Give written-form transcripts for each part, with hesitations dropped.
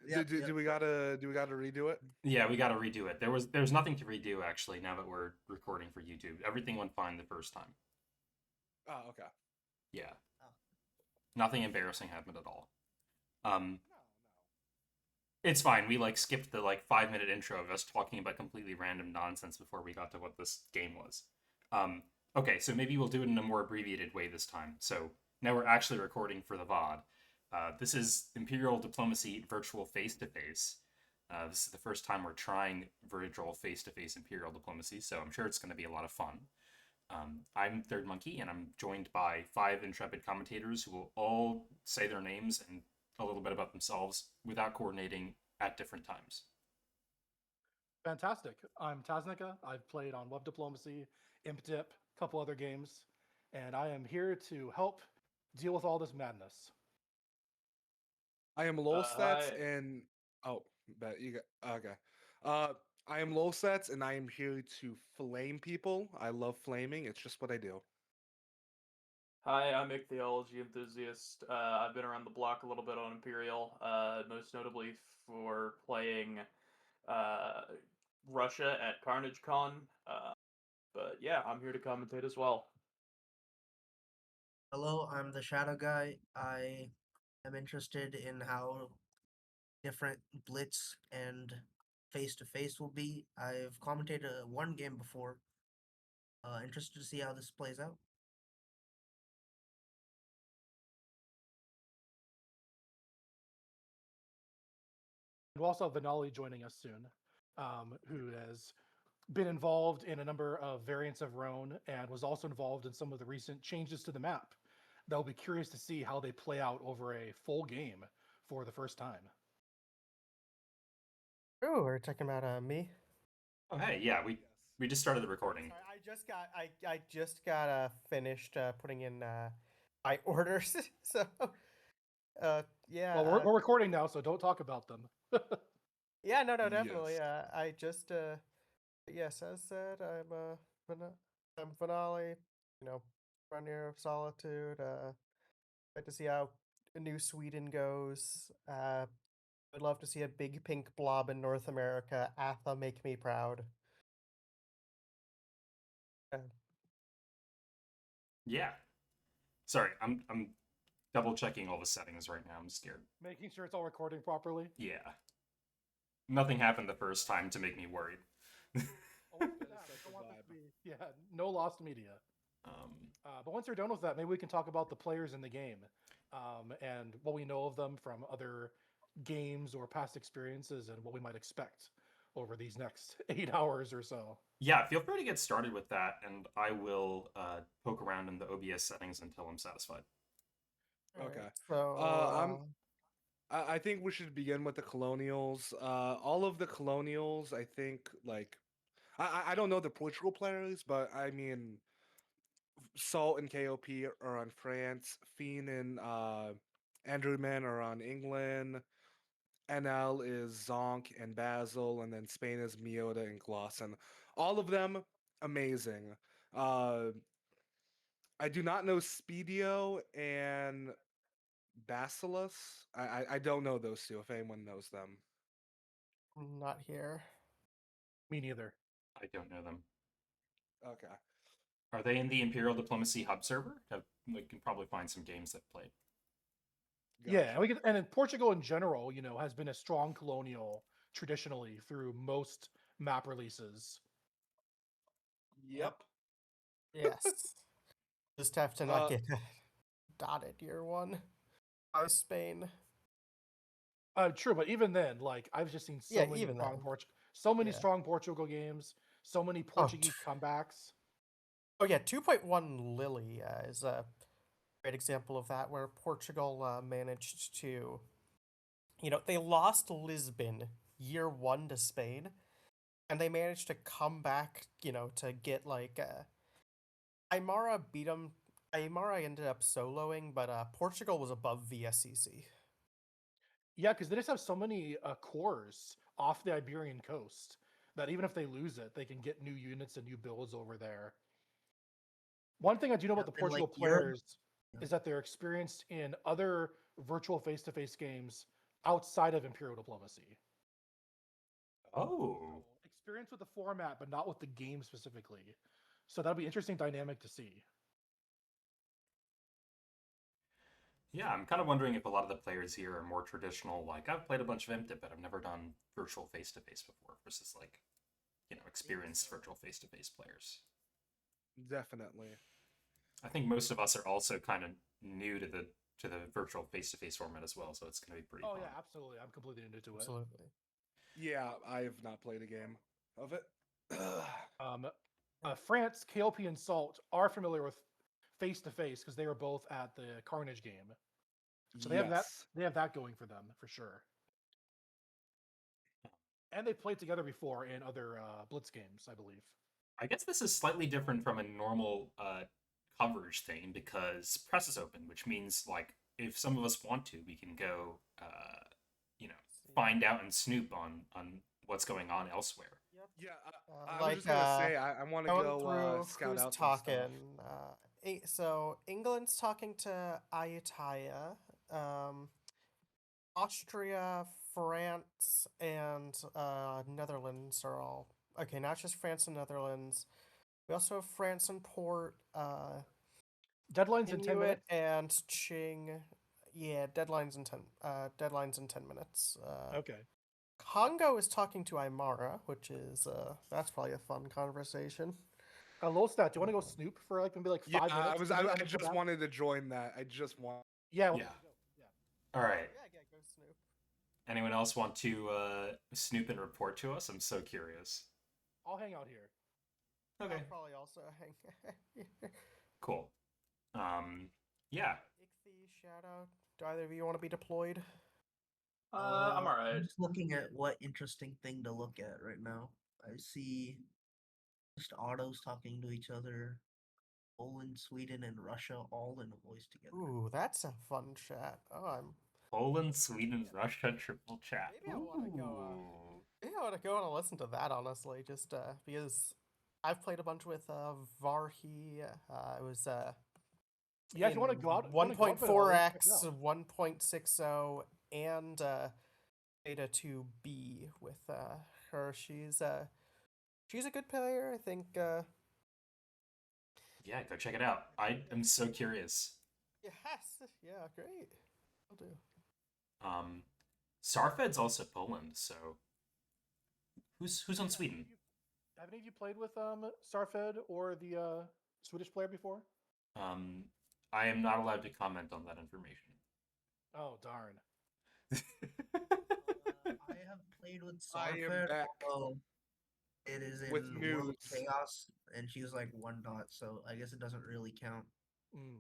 Do we gotta redo it? Yeah, we got to redo it. There's nothing to redo actually. Now that we're recording for YouTube, everything went fine the first time. Oh, okay. Yeah, Oh. nothing embarrassing happened at all. Um, No, it's fine. We like skipped the like 5 minute intro of us talking about completely random nonsense before we got to what this game was. Um, okay, so maybe we'll do it in a more abbreviated way this time. So now we're actually recording for the VOD. This is Imperial Diplomacy Virtual Face to Face. This is the first time we're trying virtual face to face Imperial Diplomacy, so I'm sure it's going to be a lot of fun. I'm Third Monkey, and I'm joined by 5 intrepid commentators who will all say their names and a little bit about themselves without coordinating at different times. Fantastic. I'm Taznica. I've played on Web Diplomacy, ImpDip, a couple other games, and I am here to help deal with all this madness. I am Lolstats Hi. and bet you got okay. Uh, I am Lolstats and I am here to flame people. I love flaming. It's just what I do. Hi, I'm Ichthyology Enthusiast. I've been around the block a little bit on Imperial, most notably for playing uh, Russia at Carnage Con. But yeah, I'm here to commentate as well. Hello, I'm the Shadow Guy. I am interested in how different Blitz and face to face will be. I've commentated one game before. Interested to see how this plays out. We'll also have Vinali joining us soon, who has been involved in a number of variants of Rhone and was also involved in some of the recent changes to the map. They'll be curious to see how they play out over a full game for the first time. Oh, we're talking about me. Oh, hey, yeah, we just started the recording. Sorry, I just got finished putting in my orders. So yeah. Well, we're recording now, so don't talk about them. Yeah, no, definitely. Yes. I just yes, as said, I'm finale. Frontier of Solitude. Like to see how New Sweden goes. I'd love to see a big pink blob in North America. Atha, make me proud. Yeah. Sorry, I'm double checking all the settings right now. I'm scared. Making sure it's all recording properly. Yeah. Nothing happened the first time to make me worried. Yeah, no lost media. But once you're done with that, maybe we can talk about the players in the game and what we know of them from other games or past experiences and what we might expect over these next 8 hours or so. Yeah, feel free to get started with that, and I will poke around in the OBS settings until I'm satisfied. Okay. So I think we should begin with the Colonials. All of the Colonials, I think, like, I don't know the Portugal players, but I mean, Salt and KOP are on France. Fiend and Andrewman are on England. NL is Zonk and Basil, and then Spain is Miota and Glosson. All of them amazing. Uh, I do not know Speedio and Bacillus. I don't know those two. If anyone knows them, not here. Me neither. I don't know them. okay. Are they in the Imperial Diplomacy Hub server? We can probably find some games that played. Yeah, and in Portugal in general, has been a strong colonial traditionally through most map releases. Yep. Yes. Just have to not get dotted year one by Spain. True, but even then, like I've just seen so many strong Portugal games, so many Portuguese comebacks. Oh yeah, 2.1 Lily is a great example of that, where Portugal managed to, they lost Lisbon year one to Spain, and they managed to come back, to get like Imara beat them. Imara ended up soloing, but Portugal was above VSCC. Yeah, because they just have so many cores off the Iberian coast that even if they lose it, they can get new units and new builds over there. One thing I do know about the Portugal like players is that they're experienced in other virtual face-to-face games outside of Imperial diplomacy. Oh, Experience with the format, but not with the game specifically. So that'll be interesting dynamic to see. yeah. I'm kind of wondering if a lot of the players here are more traditional. Like, I've played a bunch of MDIP, but I've never done virtual face-to-face before, versus like, experienced virtual face-to-face players. Definitely. I think most of us are also kind of new to the virtual face-to-face format as well, so it's going to be pretty Oh fun. yeah, absolutely. I'm completely into it. Absolutely. Yeah, I have not played a game of it. France, KLP, and Salt are familiar with face to face because they were both at the Carnage game, so they have that. Yes. They have that going for them for sure. And they played together before in other Blitz games, I believe. I guess this is slightly different from a normal coverage thing because press is open, which means like if some of us want to, we can go, find out and snoop on what's going on elsewhere. Yep. Yeah, I was just gonna say I want to Going go through scout who's out some stuff. talking. So England's talking to Ayutthaya. Austria, France, and Netherlands are all okay. Not just France and Netherlands. We also have France and Port. Deadlines in 10 Inuit minutes. and Qing. Yeah, deadlines in 10 minutes. Okay. Congo is talking to Imara, which is that's probably a fun conversation. Lowstat, do you want to go snoop for like maybe like 5 Yeah, minutes? I just wanted to join that. I just want. Yeah. Yeah. All right. Yeah, go snoop. Anyone else want to snoop and report to us? I'm so curious. I'll hang out here. Okay. I'll probably also hang. Cool. Yeah. Ichthy, shout out. Do either of you want to be deployed? I'm alright. I'm just looking at what interesting thing to look at right now. I see just autos talking to each other. Poland, Sweden, and Russia all in a voice together. Ooh, that's a fun chat. Oh, I'm. Poland, Sweden, Russia, triple chat. Maybe I want to go. Ooh. Maybe I want to go and listen to that honestly, just because I've played a bunch with Varhi. It was Yeah, if you want to go out, 1.4x, 1.60, and Beta 2B with her. She's a good player. I think. Yeah, go check it out. I am so curious. Yes. Yeah. Great. I'll do. Sarfed's also Poland, so who's on Sweden? Have any of you played with Sarfed or the Swedish player before? I am not allowed to comment on that information. Oh darn. I have played with I am Sarfed, back although it is in with World of news. Chaos, and she was like 1 dot, so I guess it doesn't really count.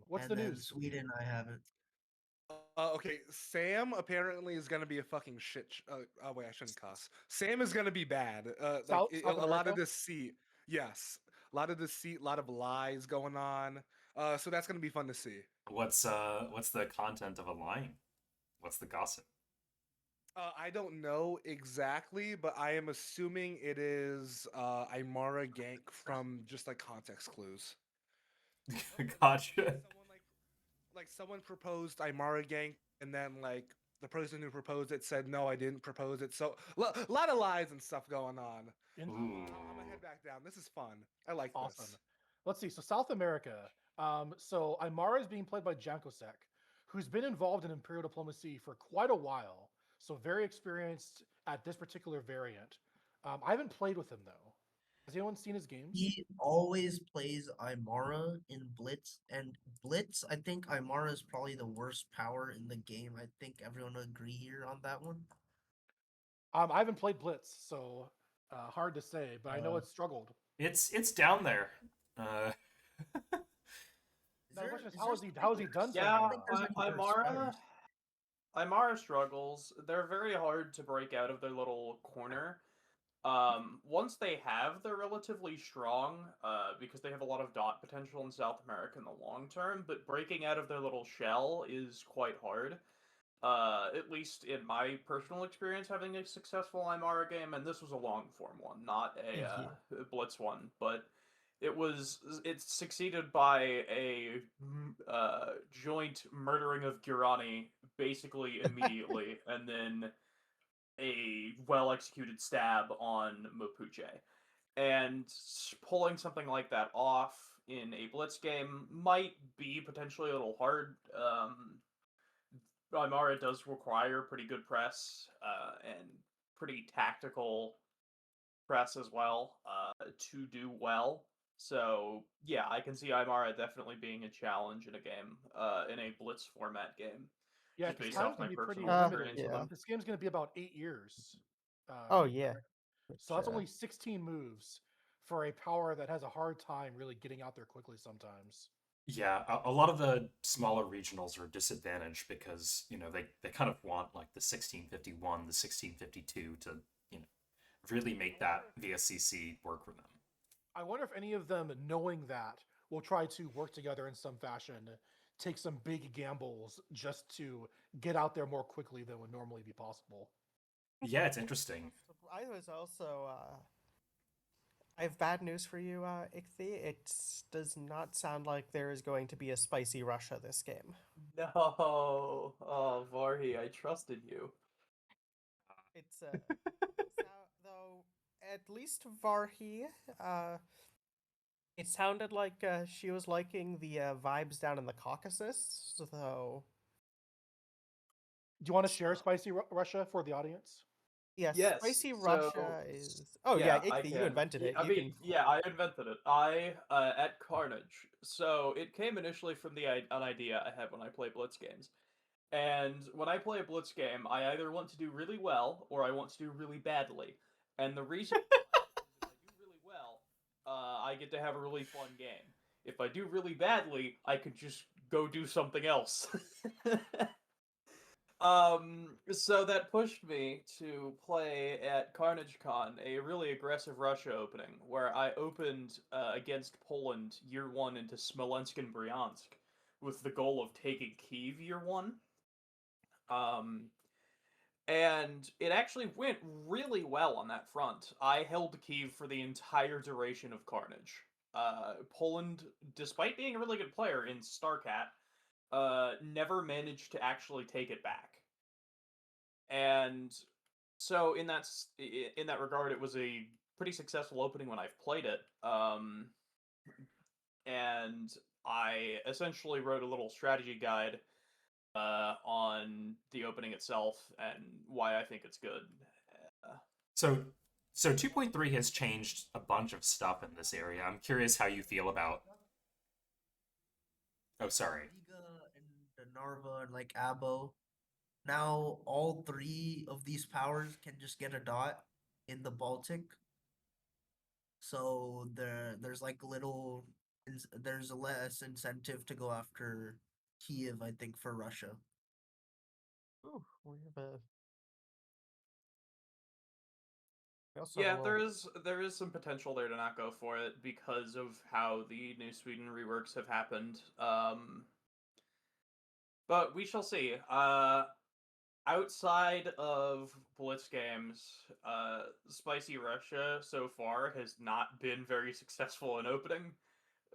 What's and the then news? Sweden, I haven't. Okay, Sam apparently is gonna be a fucking shit. Oh wait, I shouldn't cuss. Sam is gonna be bad. South a lot America? of deceit. Yes, a lot of deceit, a lot of lies going on. So that's gonna be fun to see. What's the content of a line? What's the gossip? I don't know exactly, but I am assuming it is Imara gank from just like context clues. Gotcha. Someone proposed Imara gank, and then like the person who proposed it said no, I didn't propose it. So a lot of lies and stuff going on. I'm gonna head back down. This is fun. I like Awesome. this. Let's see. So South America. So Imara is being played by Jankosek, who's been involved in Imperial diplomacy for quite a while. So very experienced at this particular variant. I haven't played with him though. Has anyone seen his games? He always plays Imara in Blitz, and Blitz, I think Imara is probably the worst power in the game. I think everyone would agree here on that one. I haven't played Blitz, so hard to say, but I know it's struggled. It's down there. Now, the question is, how is he done? Yeah, Imara. Imara struggles. They're very hard to break out of their little corner. Once they have, they're relatively strong, because they have a lot of dot potential in South America in the long term, but breaking out of their little shell is quite hard. At least in my personal experience having a successful Imara game, and this was a long form one, not a Blitz one, but It's succeeded by a joint murdering of Girani basically immediately, and then a well executed stab on Mapuche. And pulling something like that off in a Blitz game might be potentially a little hard. Imara does require pretty good press and pretty tactical press as well to do well. So yeah, I can see Imara definitely being a challenge in a game, in a Blitz format game. Yeah, Just because based time's off my gonna be pretty personal limited. experience with Yeah. them. This game's gonna be about 8 years. Oh Um, yeah. so that's Which, only 16 moves for a power that has a hard time really getting out there quickly sometimes. Yeah, a lot of the smaller regionals are disadvantaged because, they kind of want like the 1651, the 1652 to, you know, really make that VSCC work for them. I wonder if any of them, knowing that, will try to work together in some fashion, take some big gambles just to get out there more quickly than would normally be possible. Yeah, it's interesting. I was also. I have bad news for you, Ichthy. It does not sound like there is going to be a spicy Russia this game. No, oh Varhi, I trusted you. It's though at least Varhi, it sounded like she was liking the vibes down in the Caucasus. So Do you want to share Spicy Russia for the audience? yes, Yes, spicy so Russia is. Oh yeah, I Ichthy, you can. invented it. I You mean, can. yeah, I invented it. I at Carnage. So it came initially from an idea I had when I play Blitz games. And when I play a Blitz game, I either want to do really well or I want to do really badly. And the reason why is if I do really well, I get to have a really fun game. If I do really badly, I could just go do something else. So that pushed me to play at Carnage Con, a really aggressive Russia opening, where I opened against Poland year one into Smolensk and Bryansk, with the goal of taking Kyiv year one. Um, and it actually went really well on that front. I held Kyiv for the entire duration of Carnage. Poland, despite being a really good player in StarCat, never managed to actually take it back. And so in that regard, it was a pretty successful opening when I've played it. And I essentially wrote a little strategy guide on the opening itself and why I think it's good. Uh, So, so 2.3 has changed a bunch of stuff in this area. I'm curious how you feel about. Oh, sorry. Riga and the Narva and like Abo. Now all three of these powers can just get a dot in the Baltic. So there's like there's less incentive to go after Kiev, I think, for Russia. Ooh, we have a. We also have yeah, a little. there is some potential there to not go for it because of how the New Sweden reworks have happened. But we shall see. Outside of Blitz games, Spicy Russia so far has not been very successful in opening.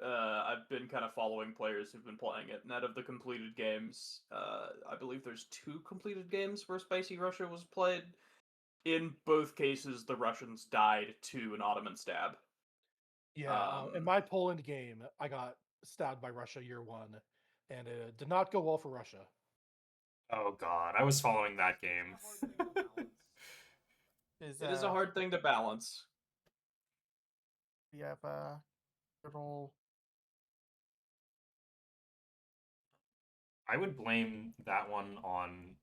I've been kind of following players who've been playing it, and out of the completed games, I believe there's 2 completed games where Spicy Russia was played. In both cases, the Russians died to an Ottoman stab. Yeah, in my Poland game, I got stabbed by Russia year one, and it did not go well for Russia. Oh God, I was following that game. It is a hard thing to balance. We have a little. I would blame that one on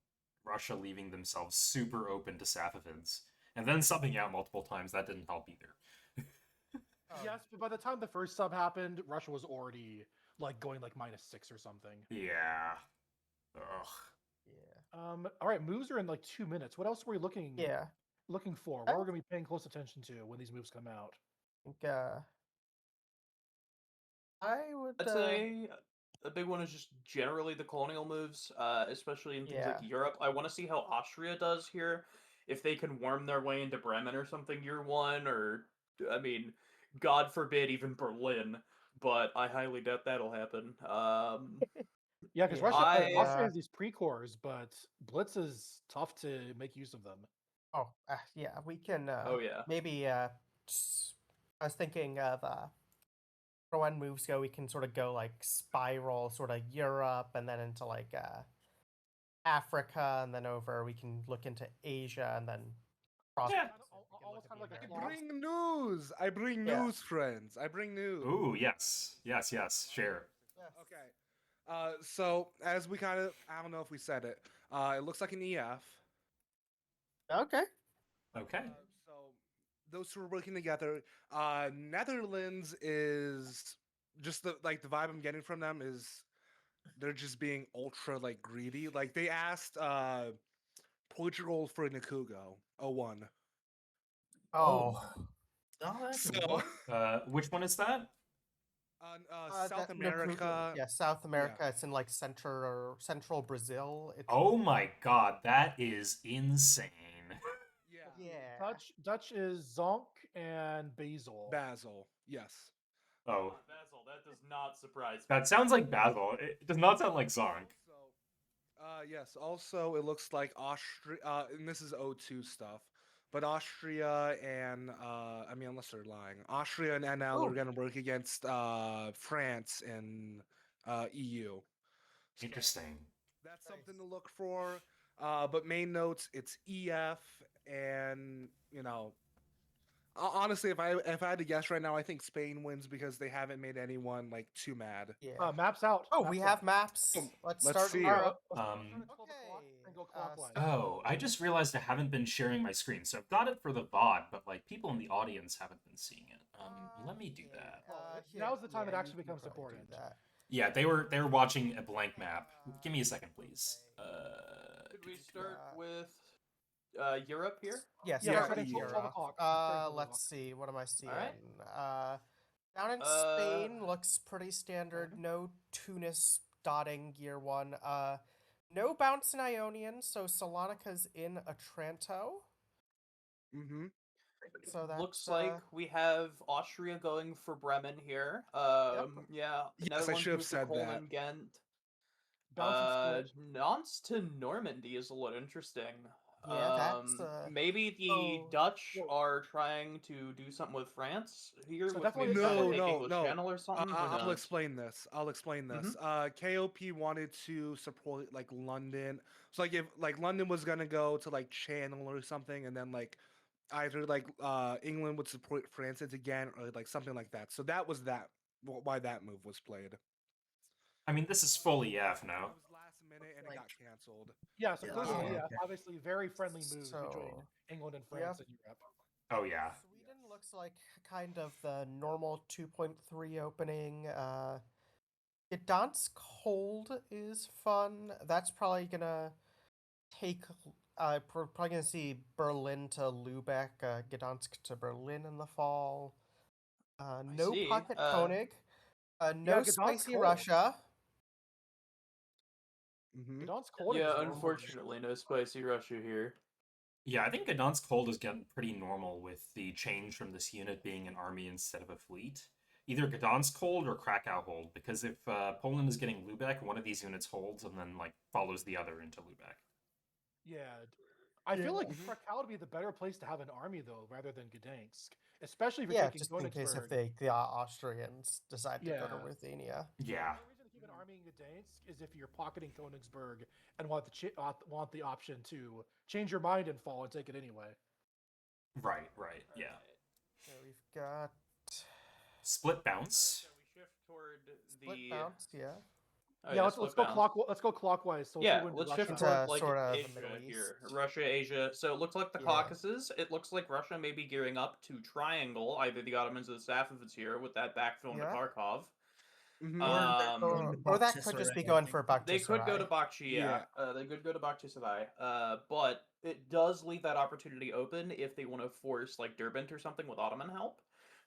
Russia leaving themselves super open to Safavids, and then subbing out multiple times. That didn't help either. Yes, but by the time the first sub happened, Russia was already like going like -6 or something. Yeah. Ugh. Yeah. All right, moves are in like 2 minutes. What else were we looking Yeah. for? What are we gonna be paying close attention to when these moves come out? I think I would. I'd say a big one is just generally the colonial moves, especially in things like Yeah. Europe. I want to see how Austria does here. If they can worm their way into Bremen or something year one, or I mean, God forbid, even Berlin. But I highly doubt that'll happen. Yeah, because Yeah, Austria I has these pre-cores, but Blitz is tough to make use of them. Oh, yeah, we can oh yeah. maybe I was thinking of for when moves go, we can sort of go like spiral, sort of Europe, and then into like Africa, and then over. We can look into Asia, and then cross. Yeah. Almost kind of like a I claw. bring news. I bring Yeah. news, friends. I bring news. Ooh, yes. Yes, yes. Share. Okay. So as we kind of, I don't know if we said it. It looks like an EF. Okay. Okay. So those two are working together. Netherlands is just the vibe I'm getting from them is they're just being ultra like greedy. Like they asked Portugal for Nikugo 01. Oh. Oh, that's So Which one is that? South That Nakugo- America. yeah, South America. It's in like central Brazil. It's Oh my god, that is insane. Yeah. yeah. Dutch is Zonk and Basil. Basil. Yes. Oh, Basil, that does not surprise me. that sounds like Basil. It does not sound like Zonk. Yes. Also, it looks like Austria, and this is O2 stuff, but Austria and I mean, unless they're lying, Austria and NL are Ooh. going to work against France and EU. So Interesting. that's something to look for. But main notes, it's EF, and honestly, if I had to guess right now, I think Spain wins because they haven't made anyone like too mad. Yeah. Maps out. Oh, maps we out. have maps. Let's let's start. see All it. right. Let's start at 12 Okay. o'clock and go clockwise. Oh, I just realized I haven't been sharing my screen. So I've got it for the VOD, but like people in the audience haven't been seeing it. Let me do Okay, that. Now's the time it you actually can becomes probably do important. that. Yeah, they were watching a blank map. Give me a second, please. Could we start with Europe here? Yes, Yeah, Yeah, we're start starting with EU. 12 Europe. o'clock. Starting 12 Let's o'clock. see. What am I seeing? Alright. Down in Spain looks pretty standard. No Tunis dotting year one. No bounce in Ionian, so Salonica's in Otranto. Mm-hmm. So that's Looks like we have Austria going for Bremen here. Yeah, Yes, I Netherlands should have moved to said Cologne that. and Ghent. Bounce and split. Nantes to Normandy is a little interesting. Yeah, that's Maybe the so- Dutch Whoa. are trying to do something with France here, So with definitely maybe trying to No, take no, English no. Channel or something. Who I'll knows? explain this. KOP wanted to support like London. So like if like London was gonna go to like Channel or something, and then like either like England would support France again or like something like that. So that was why that move was played. I mean, this is fully F now. It was last minute and it got canceled. Yeah, so clearly, Yeah. obviously very friendly moves between So, England and France and Europe. Oh yeah. Sweden looks like kind of the normal 2.3 opening. Gdansk Hold is fun. That's probably gonna take. We're probably gonna see Berlin to Lübeck, Gdansk to Berlin in the fall. No see. Pocket Koenig. No Gdansk Spicy Hold. Russia. Mm-hmm. Gdansk Hold Yeah, is normal. unfortunately, no spicy Russia here. Yeah, I think Gdansk Hold is getting pretty normal with the change from this unit being an army instead of a fleet. Either Gdansk Hold or Krakow Hold, because if Poland is getting Lubeck, one of these units holds and then like follows the other into Lubeck. Yeah. I feel like Mhm. Krakow would be the better place to have an army though, rather than Gdansk, especially if you're Yeah, taking just in case if Königsberg. the Austrians decide to go to Yeah. Ruthenia. Yeah. The only reason to keep an army in Gdansk is if you're pocketing Königsberg and want the option to change your mind and fall and take it anyway. Right, yeah. So we've got Split bounce. So we shift toward split the. bounce, yeah. Oh, yeah, let's split go bounce. let's go clockwise. So Yeah, we'll do let's Russia. shift Into toward like sort of the Asia Middle here. East. Russia, Asia. So it looks like the Yeah. Caucasus. It looks like Russia may be gearing up to triangle either the Ottomans or the Safavids here with that backfill into Yeah. Kharkov. Mhm. Or that could just be going for Bakhchisarai. They could go to Bakhchi, yeah. They could go to Bakhchisarai. But it does leave that opportunity open if they want to force like Derbent or something with Ottoman help.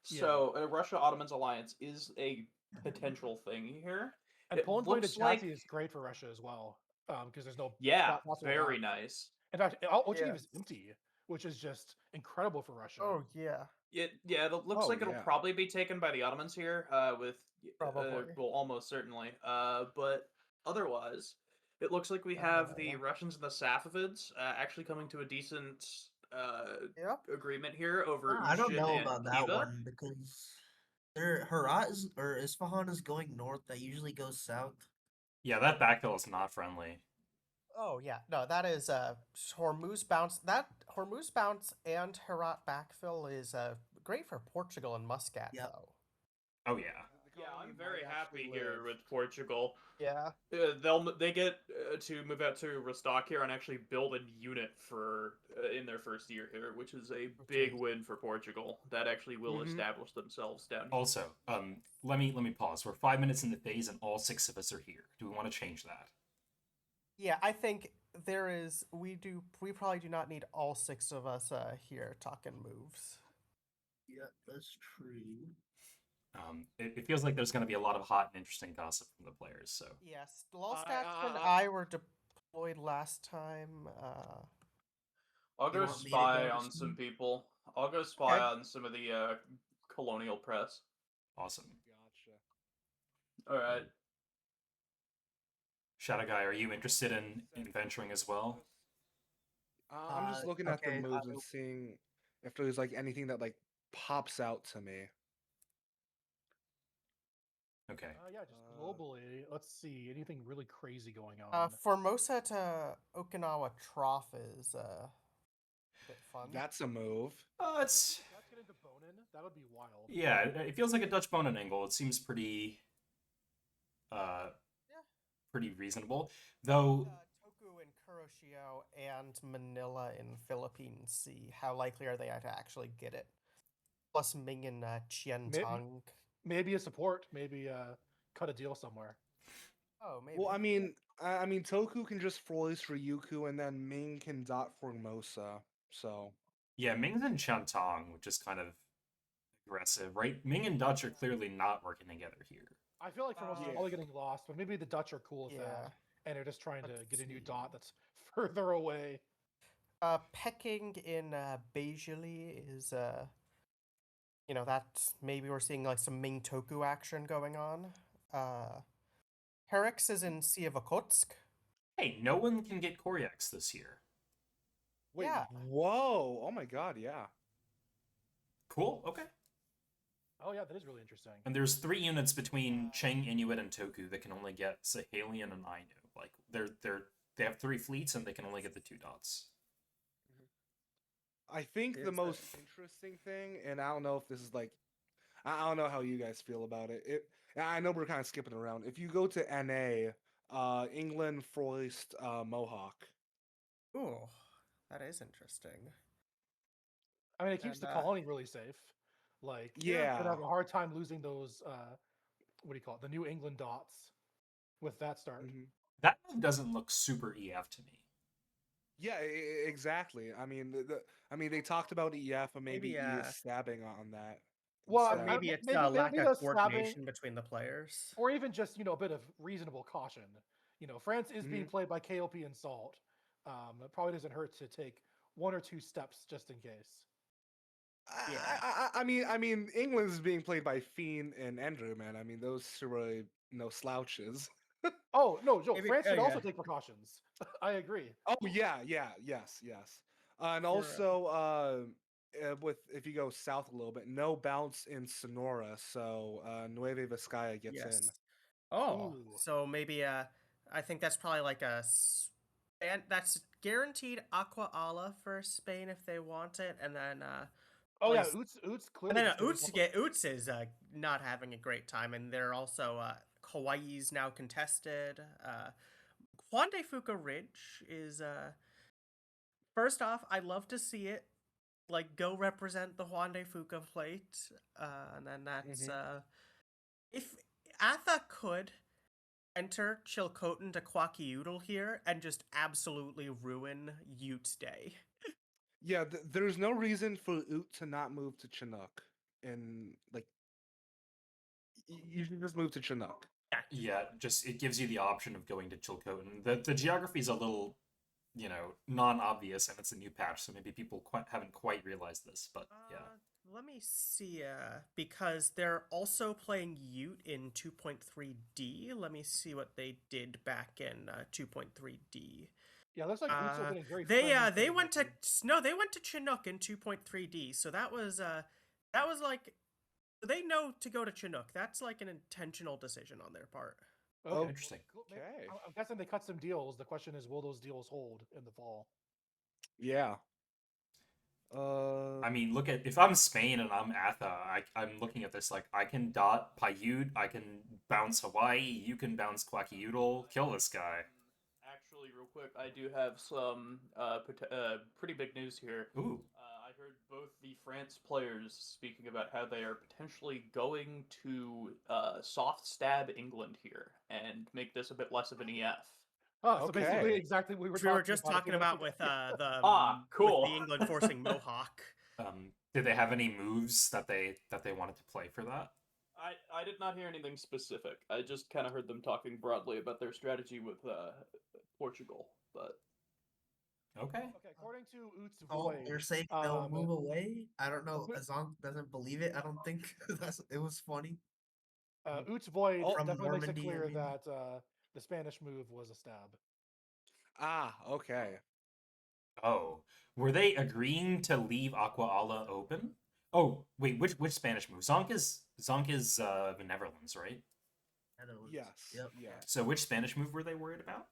So a Russia-Ottomans alliance is a potential thing here. And It Poland going to looks like- Jassy is great for Russia as well, because there's no Yeah, possible very route. nice. In fact, Ochenev Yeah. is empty, which is just incredible for Russia. Oh yeah, Yeah, it looks Oh, like it'll yeah. probably be taken by the Ottomans here, with Probably. well, almost certainly. But otherwise, it looks like we have the Russians and the Safavids actually coming to a decent Yep. agreement here over I don't Ushin know and about that Khiva. one because Herat is, or Isfahan is going north. That usually goes south. Yeah, that backfill is not friendly. Oh yeah, no, that is Hormuz bounce. That Hormuz bounce and Herat backfill is great for Portugal and Muscat Yep. though. Oh yeah. Yeah, I'm Colony very might happy actually here live. with Portugal. Yeah. They get to move out to Rostock here and actually build a unit for in their first year here, which is a big win for Portugal. That actually will establish themselves down here. Also, let me pause. We're 5 minutes in the phase, and all 6 of us are here. Do we want to change that? Yeah, I think there is. We probably do not need all 6 of us here talking moves. Yeah, that's true. It feels like there's going to be a lot of hot and interesting gossip from the players. So Yes, Lulstat and I were deployed last time. I'll You go want me to spy go on this some time? people. I'll go spy Okay. on some of the colonial press. awesome. Gotcha. All right. Shadow Guy, are you interested in venturing as well? I'm just looking at the okay, moves and seeing if there's like anything that like pops out to me. Okay. Yeah, just globally, let's see anything really crazy going on. Formosa to Okinawa Trough is a bit fun. That's a move. It's If that's getting to Bonin, that would be wild. yeah. It feels like a Dutch bonin angle. It seems pretty, pretty reasonable. Though Toku in Kuroshio and Manila in Philippines. See how likely are they to actually get it? Plus Ming and Qiantang. Maybe a support, maybe cut a deal somewhere. Oh, maybe. Well, I mean, Toku can just voice Ryuku, and then Ming can dot Formosa. So yeah, Ming's in Chantong, which is kind of aggressive, right? Ming and Dutch are clearly not working together here. I feel like Formosa's Yeah. probably getting lost, but maybe the Dutch are cool with Yeah. that, and they're just trying to Let's get a new see. dot that's further away. Peking in Beijing is that maybe we're seeing like some Ming Toku action going on. Herix is in Sea of Okotsk. Hey, no one can get Koryax this year. wait, Yeah. whoa, oh my god, yeah. Cool. Okay. Oh yeah, that is really interesting. And there's 3 units between Cheng, Inuit, and Toku that can only get Sahelian and Ainu. Like they have 3 fleets and they can only get the 2 dots. I think the most interesting thing, and I don't know if this is like, I don't know how you guys feel about it. I know we're kind of skipping around. If you go to NA, England foist Mohawk. Ooh, that is interesting. I mean, it keeps And, the colony really safe. Like, Yeah. they'd have a hard time losing those. What do you call it? The New England dots with that start. That move doesn't look super EF to me. Yeah, exactly. I mean, they talked about EF, and maybe Maybe, E is stabbing on that. Well, instead. Maybe it's maybe- a lack maybe of us stabbing- coordination between the players. or even just a bit of reasonable caution. France is being played by KLP and Salt. It probably doesn't hurt to take 1 or 2 steps just in case. Yeah. I mean, England is being played by Fiend and Andrew, man. I mean, those are really no slouches. Oh no, Joe, Maybe- France should oh, also yeah. take precautions. I agree. Oh yeah, yes. And For, also, with if you go south a little bit, no bounce in Sonora, so Nueve Vizcaya gets in. Yes. Oh, Ooh. so maybe I think that's probably like and that's guaranteed Aqua Ala for Spain if they want it, and then Oh yeah, place- Oots and clearly. then just getting Oots is not having a great time, and they're also Hawaii's now contested. Juan de Fuca Ridge is first off, I'd love to see it like go represent the Juan de Fuca plate, and then that's if Atha could enter Chilcotin to Quakiudal here and just absolutely ruin Ute Day. Yeah, there's no reason for Oot to not move to Chinook, and like you should just move to Chinook. Yeah, just it gives you the option of going to Chilcotin. The geography is a little non-obvious and it's a new patch, so maybe people haven't quite realized this. But yeah. Let me see, because they're also playing Ute in 2.3D. Let me see what they did back in 2.3D. Yeah, it looks like Boots are getting very They friendly went to friendly. they went to Chinook in 2.3D. So that was like they know to go to Chinook. That's like an intentional decision on their part. Okay, Interesting. cool. Okay. I'm guessing they cut some deals. The question is, will those deals hold in the fall? Yeah. I mean, look at if I'm Spain and I'm Atha, I'm looking at this like I can dot Paiute, I can bounce Hawaii, you can bounce Quackyudal, kill this guy. Actually, real quick, I do have some pretty big news here. Ooh. I heard both the France players speaking about how they are potentially going to soft stab England here and make this a bit less of an EF. Oh, so basically Okay. exactly what we were Which talking we were just about a few talking about minutes with ago. Cool. with the England forcing Mohawk. Did they have any moves that they wanted to play for that? I did not hear anything specific. I just kind of heard them talking broadly about their strategy with Portugal, but Okay. Okay, according to Oots Oh, Void, they're saying they'll move away. I don't know. Azonk doesn't believe it. I don't think it was funny. Oots Void Oh, From definitely makes it Normandy, I clear mean. that the Spanish move was a stab. Okay. Oh, were they agreeing to leave Aqua Ala open? Oh, wait, which Spanish move? Zonk is the Netherlands, right? Netherlands. Yes. Yep. Yes. So which Spanish move were they worried about?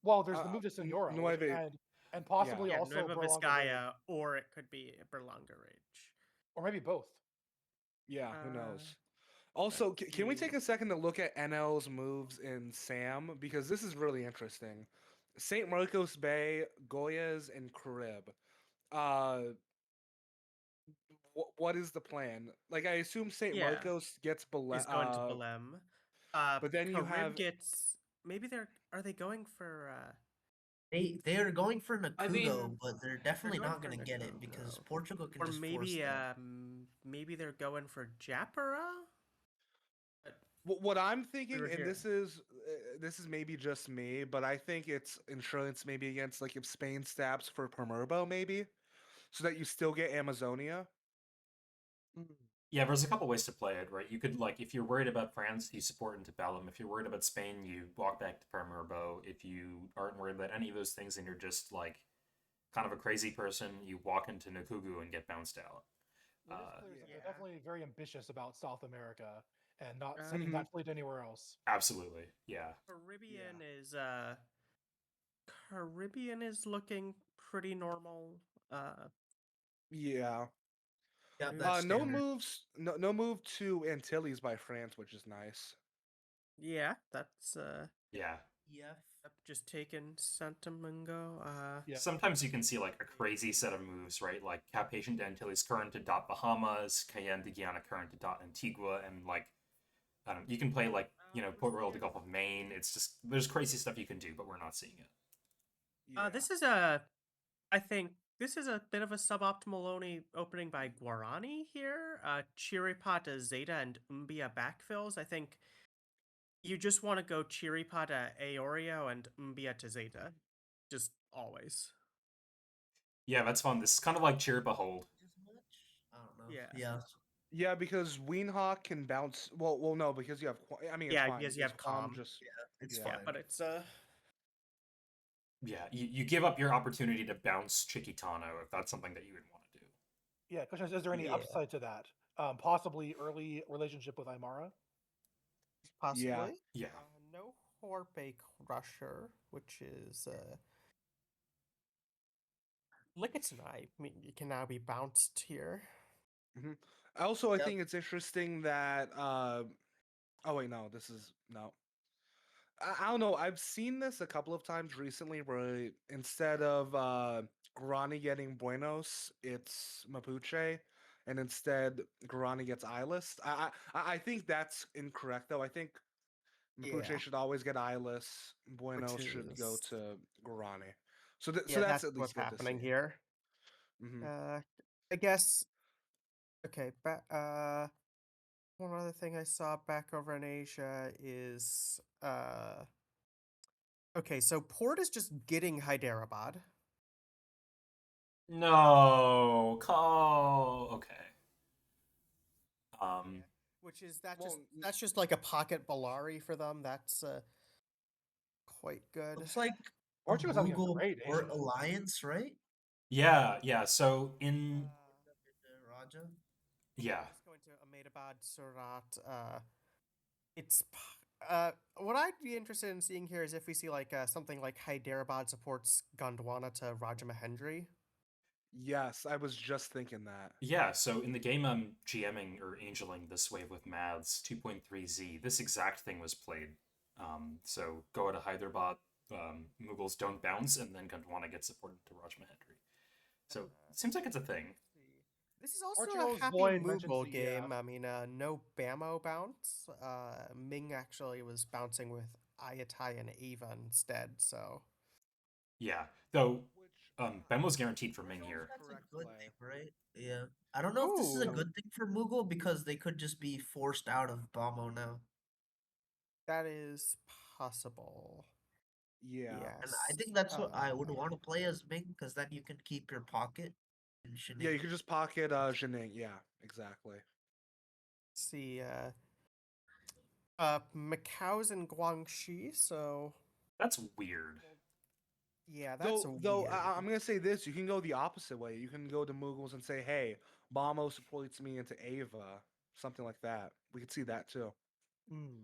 Well, there's the move to Senora, Nueve. and possibly Yeah, also Nueva Berlanga Rage, Vizcaya, or it could be Berlanga Rage. or maybe both. Yeah, who knows? Uh, Also, let's can we see. take a second to look at NL's moves in Sam? Because this is really interesting. St. Marcos Bay, Goyas, and Carib. Uh, what is the plan? Like, I assume St. Yeah, Marcos gets is going to Belém. but then you Carib have gets maybe are they going for They're going for Nakudo, I mean, but they're definitely going not for gonna get it because Nakudo. Portugal can Or just force maybe them. maybe they're going for Japara? what I'm We thinking, were and here. this is maybe just me, but I think it's insurance maybe against like if Spain stabs for Pamerbo maybe, so that you still get Amazonia. Yeah, there's a couple ways to play it, right? You could like if you're worried about France, you support Antebellum. If you're worried about Spain, you walk back to Pamerbo. If you aren't worried about any of those things and you're just like kind of a crazy person, you walk into Nukugu and get bounced out. It is clear that Yeah. they're definitely very ambitious about South America and not Uh, sending that fleet anywhere else. Absolutely, yeah. Caribbean is looking pretty normal. Yeah. Yep, that's No standard. moves. No move to Antilles by France, which is nice. Yeah, that's Yeah. Yep. just taking Santa Mungo. Yeah. Sometimes you can see like a crazy set of moves, right? Like Cap Patient Antilles current to dot Bahamas, Cayenne de Guiana current to dot Antigua, and like you can play like Port Royal to Gulf of Maine. It's just there's crazy stuff you can do, but we're not seeing it. Yeah. This is I think this is a bit of a suboptimal opening by Guarani here. Chiripata Zeta and Umbia backfills. I think you just want to go Chiripata Aoreo and Umbia to Zeta. Just always. Yeah, that's fun. This is kind of like Chirpa Hold. I don't know. Yeah. Yeah. Yeah, because Weenhawk can bounce. Well, no, because you have. I mean, it's Yeah, fine. because you have Calm Calm. just. It's Yeah. fine. Yeah, but it's Yeah, you give up your opportunity to bounce Chiquitano if that's something that you would want to do. Yeah, question is there any Yeah. upside to that? Possibly early relationship with Imara? possibly. Yeah. No Horpe Crusher, which is Lickitung. I mean, you can now be bounced here. Also, I Yep. think it's interesting that. Oh wait, no. This is no. I don't know. I've seen this a couple of times recently, where instead of Guarani getting Buenos, it's Mapuche, and instead Guarani gets Eyeless. I think that's incorrect though. I think Mapuche Yeah. should always get Eyeless. Buenos should go is- to Guarani. So Yeah, that's that's at what's least good to happening see. here. hmm I guess. Okay, one other thing I saw back over in Asia is Okay, so Port is just getting Hyderabad. No, okay. Which is that Well, just that's just like a pocket Bellari for them. That's quite good. Looks like a Portugal's having a Google great Port Asia. Alliance, right? yeah. So in Raja. yeah, Just going to Ahmedabad, Surat. It's what I'd be interested in seeing here is if we see like something like Hyderabad supports Gondwana to Rajamahendri. yes, I was just thinking that. yeah. So in the game I'm GMing or angeling this wave with Maths 2.3Z, this exact thing was played. So go to Hyderabad, Mughals don't bounce, and then Gondwana gets supported to Rajamahendri. So it seems like it's a thing. This is also Portugal's a happy Void mentions Mughal the, game. I mean, no Bamo bounce. Ming actually was bouncing with Ayatai and Ava instead, so. Yeah, though Which Bemo's guaranteed for I Ming don't know here. if that's correct a good play. thing, right? Yeah. I don't know if this is a Ooh, good thing for Mughal because they could just be forced out of Bamo now. that is possible. Yeah. And I Yes. think that's what I would Uh, want to play as Ming because then you can keep your pocket in Yeah, you Shining. could just pocket Jining. Yeah, exactly. see, Macau's in Guangxi, so That's weird. yeah, that's Though weird. I'm gonna say this, you can go the opposite way. You can go to Mughals and say, "Hey, Bamo supports me into Ava," something like that. We could see that too.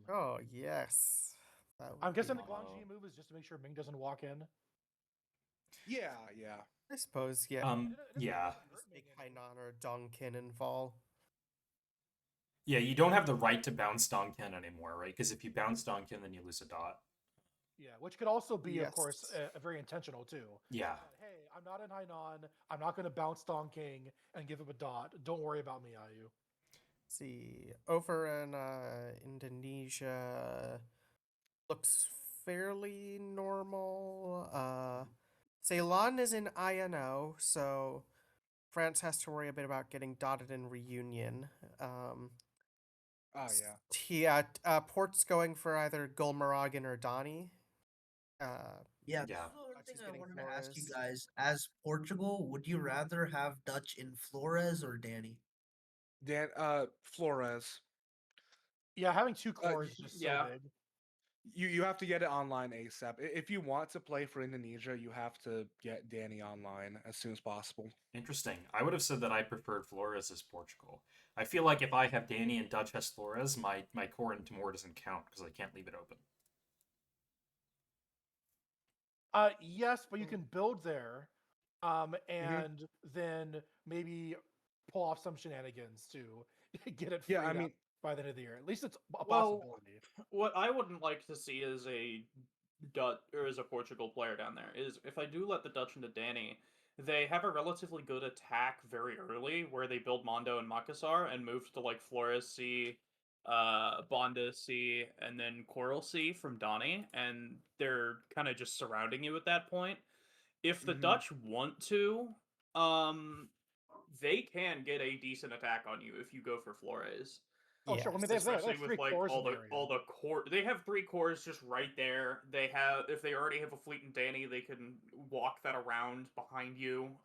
Oh yes, that would I'm guessing be. the Guangxi move is just to make sure Ming doesn't walk in. Yeah, yeah. I suppose, yeah. Yeah. Just make Hainan or Dongkin and fall. Yeah, you don't have the right to bounce Donkin anymore, right? Because if you bounce Donkin, then you lose a dot. Yeah, which could also be, of course, Yes. a very intentional too. Yeah. That, hey, I'm not in Hainan. I'm not going to bounce Don King and give him a dot. Don't worry about me, Ayu. See, over in Indonesia, looks fairly normal. Ceylon is in INO, so France has to worry a bit about getting dotted in Reunion. Oh yeah. Yeah, Port's going for either Gulmaragan or Donny. Yeah, this Yeah. is the one Dutch thing is I getting wanted to ask you Flores. guys. As Portugal, would you rather have Dutch in Flores or Danny? Flores. Yeah, having two Uh, cores is just so Yeah. big. you have to get it online ASAP. If you want to play for Indonesia, you have to get Danny online as soon as possible. Interesting. I would have said that I preferred Flores as Portugal. I feel like if I have Danny and Dutch has Flores, my core in Timor doesn't count because I can't leave it open. Yes, but you can build there, and then maybe pull off some shenanigans to get it Yeah, I freed up mean, by the end of the year. At least it's a Well, possibility. what I wouldn't like to see as a Dutch or as a Portugal player down there is if I do let the Dutch into Danny, they have a relatively good attack very early where they build Mondo and Makassar and move to like Flores C, Bonda C, and then Coral C from Donny, and they're kind of just surrounding you at that point. If the mhm. Dutch want to, um, they can get a decent attack on you if you go for Flores. Oh, Yeah. sure. I mean, they Especially have with three like cores all in the the area. core, they have 3 cores just right there. They have if they already have a fleet in Danny, they can walk that around behind you.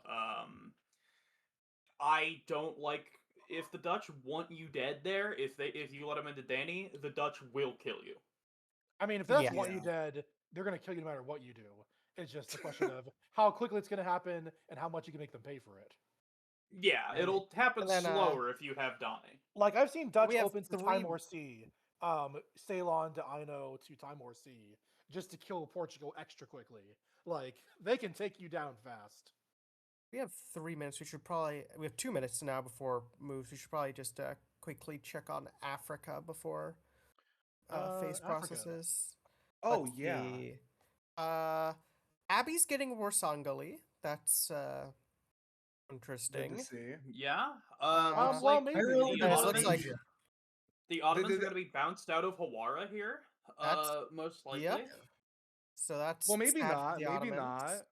I don't like if the Dutch want you dead there. If you let them into Danny, the Dutch will kill you. I mean, if that's Yeah. want you dead, they're going to kill you no matter what you do. It's just a question of how quickly it's going to happen and how much you can make them pay for it. Yeah, And- it'll happen and then, slower if you have Donny. Like I've seen Dutch we have opens to three. Timor Sea, Ceylon to Aino to Timor Sea, just to kill Portugal extra quickly. Like they can take you down fast. We have 3 minutes. We have 2 minutes now before moves. We should probably just quickly check on Africa before phase Africa. processes. Oh Let's yeah. see. Abby's getting Warsangali. That's Good interesting. to see. Yeah. Well, Looks like maybe. Cairo the to Yes, looks like- Indonesia. The Ottomans are the- going to be bounced out of Hawara here. That's- Most likely. Yep. So that's Well, maybe sad for not. the Maybe Ottomans.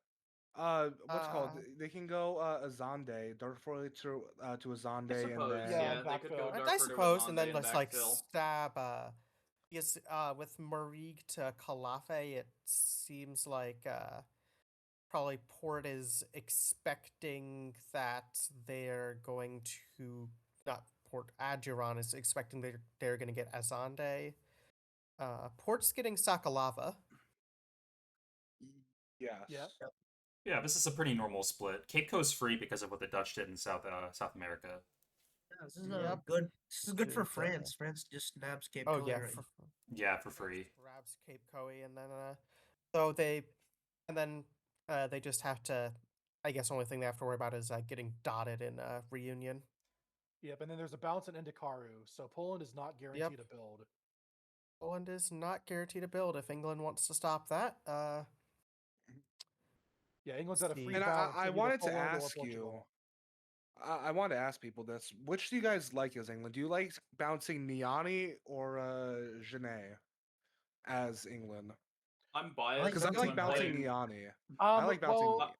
not. What's called? Uh, They can go Azande, Darfur to Azande, I and suppose, then Yeah, yeah, they could backfill. go And I Darfur to suppose, and Azande then let's like backfill. stab Because with Marig to Calafe, it seems like probably Port is expecting that they're going to not Port Aduran is expecting they're going to get Azande. Port's getting Sakalava. Yes. Yeah. Yeah, this is a pretty normal split. Cape Coast's free because of what the Dutch did in South America. Yeah, this is Yep. good. This is good for And, France. France just nabs Cape Oh Cod yeah, right for, Yeah, for free. grabs Cape Coe, and then so they, and then they just have to. I guess only thing they have to worry about is getting dotted in Reunion. Yep, and then there's a bounce in Indikaru, so Poland is not guaranteed a build. Poland is not guaranteed a build if England wants to stop that. Yeah, England's at a free See. And balance. I of either wanted to Poland or ask you, Portugal. I wanted to ask people this: which do you guys like as England? Do you like bouncing Niani or Genet as England? I'm biased like Because I like bouncing bouncing playing. Niani. I like bouncing. Well,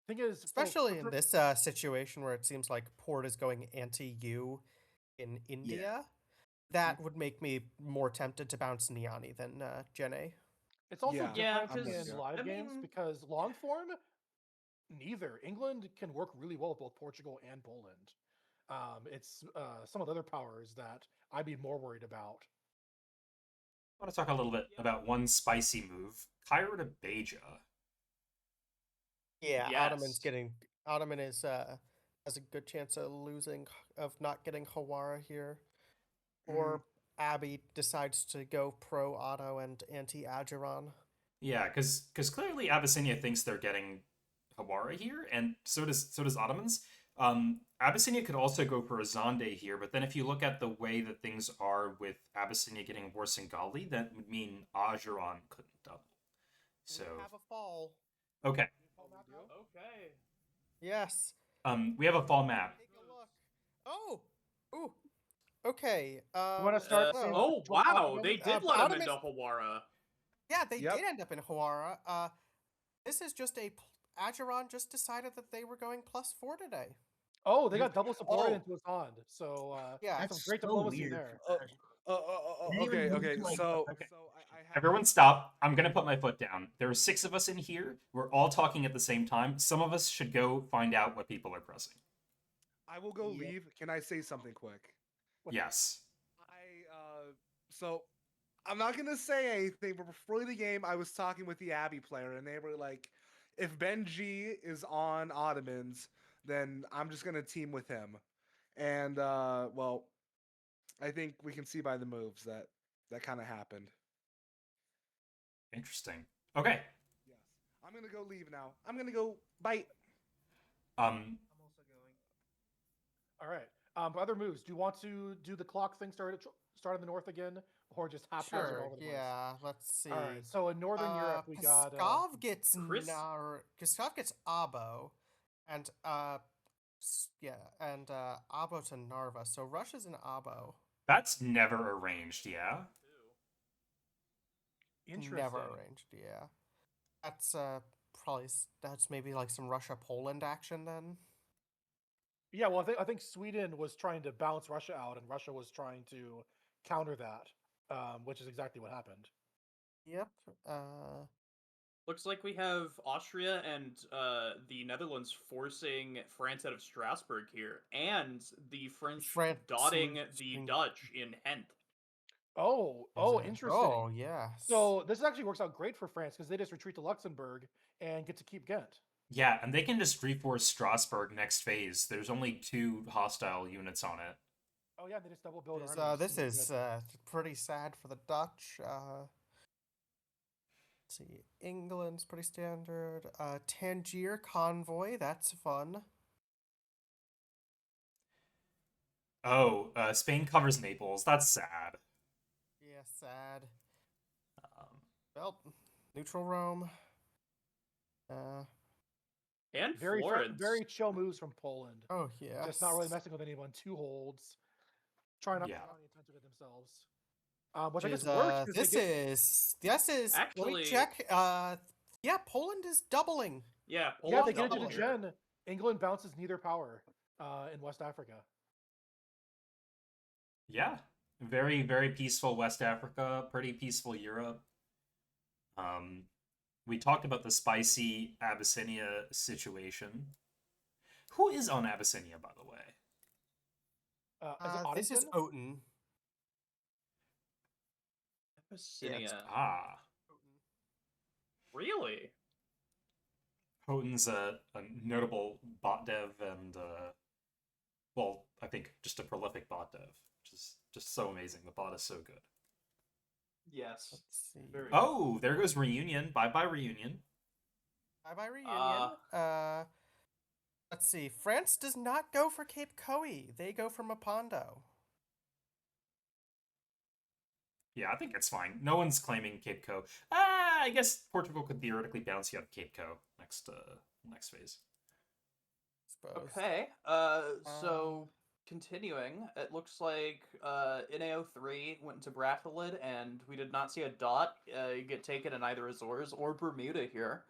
thing is, Especially in this situation where it seems like Port is going anti-U in India, that would make me more tempted to bounce Niani than Jene. it's also Yeah, Yeah, different I'm with in you. live I games mean- because long form, neither. England can work really well with both Portugal and Poland. It's some of the other powers that I'd be more worried about. I want to talk a little bit about one spicy move, Cairo to Beja. Yeah, Yes. Ottoman is has a good chance of not getting Hawara here. Or Abby decides to go pro Otto and anti Ageron. Yeah, because clearly Abyssinia thinks they're getting Hawara here, and so does Ottomans. Abyssinia could also go for a Zonde here, but then if you look at the way that things are with Abyssinia getting Warsangali, that would mean Ageron couldn't double. So We have a fall. okay, Okay. Yes. we have a fall map. Take a look. Oh. Ooh. Okay. wanna start so- seeing- Oh Join wow, Ottoman? they did let him Ottoman- into Hawara. Yeah, they Yep. did end up in Hawara. This is just Ageron just decided that they were going +4 today. Oh, they got double support Oh. into Azand, so Yeah. some That's great so diplomacy weird. there. Didn't even Okay, move okay. to, like, So okay. I have Everyone stop. I'm going to put my foot down. There are 6 of us in here. We're all talking at the same time. Some of us should go find out what people are pressing. I will go Yep. leave. Can I say something quick? Yes. So I'm not gonna say anything, but before the game, I was talking with the Abbey player, and they were like, "If Benji is on Ottomans, then I'm just gonna team with him." And well, I think we can see by the moves that kind of happened. Interesting. Okay. Yes, I'm gonna go leave now. I'm gonna go bite. Um, I'm also going. All right. Other moves. Do you want to do the clock thing start in the north again, or just haphazard all Sure. over the place? Yeah. Let's see. All right. So in Northern Europe, we got Pskov gets Chris- Pskov gets Abo, and Abo to Narva. So Russia's in Abo. that's never arranged, yeah? interesting. Never arranged. Yeah. That's that's maybe like some Russia Poland action then. Yeah. Well, I think Sweden was trying to balance Russia out, and Russia was trying to counter that, which is exactly what happened. Yep. Looks like we have Austria and the Netherlands forcing France out of Strasbourg here, and the French France dotting the switching- Dutch in Hent. Oh, Is it? interesting. Oh, yeah. So this actually works out great for France because they just retreat to Luxembourg and get to keep Ghent. Yeah, and they can just reforce Strasbourg next phase. There's only 2 hostile units on it. Oh yeah, they just double build This, armies. this Really is good. pretty sad for the Dutch. Let's see, England's pretty standard. Tangier convoy, that's fun. Oh, Spain covers Naples. That's sad. Yeah, sad. Um, Well, neutral Rome. And Very Florence. very chill moves from Poland. Oh yeah. Just not really messing with anyone. 2 holds. Trying not to Yeah. draw any attention to themselves. Which I Is, guess works. 'cause they this get- is let me Actually- check. Yeah, Poland is doubling. Yeah, yeah, Poland they get into double the here. gen. England bounces neither power in West Africa. yeah. Very, very peaceful West Africa, pretty peaceful Europe. We talked about the spicy Abyssinia situation. Who is on Abyssinia, by the way? Is it This is Oddington? Oten. Abyssinia. Really? Hoten's a notable bot dev and, well, I think just a prolific bot dev, which is just so amazing. The bot is so good. Yes. Let's see. Very Oh, there goes Reunion. Bye-bye, Reunion. Bye-bye Reunion. Let's see. France does not go for Cape Coe. They go for Mapondo. Yeah, I think it's fine. No one's claiming Cape Co. I guess Portugal could theoretically bounce you out of Cape Co. next phase. Suppose. Okay. So continuing, it looks like NAO3 went into Brathilid, and we did not see a dot get taken in either Azores or Bermuda here.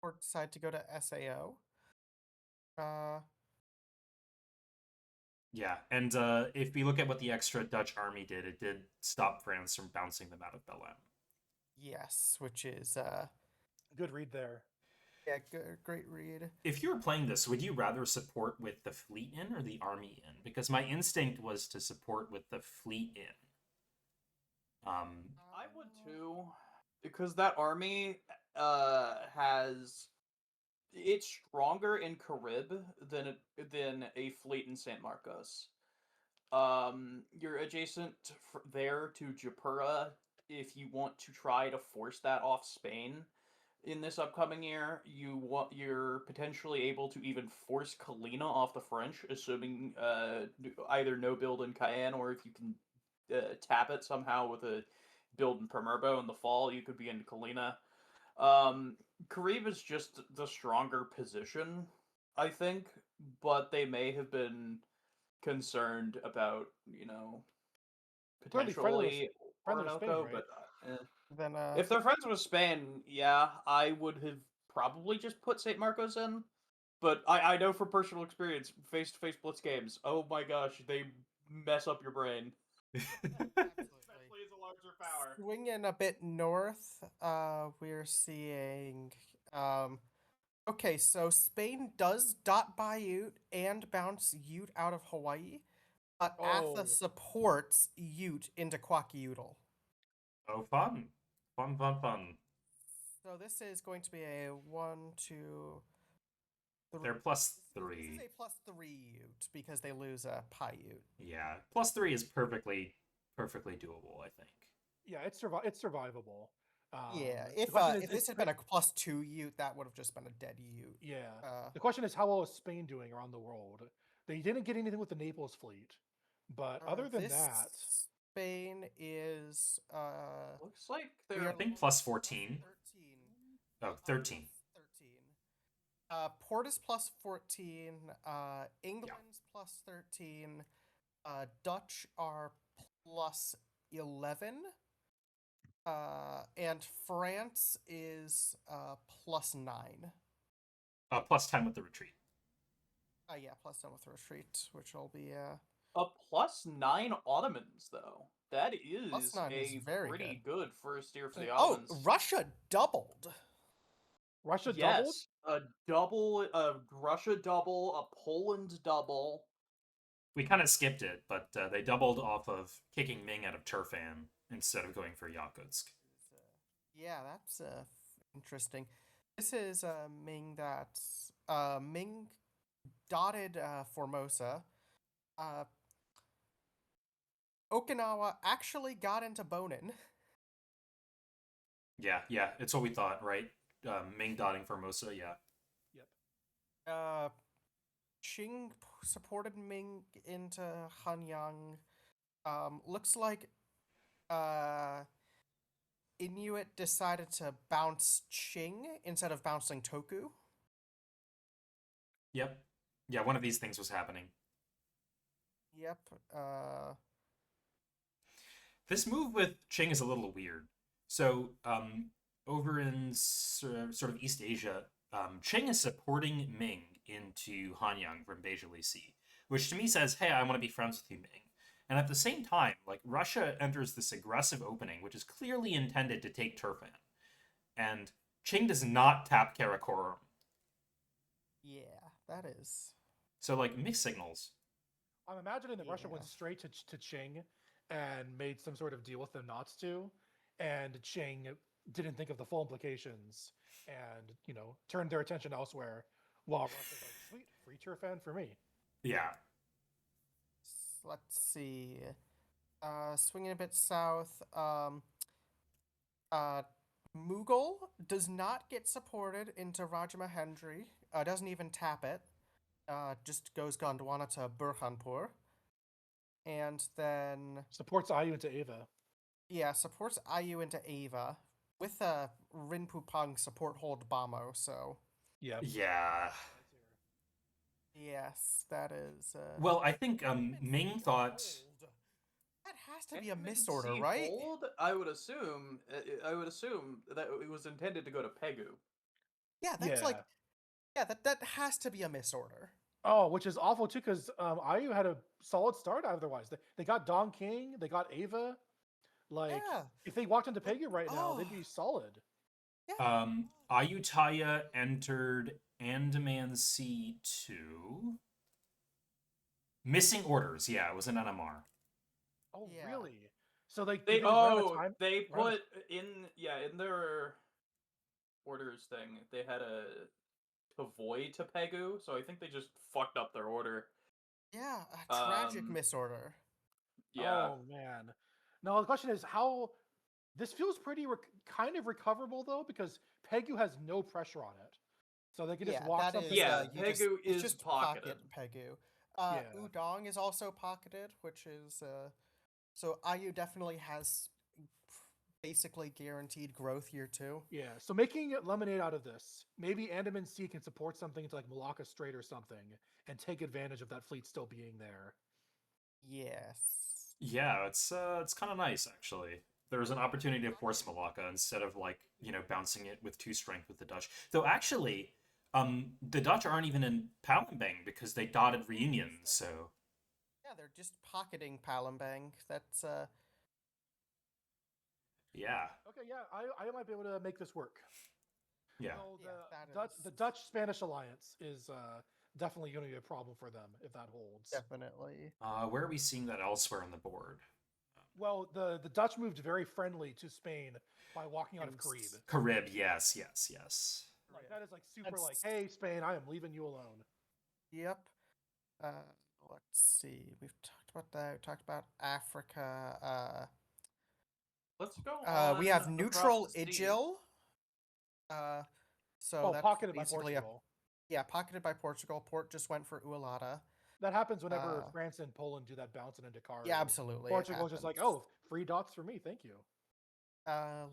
Or decide to go to SAO. Yeah, and if we look at what the extra Dutch army did, it did stop France from bouncing them out of Belém. Yes, which is Good read there. yeah, great read. If you were playing this, would you rather support with the fleet in or the army in? Because my instinct was to support with the fleet in. I would too, because that army it's stronger in Carib than a fleet in San Marcos. You're adjacent there to Japura. If you want to try to force that off Spain in this upcoming year, you're potentially able to even force Colina off the French, assuming either no build in Cayenne, or if you can tap it somehow with a build in Primerbo in the fall, you could be in Colina. Carib is just the stronger position, I think, but they may have been concerned about, Friendly potentially with Spain, Orinoco, right? but Then if they're friends with Spain, yeah, I would have probably just put St. Marcos in. But I know from personal experience, face-to-face blitz games, oh my gosh, they mess up your brain. Especially as a larger power. swinging a bit north, we're seeing okay, so Spain does dot Bayut and bounce Ute out of Hawaii, but Oh. Atha supports Ute into Kwakiutl. Oh, fun. Fun. So this is going to be a 1, 2, 3. They're plus This 3. is a +3 Ute because they lose a Paiute. Yeah, plus 3 is perfectly doable, I think. Yeah, it's survivable. Yeah, the if question is- this had been a +2 Ute, that would have just been a dead Ute. Yeah. The question is, how well is Spain doing around the world? They didn't get anything with the Naples fleet, but other than that, Spain is Looks like we they're are I think plus 14. 13. Oh, 13. 13. Port is plus 14. England's plus 13. Dutch are plus 11. And France is plus 9. Plus 10 with the retreat. Yeah, plus 10 with the retreat, which will be a +9 Ottomans, though. That is +9 is very pretty good first year for the Oh, Ottomans. Russia doubled. Russia doubled? Yes, a double, a Russia double, a Poland double. We kind of skipped it, but they doubled off of kicking Ming out of Turfan instead of going for Yakutsk. Yeah, that's interesting. This is Ming that Ming dotted Formosa. Okinawa actually got into Bonin. Yeah, it's what we thought, right? Ming dotting Formosa, yeah. Yep. Qing supported Ming into Hanyang. Looks like Inuit decided to bounce Qing instead of bouncing Toku. Yep. Yeah, one of these things was happening. Yep. This move with Qing is a little weird. So, over in sort of East Asia, Qing is supporting Ming into Hanyang from Beijing Sea, which to me says, hey, I want to be friends with you, Ming. And at the same time, like Russia enters this aggressive opening, which is clearly intended to take Turfan. And Qing does not tap Karakorum. Yeah, that is. So like mixed signals. I'm imagining that Russia went Yeah. straight to Qing and made some sort of deal with them not to, and Qing didn't think of the full implications and, turned their attention elsewhere while Russia's like, sweet, free Turfan for me. Yeah. Let's see. Swinging a bit south. Mughal does not get supported into Rajamahendri. Doesn't even tap it. Just goes Gondwana to Burhanpur. And then, Supports Ayu into Ava. yeah, supports Ayu into Ava. With Rinpupang support hold Bamo, so. Yeah. Yeah. Yes, that is. Well, I think Ming thought. That has to be a Enmity misorder, right? Hold, I would assume that it was intended to go to Pegu. Yeah, that's Yeah. like. Yeah, that has to be a misorder. Oh, which is awful too, because Ayu had a solid start otherwise. They got Don King, they got Ava. Like, Yeah. if they walked into Pegu right now, they'd Oh. be solid. Yeah. Ayutthaya entered Andaman C2. Missing orders. Yeah, it was an NMR. Oh, Yeah. really? So like They did run out of time? they run out put in their orders thing, they had a Tavoy to Pegu, so I think they just fucked up their order. Yeah, a tragic misorder. Yeah. Oh man. No, the question is how. This feels pretty kind of recoverable though, because Pegu has no pressure on it, so they can just walk that something. is, Yeah, you just, Pegu it's is just pocketed. pocket Pegu. Yeah. Udong is also pocketed, which is so Ayu definitely has basically guaranteed growth here too. Yeah, so making lemonade out of this, maybe Andaman Sea can support something to like Malacca Strait or something, and take advantage of that fleet still being there. Yes. Yeah, it's kind of nice actually. There was an opportunity to force Malacca instead of like bouncing it with 2 strength with the Dutch. Though actually, the Dutch aren't even in Palembang because they dotted Reunion. So Yeah, they're just pocketing Palembang. That's yeah, Okay, yeah, I might be able to make this work. yeah. So Yeah, the Dutch-Spanish alliance is definitely going to be a problem for them if that holds. definitely. Where are we seeing that elsewhere on the board? Well, the Dutch moved very friendly to Spain by walking out of Carib. Carib, yes, yes, yes. Like that is like super like, That's- hey Spain, I am leaving you alone. Yep. Let's see. We've talked about that. We talked about Africa. Let's go on. We have across neutral the sea. Igil. So that's Pocketed by basically Portugal. pocketed by Portugal. Port just went for Ualata. That happens whenever France and Poland do that bouncing into Carib. Yeah, absolutely. it Portugal's just like, happens. oh, free dots for me, thank you.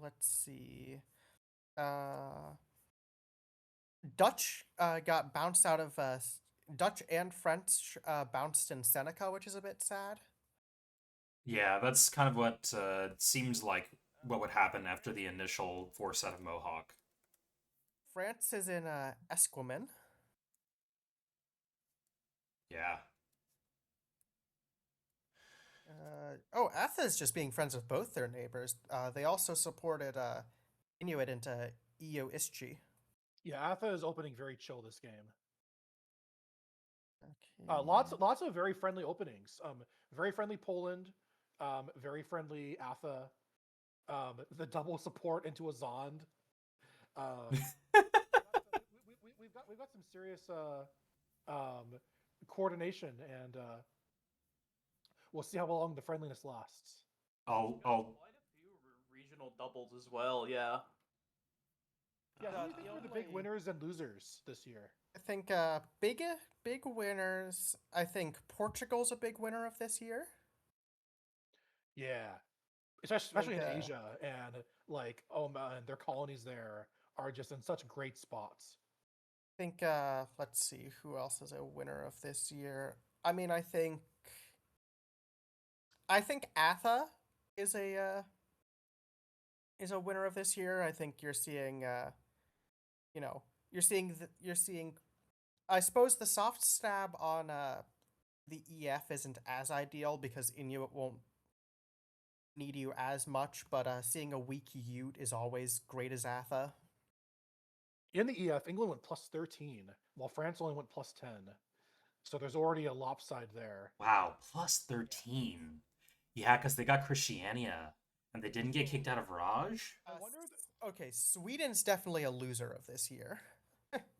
Let's see. Dutch got bounced out of Dutch and French bounced in Seneca, which is a bit sad. Yeah, that's kind of what seems like what would happen after the initial force out of Mohawk. France is in Esquimalt. Yeah. Atha is just being friends with both their neighbors. They also supported Inuit into Io Ischi. Yeah, Atha is opening very chill this game. Okay. Lots of very friendly openings. Very friendly Poland, very friendly Atha. The double support into a Zond. We've got some serious coordination, and we'll see how long the friendliness lasts. I'll Quite a few regional doubles as well. Yeah. Yeah, who do you think were the big winners and losers this year? I think big winners. I think Portugal's a big winner of this year. Yeah, especially in Like, Asia, and like, oh man, their colonies there are just in such great spots. I think let's see who else is a winner of this year. I mean, I think Atha is a winner of this year. I think you're seeing you're seeing I suppose the soft stab on the EF isn't as ideal because Inuit won't need you as much, but seeing a weak Ute is always great as Atha. In the EF, England went plus 13, while France only went plus 10. So there's already a lopside there. Wow, plus 13. Yeah, because they got Christiania, and they didn't get kicked out of Raj? I wonder. Okay, Sweden's definitely a loser of this year.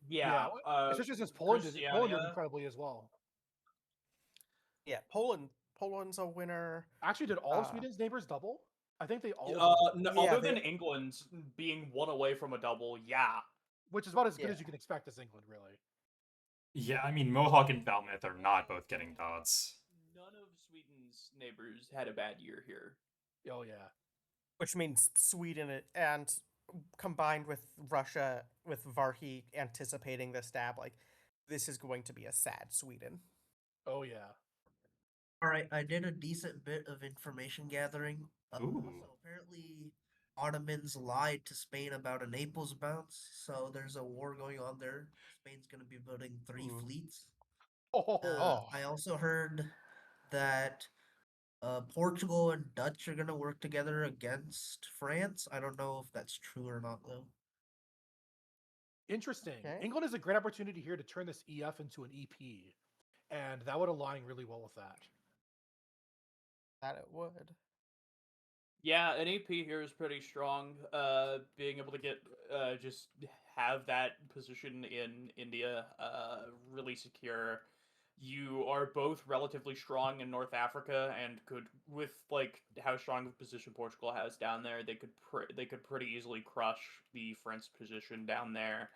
Yeah, Especially since Poland did Christiania. incredibly as well. Yeah, Poland's a winner. Actually, did all of Sweden's neighbors double? I think they all doubled, No, Yeah, other they- than England's being one away from a double, yeah. which is about as good as Yeah. you can expect as England, really. Yeah, I mean, Mohawk and Falmouth are not both getting dots. None of Sweden's neighbors had a bad year here. Oh yeah. Which means Sweden and combined with Russia, with Varhi anticipating the stab, like this is going to be a sad Sweden. Oh yeah. All right, I did a decent bit of information gathering. Ooh. So apparently, Ottomans lied to Spain about a Naples bounce. So there's a war going on there. Spain's going to be building 3 Ooh. fleets. Oh. I also heard that Portugal and Dutch are going to work together against France. I don't know if that's true or not, though. Interesting. Okay. England is a great opportunity here to turn this EF into an EP, and that would align really well with that. That it would. Yeah, an AP here is pretty strong. Being able to get just have that position in India really secure. You are both relatively strong in North Africa, and could, with like how strong of a position Portugal has down there, they could pretty easily crush the French position down there.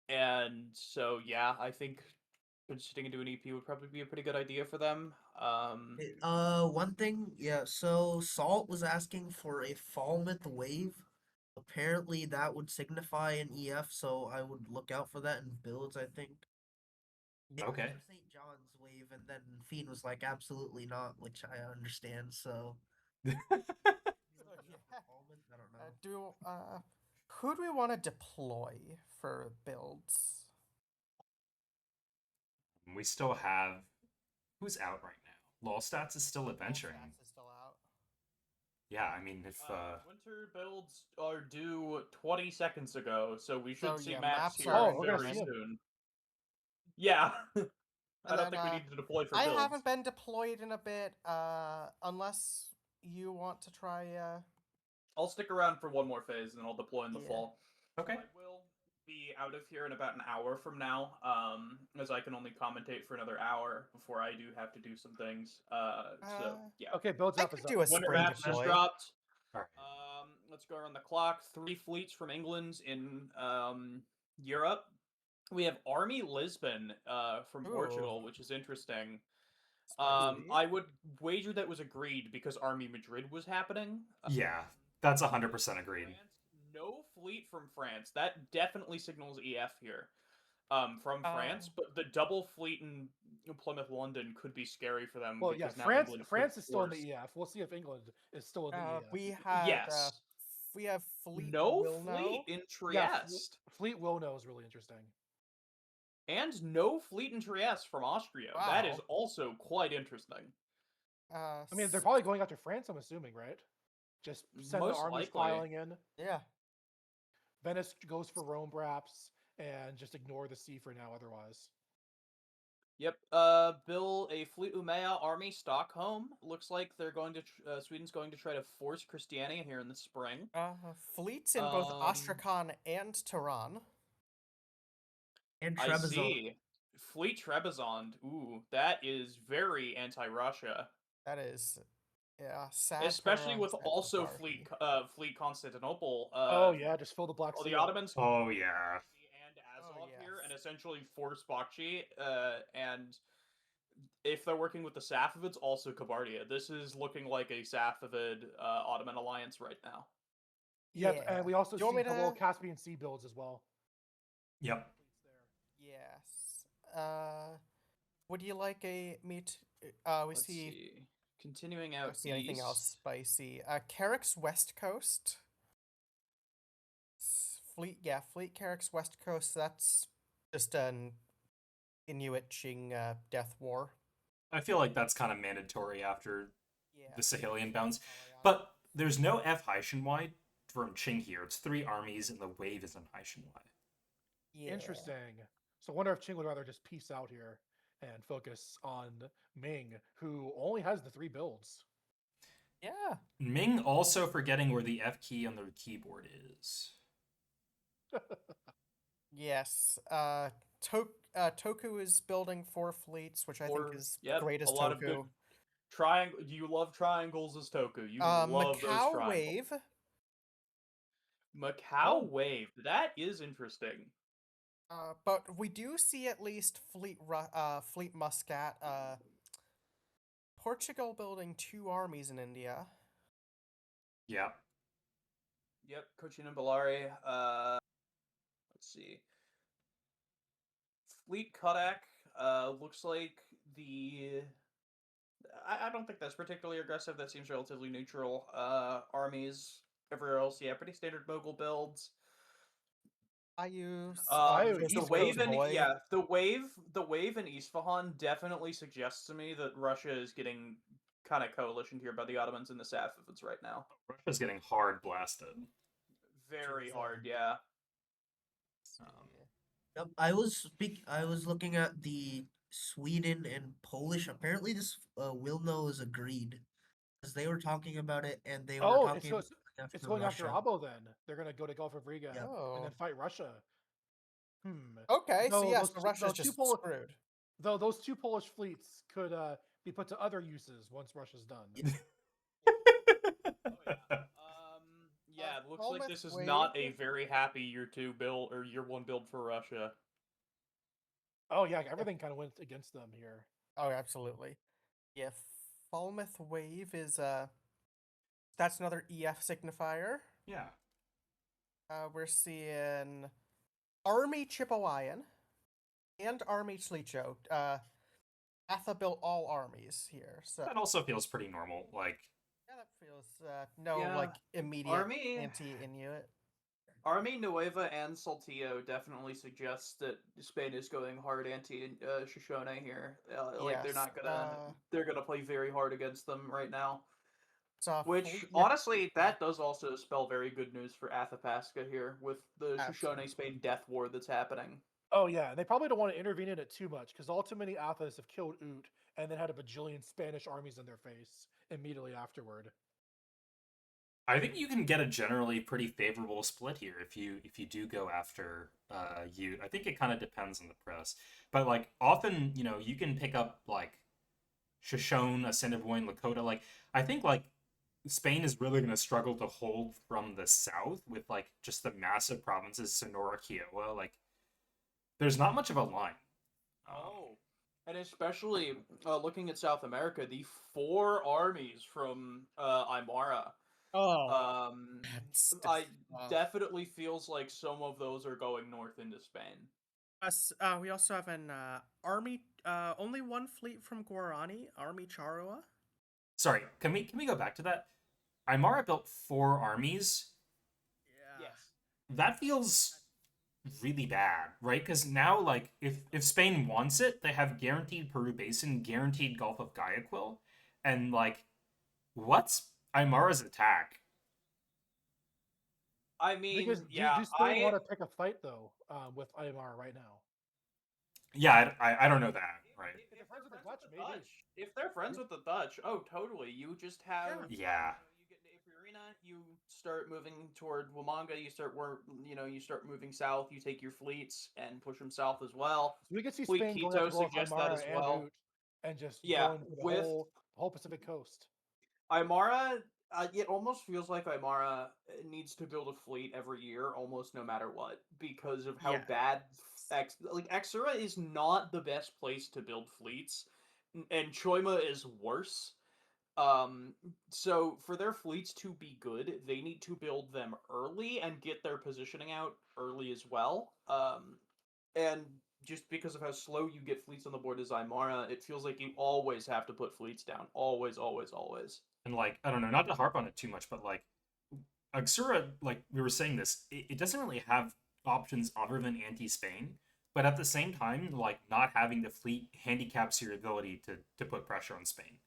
And so yeah, I think sitting into an EP would probably be a pretty good idea for them. One thing, yeah, so Salt was asking for a Falmouth wave. Apparently that would signify an EF, so I would look out for that in builds, I think. It was Okay. for St. John's wave, and then Fiend was like, absolutely not, which I understand, so Yeah. Falmouth, I don't know. Who do we want to deploy for builds? We still have... Who's out right now? Lolstats is still adventuring. Stats is still out. Yeah, I mean, if... Winter builds are due 20 seconds ago, so we should So, see yeah, maps maps here are- we're gonna very see 'em. soon. Yeah. I And don't then, think we need to deploy for I builds. haven't been deployed in a bit, unless you want to try, I'll stick around for one more phase and then I'll deploy in the Yeah. fall. Okay. I will be out of here in about an hour from now, as I can only commentate for another hour before I do have to do some things. So yeah. Okay, builds I up could is do a up. Winter spring maps just deploy. dropped. Alright. Let's go around the clock. 3 fleets from England in Europe. We have Army Lisbon from Ooh. Portugal, which is interesting. Spicy. I would wager that was agreed because Army Madrid was happening. Yeah, that's 100% agreed. France, no fleet from France. That definitely signals EF here. From France, but the double fleet in Plymouth, London could be scary for them. Well, yeah, because now France England France could is still in force- the EF. We'll see if England is still in the EF. We had, Yes. we have Fleet No Wilno. fleet in Yeah, Trieste. Fleet Wilno is really interesting. And no fleet in Trieste from Austria. That is Wow. also quite interesting. I mean, they're probably going after France, I'm assuming, right? Just send the Most armies likely. filing in. Yeah. Venice goes for Rome, perhaps, and just ignore the sea for now otherwise. Yep. Bill, a Fleet Umea army Stockholm. Looks like they're going to Sweden's going to try to force Christiania here in the spring. Fleets in both Um, Astrakhan and Tehran. And I Trebizond. see. Fleet Trebizond. Ooh, that is very anti-Russia. That is, yeah, sad. Especially for, with sad for also Varhi. Fleet Constantinople. Oh yeah, just fill the Black Sea. The Ottomans. Oh, yeah. And Azov Oh, here, and yes. essentially force Bakshi, and if they're working with the Safavids, also Kabardia. This is looking like a Safavid Ottoman alliance right now. Yep, Yeah. and we also Do see you a want me couple of to- Caspian Sea builds as well. Yep. Yes. Would you like me to? We Let's see. see. Continuing I out don't see anything else east. spicy. Carrick's West Coast. Fleet Carrick's West Coast. That's just an Inuit Qing death war. I feel like that's kind of mandatory after Yeah. the Sahelian bounds. But there's no F Haishenwai from Qing here. It's 3 armies, and the wave is in Haishenwai. Yeah. Interesting. So I wonder if Ching would rather just peace out here and focus on Ming, who only has the 3 builds. Yeah. Ming also forgetting where the F key on the keyboard is. Yes. Toku is building 4 fleets, which I think is great as a lot of Toku. good triangle. You love triangles as Toku. You love those Macau triangles. Wave. Macau Wave. That is interesting. But we do see at least Fleet Muscat. Portugal building 2 armies in India. Yeah. Yep, Cochin and Bellari. Let's see. Fleet Kodak. Looks like the. I don't think that's particularly aggressive. That seems relatively neutral. Armies. Everywhere else, yeah, pretty standard Mogul builds. I use The East wave Coast and the wave in Isfahan definitely suggests to me that Russia is getting kind of coalitioned here by the Ottomans in the Safavids right now. Russia's getting hard blasted. Very hard, yeah. Yep, I was looking at the Sweden and Polish. Apparently, this Wilno is agreed because they were talking about it, and they were Oh, talking about it's going after Russia. Abo then. They're going to go to Gulf of Riga Yeah. and then Oh. fight Russia. Okay, so No, yeah, those so two- Russia's those two just Pol- screwed. Though those 2 Polish fleets could be put to other uses once Russia's done. Yeah, it looks Falmouth like this is Wave. not a very happy year 2 build or year 1 build for Russia. Oh yeah, everything kind of went against them here. Oh, absolutely. Yeah, Falmouth Wave is that's another EF signifier. Yeah. We're seeing Army Chipewyan and Army Chlicho. Atha built all armies here, so That also feels pretty normal. Like, yeah, that feels no Yeah, like immediate Army- anti-Inuit. Army Nueva and Saltillo definitely suggests that Spain is going hard anti Shoshone here. Like they're Yes, not gonna they're gonna play very hard against them right now. Which yeah, honestly, that does also spell very good news for Athapaska here with the Absolutely. Shoshone Spain death war that's happening. Oh yeah, and they probably don't want to intervene in it too much because all too many Athas have killed Ute and then had a bajillion Spanish armies in their face immediately afterward. I think you can get a generally pretty favorable split here if you do go after Ute. I think it kind of depends on the press, but like often you can pick up like Shoshone, Assiniboine, Lakota. Like I think like Spain is really going to struggle to hold from the south with like just the massive provinces Sonora, Kiowa. Like there's not much of a line. And especially looking at South America, the 4 armies from Imara. I definitely feels like some of those are going north into Spain. We also have an army, only 1 fleet from Guarani, Army Charua. Sorry, can we go back to that? Imara built 4 armies. Yeah. Yes. That feels really bad, right? Because now, like, if Spain wants it, they have guaranteed Peru Basin, guaranteed Gulf of Guayaquil, and like, what's Imara's attack? I mean, Because yeah, do Spain want to pick a fight though with Aymara right now? Yeah, I don't know that, right? If they're friends with the Dutch, maybe. If they're friends with the Dutch, oh, totally. You just have Yeah. You get into Imperial, you start moving toward Wamanga. You start moving south. You take your fleets and push them south as well. So we could see Fleet Spain going Quito after both suggests that Aymara as and well. Ute and just Yeah, going for the with whole Pacific coast. Aymara, it almost feels like Aymara needs to build a fleet every year, almost no matter what, because of how Yeah. bad Exura is not the best place to build fleets, and Choima is worse. So for their fleets to be good, they need to build them early and get their positioning out early as well. And just because of how slow you get fleets on the board as Aymara, it feels like you always have to put fleets down. Always, always, always. And like, I don't know, not to harp on it too much, but like, Exura, like we were saying this, it doesn't really have options other than anti-Spain. but at the same time, like not having the fleet handicaps your ability to put pressure on Spain.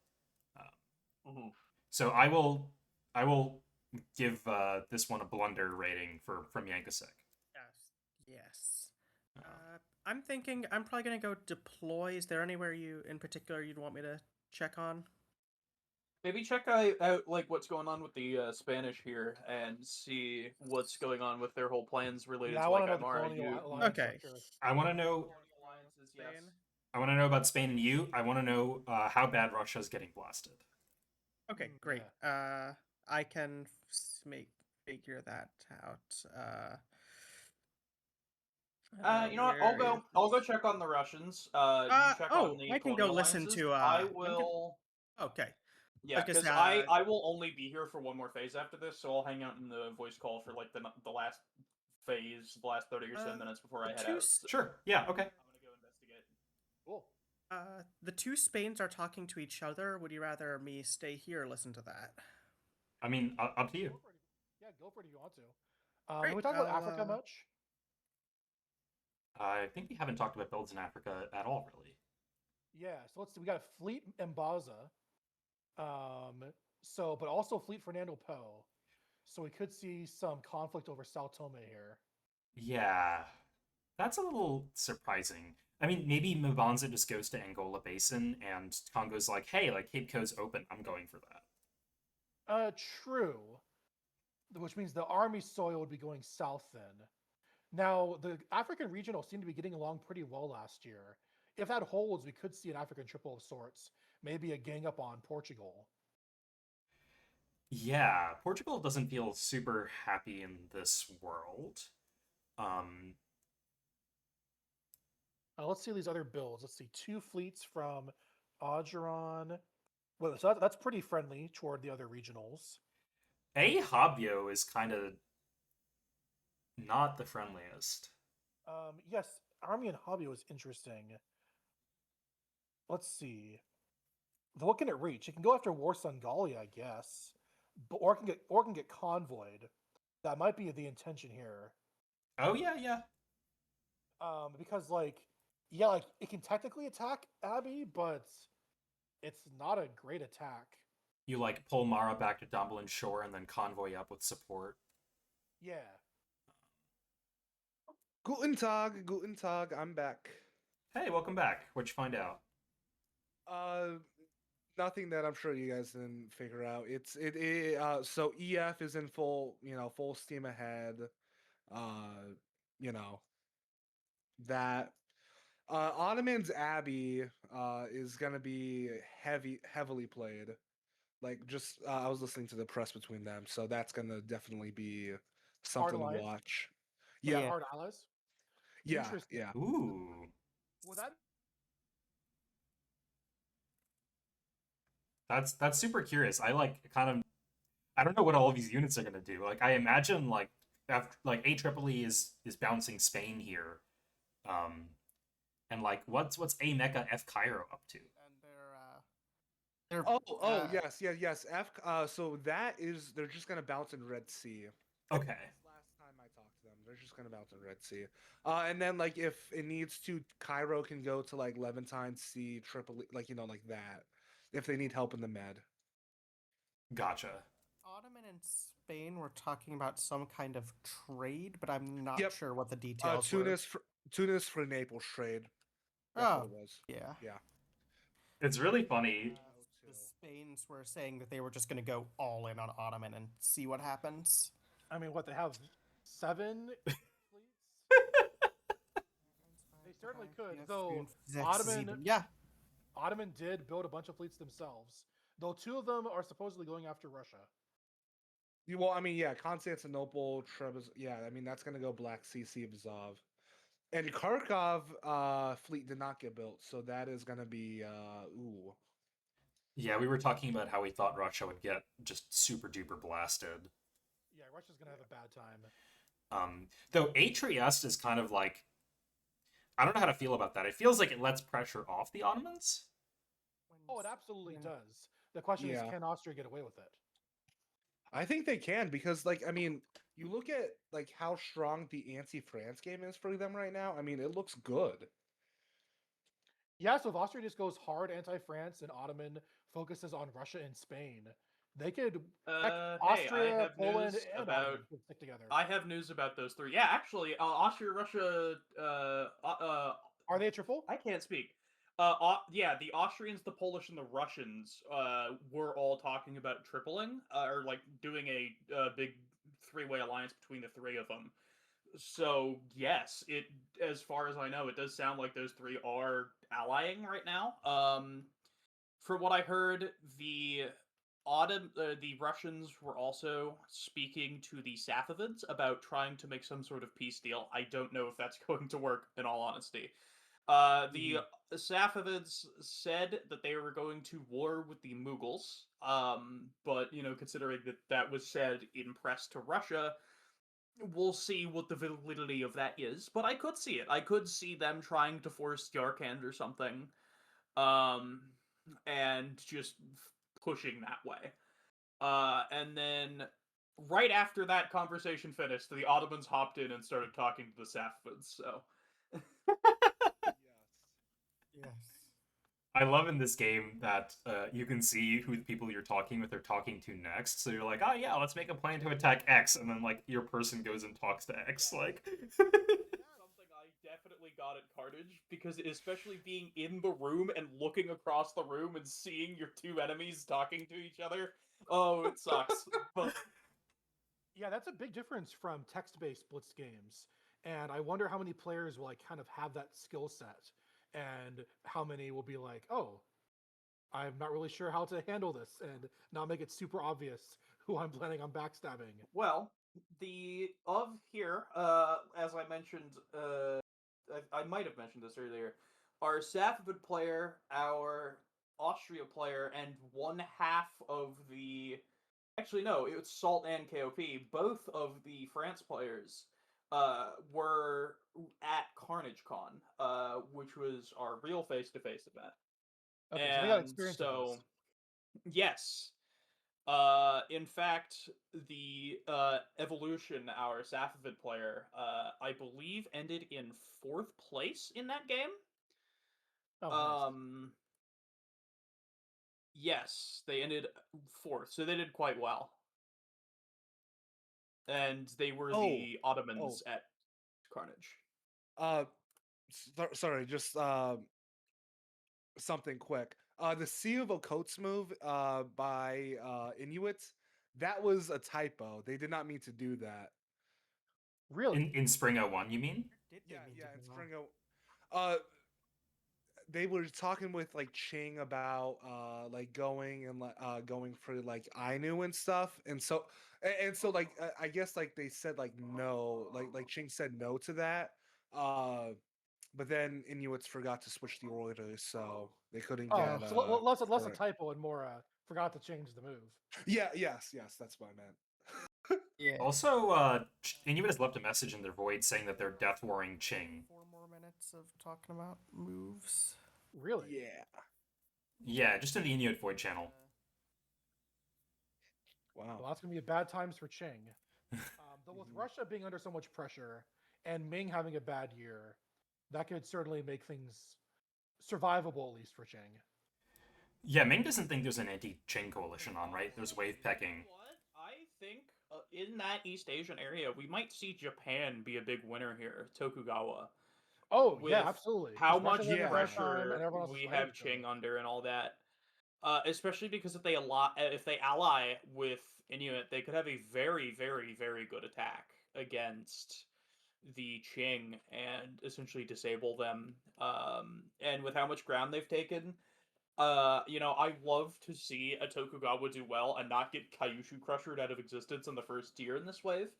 Mhm. So I will give this one a blunder rating from Yankasek. Yes. I'm thinking I'm probably gonna go deploy. Is there anywhere you in particular you'd want me to check on? Maybe check out like what's going on with the Spanish here and see what's going on with their whole plans related Yeah, I to want like to know the Imara. colonial alliance Okay. structure. I want to know. Colonial alliances, yes. Spain. I want to know about Spain and you. I want to know how bad Russia's getting blasted. Okay, Mm, great. I can figure that out. You know what? I'll go check on the Russians. You check on the I can go colonial listen alliances. to. I I'm gonna- will. Okay. Yeah, was gonna because say, I will only be here for one more phase after this, so I'll hang out in the voice call for like the last phase, the last 30 or so minutes before I the head two out. s- So Sure. Yeah. Okay. I'm gonna go investigate. Cool. The two Spains are talking to each other. Would you rather me stay here or listen to that? I mean, up to you. Go for it. Yeah, go for it if you want to. Great, Have we talked about I'll, Africa much? I think we haven't talked about builds in Africa at all, really. Yeah, so let's see. We got a fleet Mbaza. But also fleet Fernando Po. So we could see some conflict over Sao Tome here. Yeah, that's a little surprising. I mean, maybe Mbanza just goes to Angola Basin, and Congo's like, "Hey, like Cape Coast open. I'm going for that." True. Which means the army soil would be going south then. Now, the African regional seemed to be getting along pretty well last year. If that holds, we could see an African triple of sorts. Maybe a gang up on Portugal. Yeah, Portugal doesn't feel super happy in this world. Um, Let's see these other builds. Let's see, 2 fleets from Ogeron. Well, so that's pretty friendly toward the other regionals. Habio is kind of not the friendliest. Yes, Army and Hobby was interesting. Let's see. What can it reach? It can go after Warsungalia, I guess, or it can get convoyed. That might be the intention here. Oh yeah, yeah. Because like it can technically attack Abby, but it's not a great attack. You like pull Mara back to Dumbledon Shore and then convoy up with support. Yeah. Guten Tag, Guten Tag. I'm back. Hey, welcome back. What'd you find out? Nothing that I'm sure you guys didn't figure out. So EF is in full steam ahead. You know that Ottoman's Abbey is gonna be heavily played. Like just I was listening to the press between them, so that's gonna definitely be something to alliance? watch. So they're Yeah, hard allies. yeah, Interesting. yeah. Ooh, Well, that that's super curious. I like kind of I don't know what all of these units are gonna do. Like I imagine like after like A Triple E is bouncing Spain here, and like what's A Mecca F Cairo up to? And Yes. So they're just gonna bounce in Red Sea. Okay, Last time I talked to them, they're just gonna bounce in Red Sea. And then like if it needs to, Cairo can go to like Levantine Sea, Tripoli, like like that. If they need help in the Med. gotcha. Ottoman and Spain were talking about some kind of trade, but I'm not Yep. sure what the details were. Tunis for Naples trade. That's what Oh, it was. yeah. Yeah. It's really funny. The Spains were saying that they were just going to go all in on Ottoman and see what happens. I mean, what they have 7 fleets. They certainly could. Though Ottoman, Yeah. Ottoman did build a bunch of fleets themselves. Though 2 of them are supposedly going after Russia. Well, I mean, yeah, Constantinople, Trebizond. Yeah, I mean that's gonna go Black Sea, Sea of Azov. And Kharkov fleet did not get built, so that is gonna be ooh. Yeah, we were talking about how we thought Russia would get just super duper blasted. Yeah, Russia's gonna have a bad time. Though A Trieste is kind of like I don't know how to feel about that. It feels like it lets pressure off the Ottomans. Oh, it absolutely does. The question is, Yeah. can Austria get away with it? I think they can because, like, I mean, you look at like how strong the anti-France game is for them right now. I mean, it looks good. Yeah, so if Austria just goes hard anti-France and Ottoman focuses on Russia and Spain, they could heck Hey, I Austria, have Poland, news and about. Ottoman could stick together. I have news about those three. Yeah, actually, Austria, Russia, Are they a triple? I can't speak. Yeah, the Austrians, the Polish, and the Russians were all talking about tripling, or like doing a big three-way alliance between the three of them. So yes, it as far as I know, it does sound like those three are allying right now. From what I heard, the Russians were also speaking to the Safavids about trying to make some sort of peace deal. I don't know if that's going to work, in all honesty. The Safavids said that they were going to war with the Mughals, but considering that that was said in press to Russia, we'll see what the validity of that is. But I could see it. I could see them trying to force Yarkand or something, um, and just pushing that way. And then right after that conversation finished, the Ottomans hopped in and started talking to the Safavids. So. Yes. I love in this game that you can see who the people you're talking with are talking to next. So you're like, oh yeah, let's make a plan to attack X, and then like your person goes and talks to X. Like, Something I definitely got at Carnage, because especially being in the room and looking across the room and seeing your two enemies talking to each other, oh, it sucks. But Yeah, that's a big difference from text-based Blitz games. And I wonder how many players will like kind of have that skill set and how many will be like, "Oh, I'm not really sure how to handle this," and not make it super obvious who I'm planning on backstabbing. well, the of here, as I mentioned, I might have mentioned this earlier. Our Safavid player, our Austria player, and one half of the actually, no, it was Salt and KOP. Both of the France players were at Carnage Con, which was our real face-to-face event. Okay, so they got And experience with so, this. yes. In fact, the Evolution, our Safavid player, I believe ended in 4th place in that game. Oh, nice. Yes, they ended 4th, so they did quite well. And they were the Ottomans at Carnage. Sorry, just something quick. The Sea of Ocotes move by Inuits, that was a typo. They did not mean to do that. Really? in Spring 01, you mean? Did they Yeah, mean yeah, to in do Spring that? they were talking with like Ching about like going and going for like Ainu and stuff, and so like I guess like they said like no, like Ching said no to that, but then Inuits forgot to switch the orders, so they couldn't Oh, get so less a correct. typo and more forgot to change the move. Yeah, yes, that's what I meant. Yeah. Also, Inuit has left a message in their void saying that they're death warring Ching. 4 more minutes of talking about moves. Really? Yeah. Yeah, just in the Inuit void channel. Wow. Well, that's gonna be bad times for Ching. Though with Russia being under so much pressure and Ming having a bad year, that could certainly make things survivable, at least for Ching. Yeah, Ming doesn't think there's an anti-Ching coalition on, right? There's wave pecking. What? I think in that East Asian area, we might see Japan be a big winner here, Tokugawa. Oh, With yeah, absolutely. how 'Cause much Russia's having a bad time and pressure everyone else is we fighting have each other. Ching under and all that. Especially because if they ally with Inuit, they could have a very, very, very good attack against the Qing and essentially disable them. And with how much ground they've taken, I love to see a Tokugawa do well and not get Kyushu Crushered out of existence in the first tier in this wave.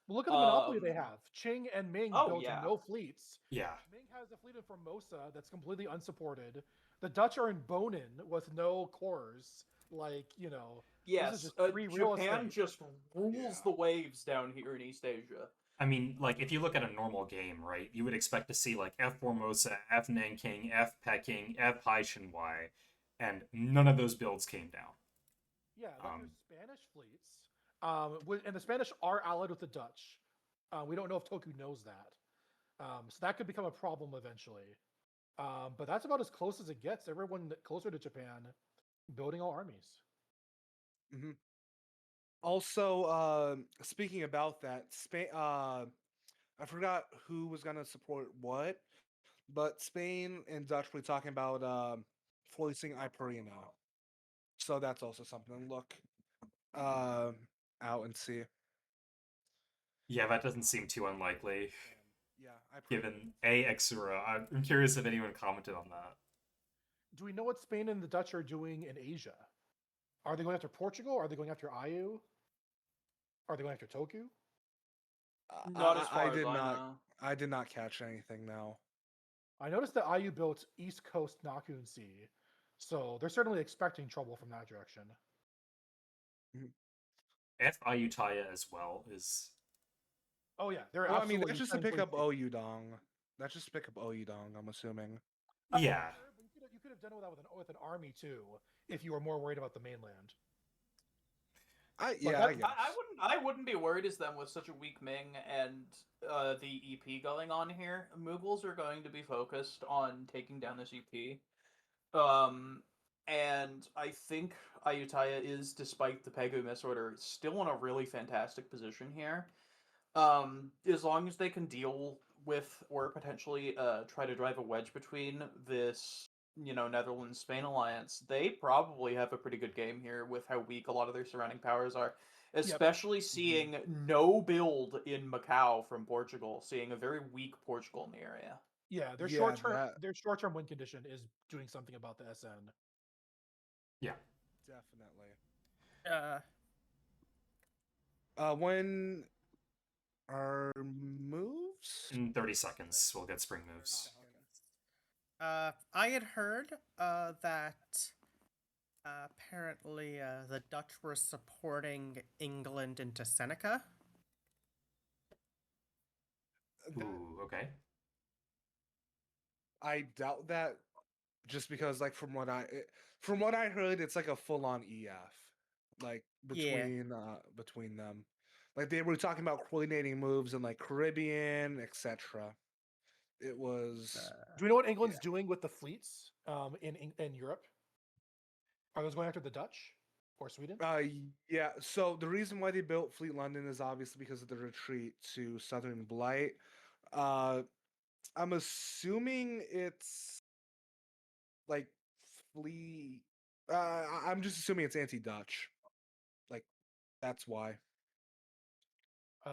Well, look at the monopoly they have. Qing and Ming Oh, built yeah. no fleets. Yeah. Ming has a fleet in Formosa that's completely unsupported. The Dutch are in Bonin with no cores. Like, this Yes, is just free real Japan estate. just rules the waves down here in East Asia. I mean, like, if you look at a normal game, right, you would expect to see, like, F Formosa, F Nanking, F Peking, F Haishenwai, and none of those builds came down. Yeah, like there's Spanish fleets And the Spanish are allied with the Dutch. We don't know if Toku knows that. So that could become a problem eventually. But that's about as close as it gets. Everyone closer to Japan building all armies. Hmm. Also, speaking about that, Spain. I forgot who was gonna support what, but Spain and Dutch were talking about forcing Imperia now. So that's also something to look out and see. Yeah, that doesn't seem too unlikely. Yeah, I Given Exura, I'm curious if anyone commented on that. Do we know what Spain and the Dutch are doing in Asia? Are they going after Portugal? Are they going after Ayu? Are they going after Toku? Not as far I as did I not. know. I did not catch anything now. I noticed that Ayu built East Coast Nakun Sea, so they're certainly expecting trouble from that direction. F Ayutthaya as well is. Oh yeah, they're Well, I mean, absolutely. that's just to pick trying up Oyudong. That's just to pick up Oyudong, I'm assuming. Yeah. Sure, but you could have done that with an army too, if you were more worried about the mainland. I that- guess. I wouldn't be worried as them with such a weak Ming and the EP going on here. Mughals are going to be focused on taking down this EP. And I think Ayutthaya is, despite the Pegu misorder, still in a really fantastic position here. As long as they can deal with or potentially try to drive a wedge between this, Netherlands-Spain alliance, they probably have a pretty good game here with how weak a lot of their surrounding powers are. Especially seeing no build in Macau from Portugal, seeing a very weak Portugal in the area. Yeah, their Yeah, short-term that- their short-term win condition is doing something about the SN. Yeah. Definitely. When are moves? In 30 seconds, we'll get spring moves. I had heard that apparently the Dutch were supporting England into Seneca. Ooh, okay. I doubt that, just because, like, from what I heard, it's like a full-on EF, like between them. Like they were talking about coordinating moves in like Caribbean, etc. It was Do we know what England's doing with the fleets in Europe? Are those going after the Dutch or Sweden? yeah. So the reason why they built Fleet London is obviously because of the retreat to Southern Blight. I'm assuming it's like fleet. I'm just assuming it's anti-Dutch. Like that's why.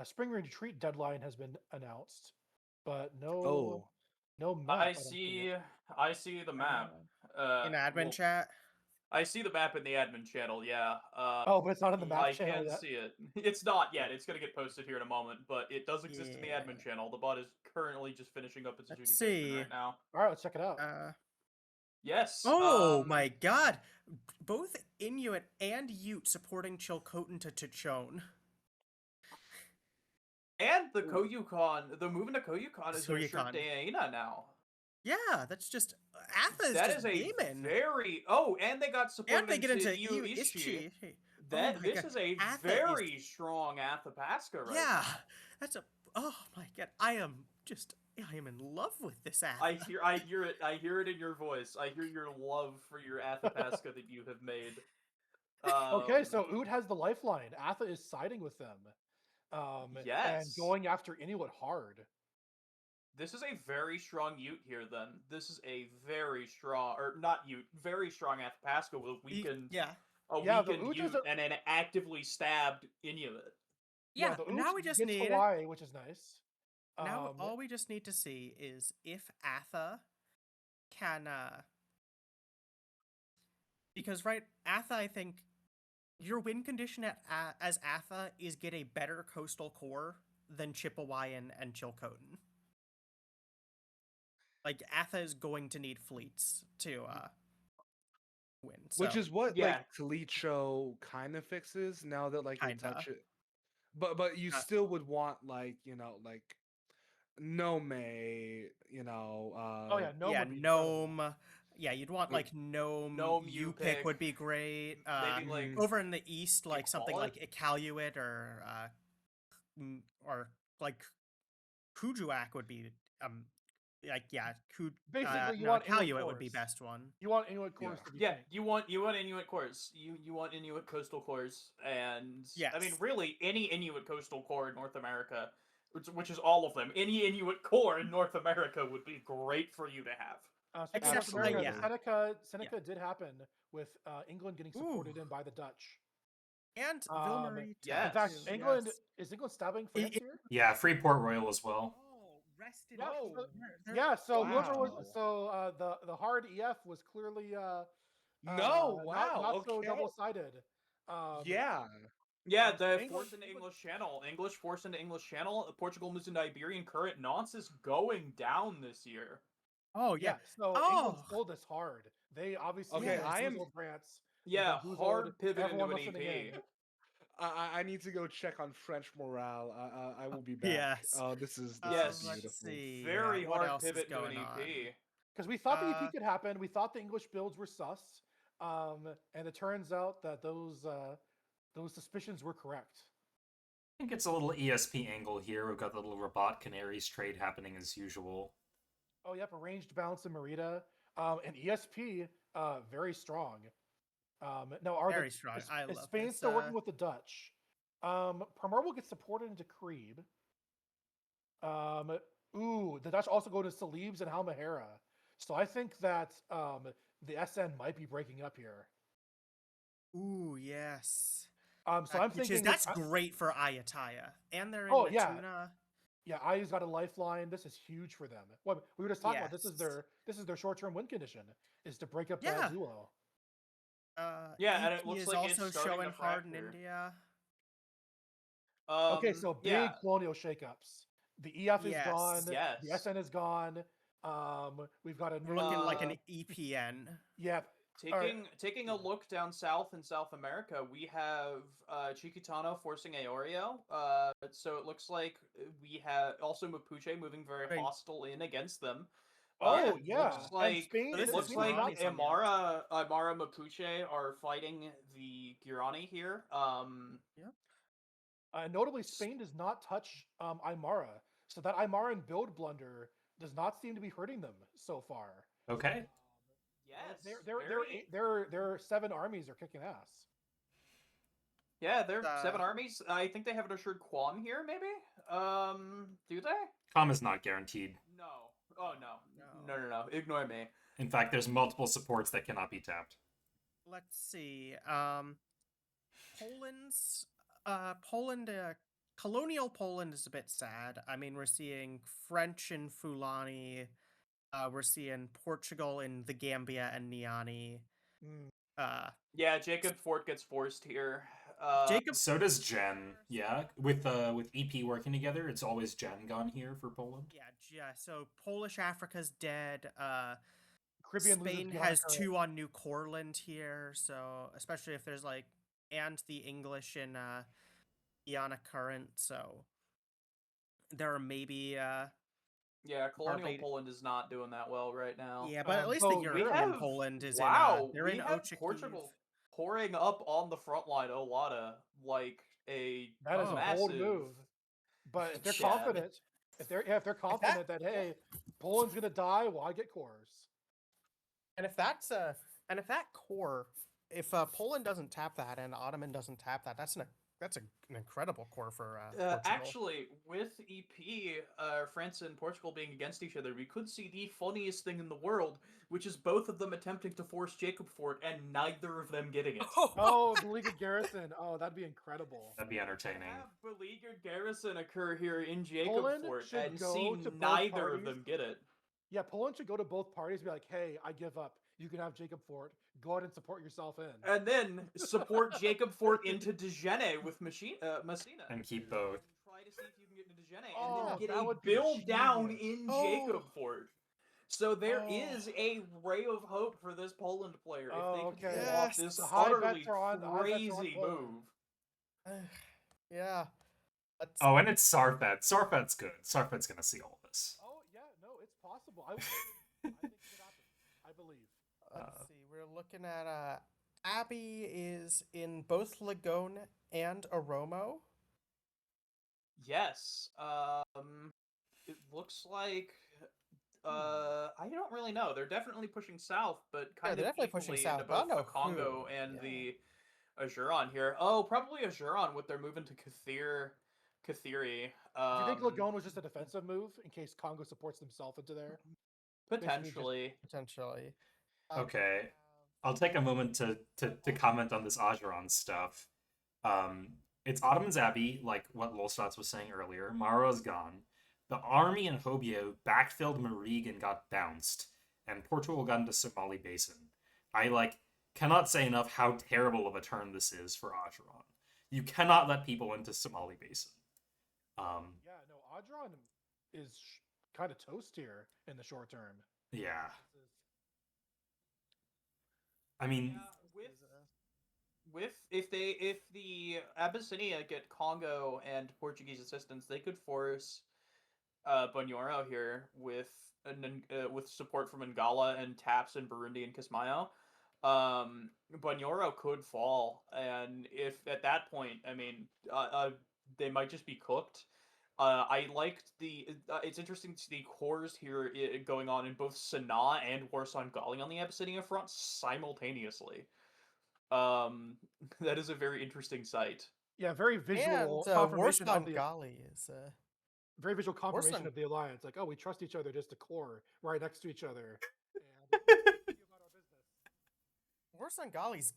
Spring retreat deadline has been announced, but Oh, no map. I don't see it. see the map. In admin well, chat. I see the map in the admin channel, yeah. Oh, but it's not in the map I channel can't yet. see it. It's not yet. It's going to get posted here in a moment, but it does exist in the Yeah. admin channel. The bot is currently just finishing up its Let's adjudication see. right now. All right, let's check it out. Yes. Oh my god! Both Inuit and Ute supporting Chilcotin to Tichone. And the Koyukon, the movement to Koyukon is their Koyukon. Daena now. Yeah, that's just Atha is That just is a gaming. very and they got supported And they get into Yu Ishchi. That Oh my this God. is a Atha very strong Athapaska right Yeah, now. that's a. Oh my god, I am in love with this Atha. I hear it in your voice. I hear your love for your Athapaska that you have made. Okay, so Oud has the lifeline. Atha is siding with them. And Yes. going after Inuit hard. This is a very strong Ute here, then. This is a very strong, or not Ute, very strong Athapaska with a weakened, Yeah. a Yeah, the weakened Ute is Ute and an actively stabbed Inuit. Yeah, the now Oud we just gets need Hawaii, which is nice. Now all we just need to see is if Atha can because Atha, I think your win condition as Atha is get a better coastal core than Chippewayan and Chilcotin. Like Atha is going to need fleets to win. So, which is what yeah. like Talicho kind of fixes now that like Kinda. you touch it. But you still would want like like Nome, oh yeah, Nome. yeah, would be incredible. Gnome, Yeah, you'd want Wait. like Gnome, Gnome, U-Pick U-Pick, would be great. maybe like Over in the east, like something Iqaluit? like Iqaluit or like Kujuak would be like yeah, Basically, you no, want Inuit Iqaluit would be cores. best one. You want Inuit cores Yeah. to be Yeah, pink. you want Inuit cores. You want Inuit coastal cores, and I mean, Yes. really, any Inuit coastal core in North America, which is all of them, any Inuit core in North America would be great for you to have. Speaking of North Except, America, Absolutely. Seneca did happen with England getting supported in by the Dutch. And Um, Ville-Marie yes. In fact, too, England yes. is England stabbing France here? Yeah, free Port Royal as well. Oh, rest in Yeah, peace. so- They're- Yeah, so whoever was Wow. the hard EF was clearly No, wow, not so okay. double-sided. Yeah. Yeah, so the England- force into English Channel. English force into English Channel. Portugal moves into Iberian Current. Nantes is going down this year. Oh Yeah, yeah. so England sold us hard. They obviously Okay, I am- bamboozled France. They Yeah, bamboozled hard pivot everyone into an listening EP. in. I need to go check on French morale. I will be back. Yes. This is Yes. beautiful. Let's see. Very what hard else pivot is into an going on? EP. Because we thought the Uh, EP could happen. We thought the English builds were sus. And it turns out that those suspicions were correct. I think it's a little ESP angle here. We've got the little Rabat Canaries trade happening as usual. Oh, yep, arranged bounce in Merida. And ESP, very strong. Now, Very strong. I is love Spain this, still working with the Dutch? Palermo gets supported into Crebe. The Dutch also go to Salibs and Halmahera. So I think that the SN might be breaking up here. Ooh, yes. So I'm thinking that's great for Ayutthaya, and they're in Oh, yeah. Natuna. Yeah, Ayu's got a lifeline. This is huge for them. Well, we were just talking about this is Yes. their short-term win condition is to break up Yeah. that duo. Yeah, and it EP looks is like it's also starting showing to hard in fracture. India. Okay, so big yeah. colonial shakeups. The EF is Yes. gone. The Yes. SN is gone. We've got a new We're looking like an Uh, EPN. Yeah. Alright. Taking a look down south in South America, we have Chiquitano forcing Aoreo. So it looks like we have also Mapuche moving very Right. hostile in against them. Oh, It yeah. Looks like Spain- this looks is like Ronnie's on the Imara Mapuche are fighting the Guarani here. Notably, Spain does not touch Imara, so that Imaran build blunder does not seem to be hurting them so far. Okay. Yes. Their 7 armies are kicking ass. Yeah, they're 7 Uh, armies. I think they have an assured Quam here, maybe? Do they? Com is not guaranteed. No. Oh, no. No. Ignore me. In fact, there's multiple supports that cannot be tapped. Let's see. Colonial Poland is a bit sad. I mean, we're seeing French in Fulani. We're seeing Portugal in the Gambia and Niani. Yeah, Jacob Fort gets forced here. Jacob. So does Gen. Yeah, with EP working together, it's always Gen gone here for Poland. Yeah. So Polish Africa's dead. Caribbean loses Spain Guiana has Current. 2 on New Courland here. So especially if there's and the English in Guiana Current. So there are maybe. Yeah, Colonial Barbados. Poland is not doing that well right now. Yeah, but at least so the we European have- Poland is wow, they're we in have Ochakiev. Portugal pouring up on the front line Olata like a That is a bold massive move. But if they're shed. confident, if they're confident that hey, Poland's gonna die, well, I get cores. And if that core, if Poland doesn't tap that and Ottoman doesn't tap that, that's an incredible core for Portugal. Actually, with EP, France and Portugal being against each other, we could see the funniest thing in the world, which is both of them attempting to force Jacob Fort and neither of them getting it. Oh, beleaguered garrison. Oh, that'd be incredible. That'd be entertaining. Have beleaguered garrison occur here in Jacob Poland Fort should and go see to both neither of parties. them get it. Yeah, Poland should go to both parties and be like, hey, I give up. You can have Jacob Fort. Go out and support yourself in. And then support Jacob Fort into Dejene with Messina. And keep both. Try to see if you can get into Dejene, Oh, and then get that a would be build down genius. in Oh. Jacob Fort. So there Oh. is a ray of hope for this Poland player if Oh, they can okay. pull off Yes. this The high utterly bets are on crazy Poland. move. Yeah. Oh, and it's Sarfet. Sarfet's good. Sarfet's gonna see all this. Oh, yeah, no, it's possible. I think it could happen. I believe. Let's see. We're looking at Abby is in both Lagone and Oromo. Yes. It looks like. I don't really know. They're definitely pushing south, but kind they're of definitely pushing equally into south, but I both don't the know Congo who. and Yeah. the Ajuron here. Oh, probably Ajuron with their move into Kathiri. Do you think Lagone was just a defensive move in case Congo supports themselves into there? Potentially. Potentially. Okay. I'll take a moment to comment on this Ajuron stuff. It's Ottoman's Abbey, like what Lolstats was saying earlier. Maro's gone. The army in Hobyo backfilled Marig and got bounced, and Portugal got into Somali Basin. I cannot say enough how terrible of a turn this is for Ajuron. You cannot let people into Somali Basin. Yeah, no, Audron is kind of toast here in the short term. Yeah. I mean, With if the Abyssinia get Congo and Portuguese assistance, they could force Bunyoro here with support from Ngala and Taps in Burundi and Kismayo. Bunyoro could fall, and if at that point, I mean, they might just be cooked. I liked the. It's interesting to see cores here going on in both Sanaa and Warsaw Gali on the Abyssinia front simultaneously. That is a very interesting sight. Yeah, very visual And confirmation Warsaw of the Gali is very visual confirmation Warsaw- of the alliance. Like, oh, we trust each other just to core right next to each other. And see about our business. Warsaw Gali's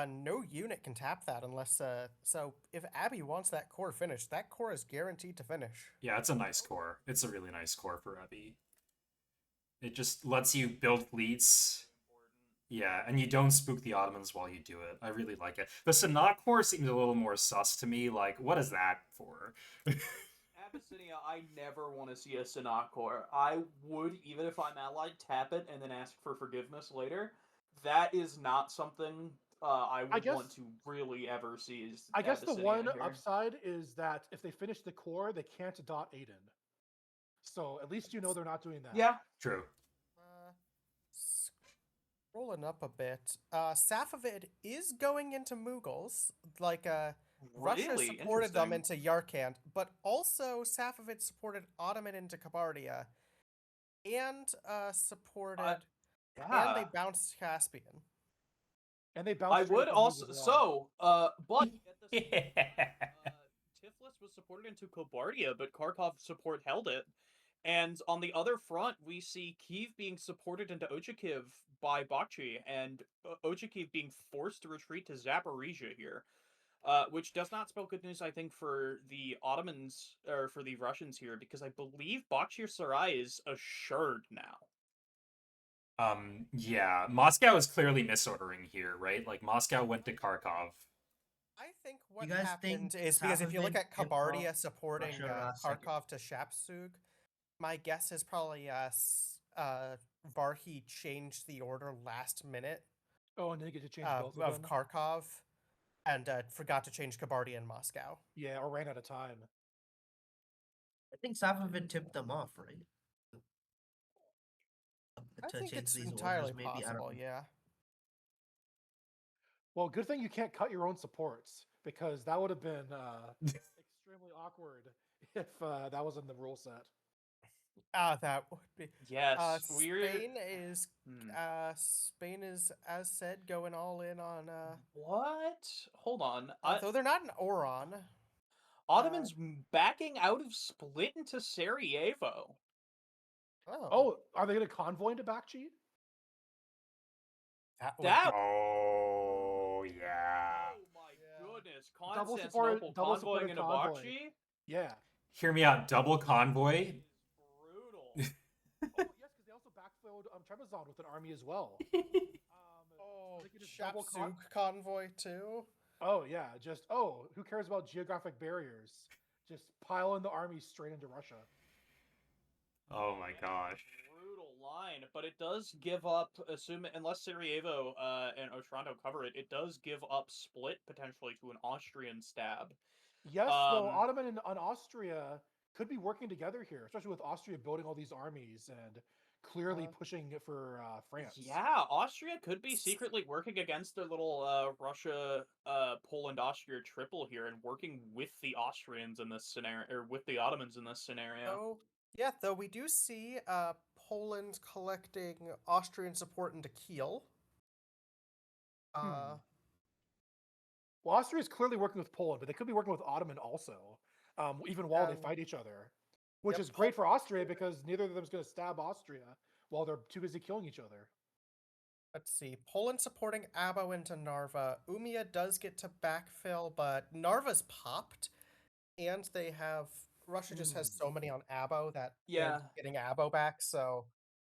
no unit can tap that unless so if Abby wants that core finished, that core is guaranteed to finish. yeah, it's a nice core. It's a really nice core for Abby. It just lets you build fleets. Yeah, and you don't spook the Ottomans while you do it. I really like it. The Sanaa core seems a little more sus to me. Like, what is that for? Abyssinia, I never want to see a Sanaa core. I would, even if I'm allied, tap it and then ask for forgiveness later. That is not something I would guess- want to really ever see. Is I guess the Abyssinia one here. upside is that if they finish the core, they can't dot Aiden. So at least you know they're not doing that. Yeah, True. Scrolling up a bit, Safavid is going into Mughals. Like Russia really supported them interesting. into Yarkand, but also Safavid supported Ottoman into Kabardia, and supported and Yeah. they bounced Caspian. And they I bounce straight would from also Mughal as well. but at the same time, Tiflis was supported into Kabardia, but Kharkov support held it. And on the other front, we see Kiev being supported into Ochakiv by Bakhchi, and Ochakiv being forced to retreat to Zaporizhia here, which does not spell good news, I think, for the Ottomans or for the Russians here, because I believe Bakhchi Sarai is assured now. Yeah, Moscow is clearly misordering here, right? Like, Moscow went to Kharkov. I think what You guys happened think is because if you look Safavid at tipped Kabardia off supporting Russia second? Kharkov to Shapsug, my guess is probably Varhi changed the order last minute Oh, and then you get to change of both of them. Kharkov and forgot to change Kabardia in Moscow. Yeah, or ran out of time. I think Safavid tipped them off, right? I To think change it's these entirely orders, maybe. I don't possible, know. yeah. Well, good thing you can't cut your own supports because that would have been extremely awkward if that was in the rule set. That would be. Yes, we're Spain is, as said, going all in on. What? Hold on. Though they're not in Oran. Ottomans backing out of Split into Sarajevo. Oh, are they going to convoy into Bakhchi? That. Oh, yeah. Oh my goodness! Double Constantinople double convoying supported into convoy. Bakhchi. Yeah. Hear me out. Double convoy. Brutal. Oh, yes, because they also backfilled Trebizond with an army as well. They could just double Shapsug convoy too. Oh, yeah. Just, who cares about geographic barriers? Just pile in the army straight into Russia. Oh my gosh. Brutal line, but it does give up. Unless Sarajevo and Otranto cover it, it does give up Split potentially to an Austrian stab. Yes, though Ottoman and Austria could be working together here, especially with Austria building all these armies and clearly Uh, pushing it for France. Yeah, Austria could be secretly working against their little Russia, Poland, Austria triple here, and working with the Austrians in this scenario, or with the Ottomans in this scenario. So yeah, though we do see Poland collecting Austrian support into Kiel. Well, Austria is clearly working with Poland, but they could be working with Ottoman also, even while they fight each other, which Yep, is great for Austria because neither of them is going to stab Austria while they're too busy killing each other. Let's see. Poland supporting Abo into Narva. Umia does get to backfill, but Narva's popped, and they have Russia just has so many on Abo that they end Yeah. up getting Abo back. So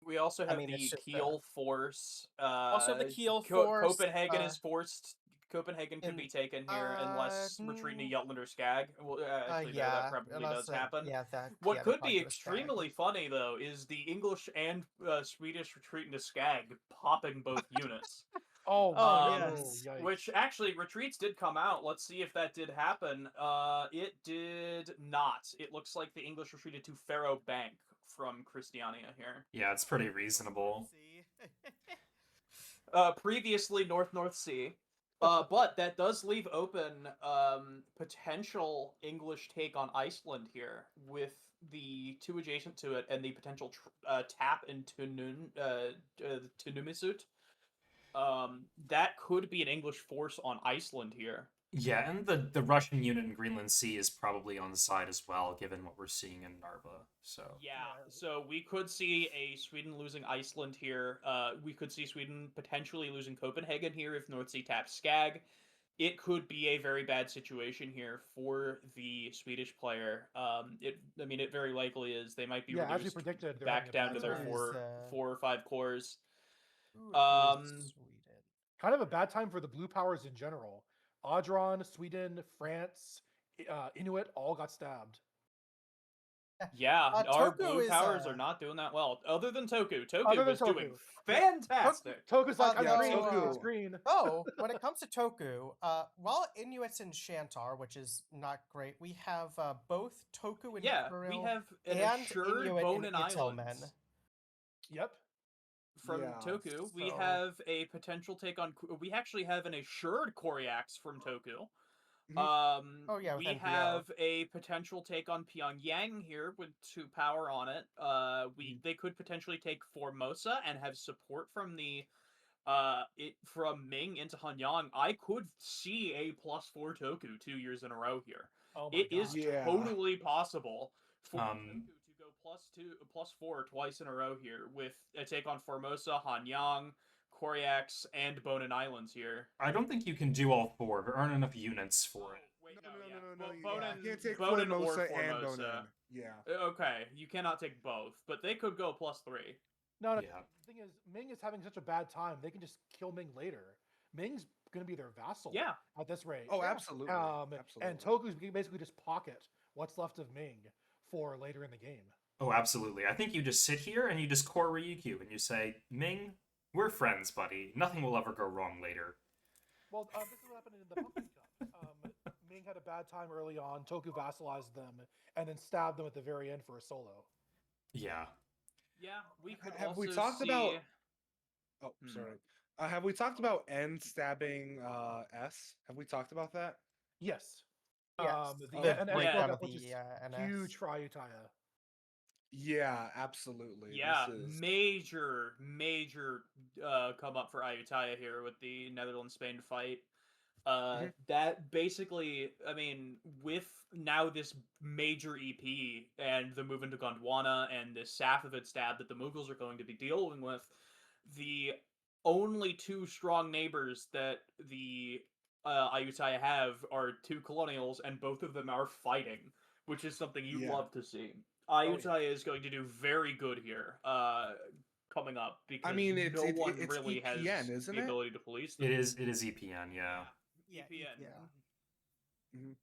We also have mean, it's the just, Kiel force. also the Kiel force. Copenhagen is forced. Copenhagen could in- be taken here unless retreating to Jutland or Skag. Well, actually, no, that yeah, probably unless does happen. yeah, that What yeah, they could probably be go to Skag. extremely funny, though, is the English and Swedish retreating to Skag popping both units. Oh, Oh, no. yes. Yikes. Which actually retreats did come out. Let's see if that did happen. It did not. It looks like the English retreated to Faro Bank from Christiania here. Yeah, it's pretty reasonable. Previously North Sea. But that does leave open potential English take on Iceland here with the two adjacent to it and the potential tap into Numisut. That could be an English force on Iceland here. Yeah, and the Russian unit in Greenland Sea is probably on the side as well, given what we're seeing in Narva. So Yeah, so we could see a Sweden losing Iceland here. We could see Sweden potentially losing Copenhagen here if North Sea taps Skag. It could be a very bad situation here for the Swedish player. It very likely is. They might be Yeah, as we reduced predicted, they're back having a down to bad their time. four or five cores. Ooh, Um, Sweden. Kind of a bad time for the blue powers in general. Audron, Sweden, France, Inuit all got stabbed. Yeah, our Toku blue is, powers are not doing that well. Other than Toku. Toku Other than was doing Toku. fantastic. Toku's like, I'm Yeah, green, Toku. it's green. Oh, when it comes to Toku, while Inuits in Shantar, which is not great, we have both Toku and Yeah, Imperial we have an and assured Inuit Bonin in Islands. Itelmen. Yep. From Yeah, Toku. We so- have a potential take on. We actually have an assured Koryax from Toku. Oh, yeah, with We NPO. have a potential take on Pyongyang here with 2 power on it. They could potentially take Formosa and have support from the from Ming into Hanyang. I could see a +4 Toku 2 years in a row here. Oh my It is gosh. Yeah. totally possible for Um, Toku to go +4 twice in a row here with a take on Formosa, Hanyang, Koryax, and Bonin Islands here. I don't think you can do all 4. There aren't enough units for it. Wait, No, yeah. no. Well, You Bonin, can't take Bonin or Formosa and Formosa. Bonin. Yeah. Okay, you cannot take both, but they could go +3. No. Yeah. The thing is, Ming is having such a bad time. They can just kill Ming later. Ming's going to be their vassal. Yeah. At this rate. Oh, absolutely. And Toku's basically just pocket what's left of Ming for later in the game. Oh, absolutely. I think you just sit here and you just core Ryukyu and you say, Ming, we're friends, buddy. Nothing will ever go wrong later. Well, this is what happened in the Pumpkin Cup. Ming had a bad time early on. Toku vassalized them and then stabbed them at the very end for a solo. Yeah. Yeah, we could Have also we talked see... about? Oh, Hmm. sorry. Have we talked about N stabbing S? Have we talked about that? Yes. Yes, The the NS breakdown buildup, of which is the NS. huge for Ayutthaya. Yeah, absolutely. Yeah, This is... major come up for Ayutthaya here with the Netherlands-Spain fight. That basically, with now this major EP and the move into Gondwana and this Safavid stab that the Mughals are going to be dealing with, the only 2 strong neighbors that the Ayutthaya have are 2 colonials, and both of them are fighting, which is something you Yeah. love to see. Oh, yeah. Ayutthaya is going to do very good here, coming up, because it's no one it's really EPN, has isn't the it? ability to police them. It is EPN, yeah. Yeah, EPN.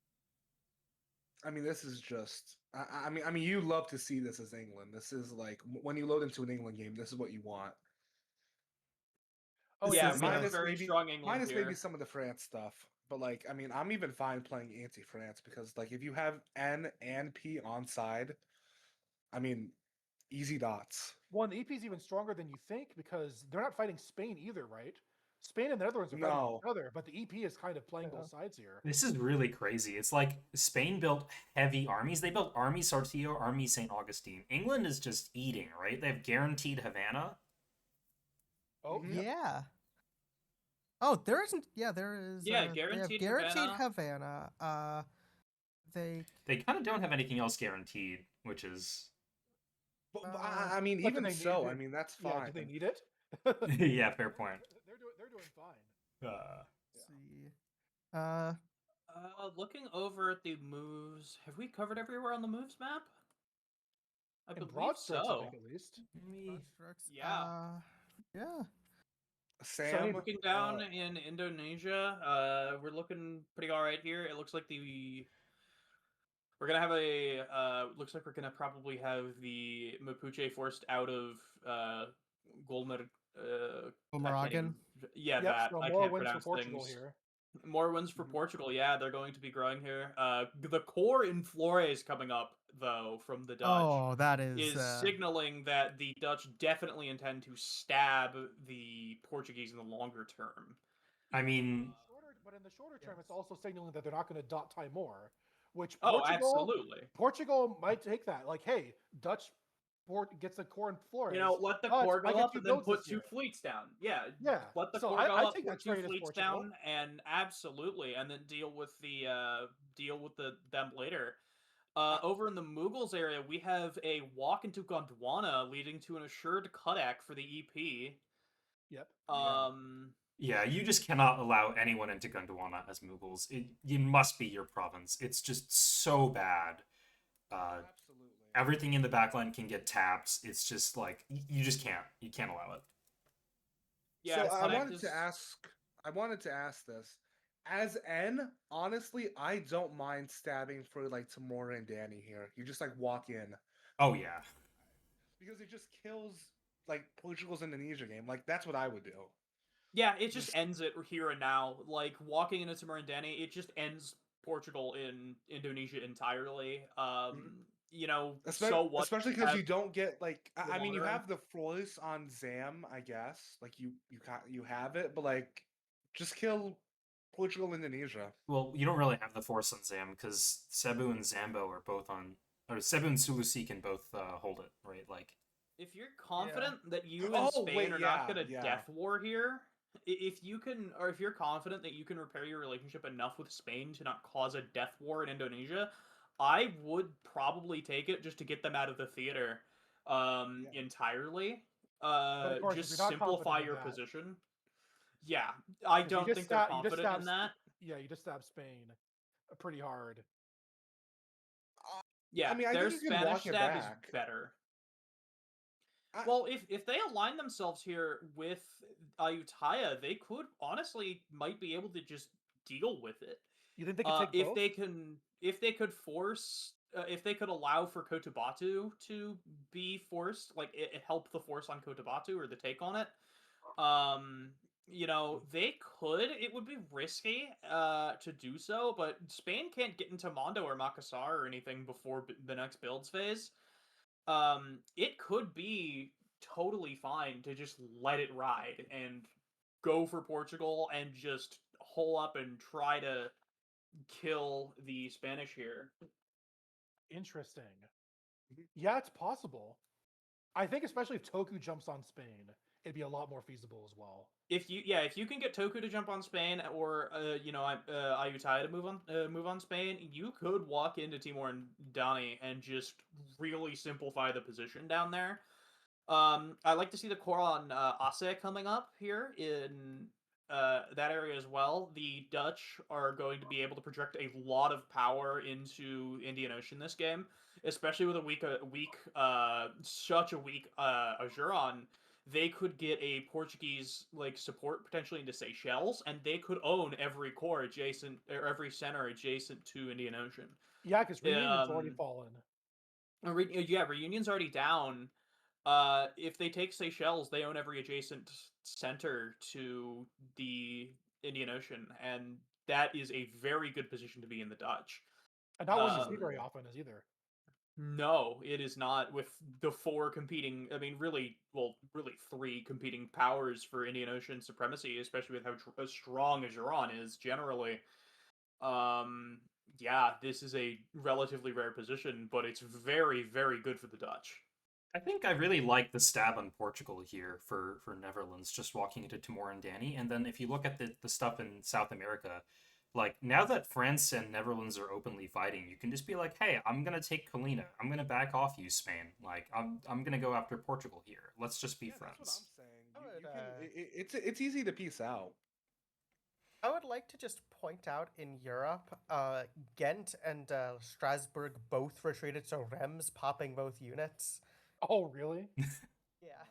This is just. You love to see this as England. This is like when you load into an England game. This is what you want. Oh, Yeah, is, we have minus very strong England Minus here. maybe some of the France stuff, but I'm even fine playing anti-France because if you have N and P on side, Easy dots. Well, and the EP is even stronger than you think because they're not fighting Spain either, right? Spain and the Netherlands are fighting No. each other, but the EP is kind of playing Yeah. both sides here. This is really crazy. It's like Spain built heavy armies. They built Army Sartillo, Army St. Augustine. England is just eating, right? They have guaranteed Havana. Oh, Mhm. yep. Yeah. Oh, there isn't. Yeah, there is. Yeah, they have guaranteed guaranteed Havana. Havana. They kind of don't have anything else guaranteed, which is But I mean, But do even they so, need I it? mean, that's Yeah, fine. do they need it? yeah, fair point. They're doing fine. Let's see. Looking over at the moves, have we covered everywhere on the moves map? I In believe broad strokes, I so. think at least. Broad strokes. Yeah. Yeah. Sam, Looking down in Indonesia, we're looking pretty all right here. It looks like we're gonna have looks like we're gonna probably have the Mapuche forced out of Golmer. I can't even- Yeah, Yep, that so I more can't wins for pronounce Portugal things. here. More wins for Mhm. Portugal. Yeah, they're going to be growing here. The core in Flores coming up though from the Dutch Oh, that is. signaling that the Dutch definitely intend to stab the Portuguese in the longer term. I mean, But in the shorter term, it's also signaling that they're not going to dot Timor, which Oh, Portugal absolutely. Portugal might take that. Like, hey, Dutch port gets a core in Flores. You know, let the but core I go get up two and then nodes put this 2 year. fleets down. Yeah, Yeah. let the So core go I up, take put that 2 trade as fleets Portugal. down, and absolutely, and then deal with them later. Over in the Mughals area, we have a walk into Gondwana leading to an assured Cudak for the EP. Yep. yeah, you just cannot allow anyone into Gondwana as Mughals. It must be your province. It's just so bad. absolutely. Everything in the backline can get tapped. It's just like you just can't. You can't allow it. Yeah, So I Cudak wanted is- to ask. I wanted to ask this. As N, honestly, I don't mind stabbing for like Timur and Danny here. You just like walk in Oh yeah. because it just kills like Portugal's Indonesia game. Like that's what I would do. Yeah, it just ends it here and now. Like walking into Samarindani, it just ends Portugal in Indonesia entirely. You know, so what? Especially because have you don't get like the I mean you longer have the Flores on Zam, I guess. Like you have it, but like just kill Portugal Indonesia. Well, you don't really have the force on Zam because Cebu and Zambo are both on, or Cebu and Sulusi can both hold it, right? Like, if you're confident that you and Oh, Spain wait, are not going to yeah. death war here, if you can, or if you're confident that you can repair your relationship enough with Spain to not cause a death war in Indonesia, I would probably take it just to get them out of the theater entirely. of course, if Just you're not simplify confident in your that- position. Yeah, I 'cause you don't just think they're stab- you just confident in stab that. Yeah, you just stab Spain pretty hard. Yeah, I mean, I their think you can Spanish walk it stab is back. better. I- Well, if they align themselves here with Ayutthaya, they could honestly might be able to just deal with it. You think they could take If both? they could force, if they could allow for Cotabato to be forced, like it help the force on Cotabato or the take on it. You know, they could. It would be risky to do so, but Spain can't get into Mondo or Makassar or anything before the next builds phase. It could be totally fine to just let it ride and go for Portugal and just hole up and try to kill the Spanish here. Interesting. Mhm. Yeah, it's possible. I think especially if Toku jumps on Spain, it'd be a lot more feasible as well. If you can get Toku to jump on Spain or Ayutthaya to move on Spain, you could walk into Timor and Dani and just really simplify the position down there. I like to see the core on Aceh coming up here in that area as well. The Dutch are going to be able to project a lot of power into Indian Ocean this game, especially with such a weak Ajuran. They could get a Portuguese like support potentially into Seychelles, and they could own every core adjacent or every center adjacent to Indian Ocean. Yeah, because Reunion's already fallen. Reunion's already down. If they take Seychelles, they own every adjacent center to the Indian Ocean, and that is a very good position to be in the Dutch. And not one you see very often as either. No, it is not. With the four competing, I mean, really three competing powers for Indian Ocean supremacy, especially with how as strong as Iran is generally. Um, yeah, this is a relatively rare position, but it's very, very good for the Dutch. I think I really like the stab on Portugal here for Netherlands, just walking into Timor and Danny. And then if you look at the stuff in South America, like now that France and Netherlands are openly fighting, you can just be like, hey, I'm gonna take Colina. I'm gonna back off you, Spain. Like I'm gonna go after Portugal here. Let's just be Yeah, that's what friends. I'm saying. I You, would, you can. It's easy to piece out. I would like to just point out in Europe, Ghent and Strasbourg both retreated, so Rems popping both units. Oh, really? Yeah.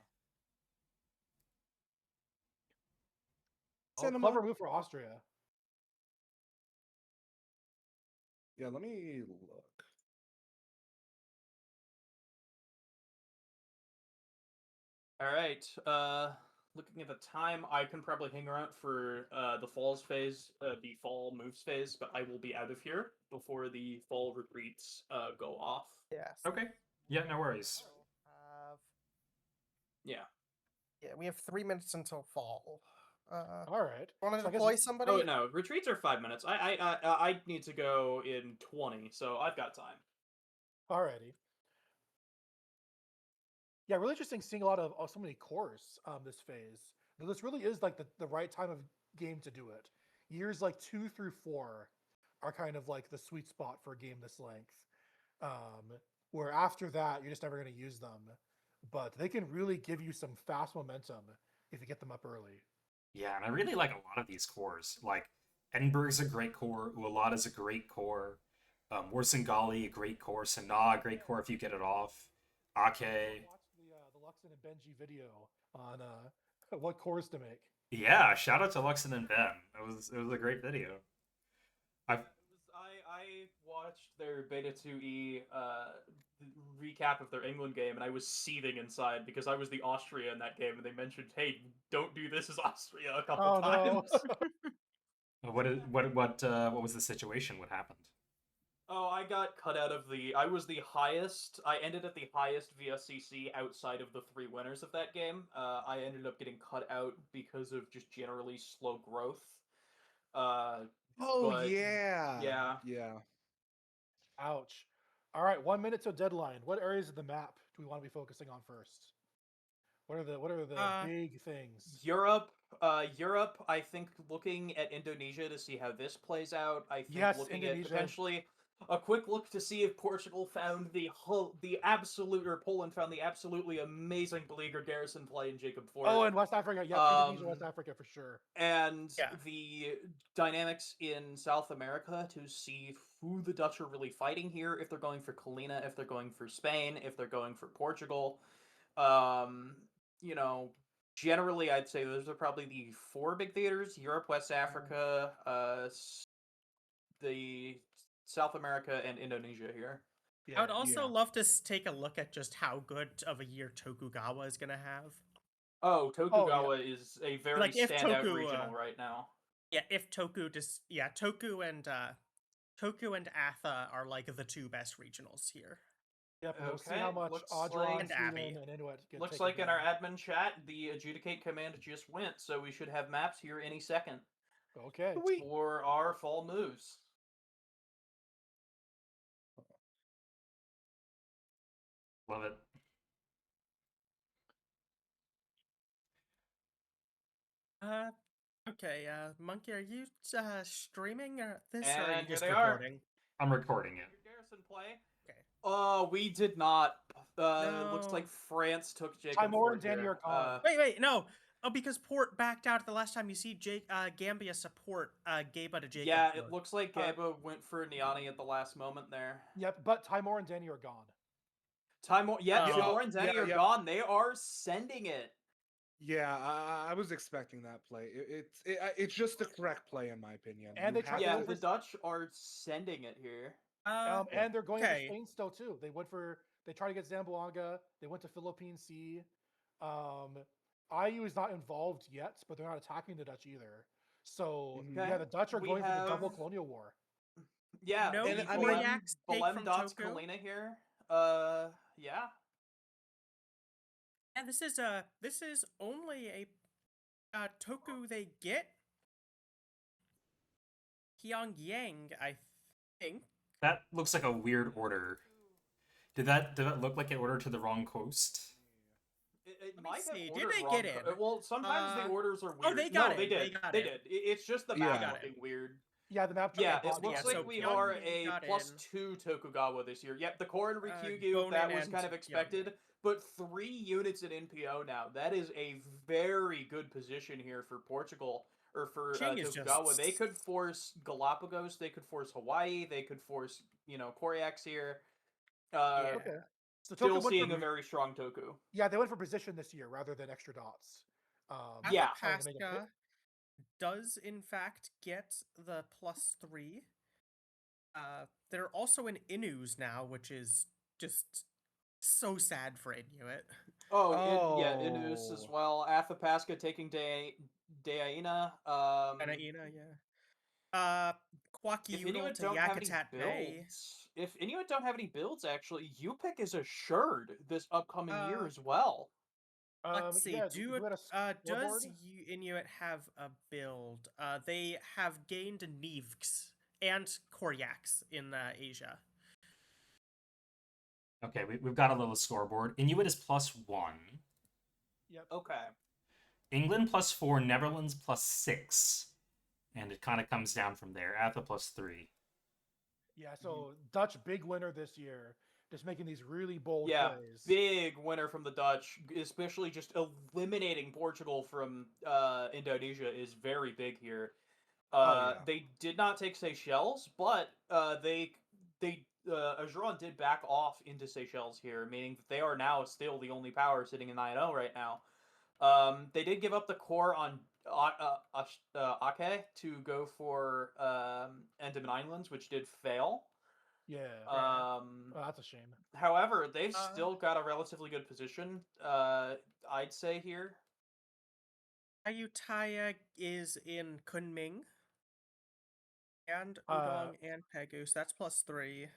Oh, Cinema. clever move for Austria. Yeah, let me look. All right. Looking at the time, I can probably hang around for the falls phase, the fall moves phase, but I will be out of here before the fall retreats go off. Yes. Okay. Yeah, no worries. Yeah. Yeah, we have 3 minutes until fall. All right. Want to So I guess deploy somebody? Oh no, retreats are 5 minutes. I need to go in 20, so I've got time. Alrighty. Yeah, really interesting seeing a lot of so many cores this phase. Now, this really is like the right time of game to do it. Years like 2 through 4 are kind of like the sweet spot for a game this length. Where after that, you're just never going to use them. But they can really give you some fast momentum if you get them up early. Yeah, and I really like a lot of these cores. Like Edinburgh's a great core, Ualata's a great core, Warsangali a great core, Sanaa a great core if you get it off, I Ake. watched the Luxon and Benji video on what cores to make. Yeah, shout out to Luxon and Ben. It was a great video. I've I watched their Beta 2E recap of their England game, and I was seething inside because I was the Austria in that game, and they mentioned, "Hey, don't do this as Austria" a couple Oh no! times. what was the situation? What happened? Oh, I got cut out of the. I was the highest. I ended at the highest VSCC outside of the three winners of that game. I ended up getting cut out because of just generally slow growth. Oh But yeah. yeah. Ouch. All right, 1 minute to deadline. What areas of the map do we want to be focusing on first? What are the big things? Europe, Europe. I think looking at Indonesia to see how this plays out. I think Yes, looking Indonesia. at potentially a quick look to see if Portugal found the absolute, or Poland found the absolutely amazing beleaguered garrison play in Jacob Fort. Oh, and West Africa. Yep, Indonesia, West Africa for sure. And Yeah. the dynamics in South America to see who the Dutch are really fighting here. If they're going for Colina, if they're going for Spain, if they're going for Portugal. You know, generally, I'd say those are probably the four big theaters: Europe, West Africa, the South America, and Indonesia here. I would also Yeah. love to take a look at just how good of a year Tokugawa is going to have. Oh, Tokugawa is a very Like, if standout Toku, regional right now. Yeah, if Toku just Toku and Atha are like the two best regionals here. Yep, and we'll see Okay, how much looks Audron, like- And Abby. Sealand, and Inuit get Looks taken like in our down. admin chat, the adjudicate command just went, so we should have maps here any second Okay. for our fall moves. Love it. Okay, Monkey, are you streaming this, or are you And here just they are. recording? I'm recording it. Garrison play. Okay. We did not. Looks No. like France took Jacob Timor Fort and Danny here. are gone. Wait, no. Oh, because Port backed out the last time you see Gambia support Gaba to Jacob. Yeah, Fort. it looks like Gaba went for Niani at the last moment there. Yep, but Timor and Danny are gone. Timor Oh. and Danny Yeah, are yeah. gone. They are sending it. Yeah, I was expecting that play. It's just the correct play in my opinion. And You they tried- have Yeah, to- the Dutch are sending it here. And they're going okay. into Spain still too. They tried to get Zamboanga. They went to Philippine Sea. IU is not involved yet, but they're not attacking the Dutch either. So Okay. yeah, the Dutch are We going for the double have- colonial war. Yeah, No the I mean- Belem take from dots Toku? Kalina here. Yeah. And this is only a Toku they get Pyongyang, I think. That looks like a weird order. Did that look like an order to the wrong coast? It Let me might have see. Did ordered they wrong. get in? Well, sometimes the orders are weird. Oh, they No, got they in. did. They got They in. did. It's just the Yeah. map Got looking weird. Yeah, the map. Yeah, bottom it looks yeah, like so we are Pyongyang a got +2 Tokugawa this year. Yep, the core in Ryukyu, that Gonin was and kind of expected, Pyongyang. but 3 units in NPO now. That is a very good position here for Portugal, or for King is Tokugawa. just- They could force Galapagos, they could force Hawaii, they could force, Koryax here. Yeah. Okay. So Still Toku went seeing for, a very strong Toku. yeah, they went for position this year rather than extra dots. Yeah. Trying to make it fit. Athapaska does in fact get the +3. They're also in Inus now, which is just so sad for Inuit. Yeah, Inus as Oh. well. Athapaska taking Deaina. Anaina, yeah. If Kwakiutl Inuit to don't have any Yakutat Bay. builds, actually, UPIC is assured this upcoming year Uh, as well. Let's see. Yeah, Do we had a does scoreboard? Inuit have a build? They have gained Nevks and Koryaks in Asia. Okay, we've got a little scoreboard. Inuit is +1. Yep. Okay. England +4. Netherlands +6. And it kind of comes down from there. Atha +3. Yeah, so Dutch big winner this year, just making these really bold Yeah, plays. big winner from the Dutch, especially just eliminating Portugal from Indonesia is very big here. Yeah. They did not take Seychelles, but Ajuran did back off into Seychelles here, meaning that they are now still the only power sitting in 9-0 right now. They did give up the core on Ake to go for Andaman Islands, which did fail. Yeah. Yeah. Oh, that's a shame. However, they've still got a relatively good position, I'd say here. Ayutthaya is in Kunming. And Uh, Udong and Pegus. That's +3.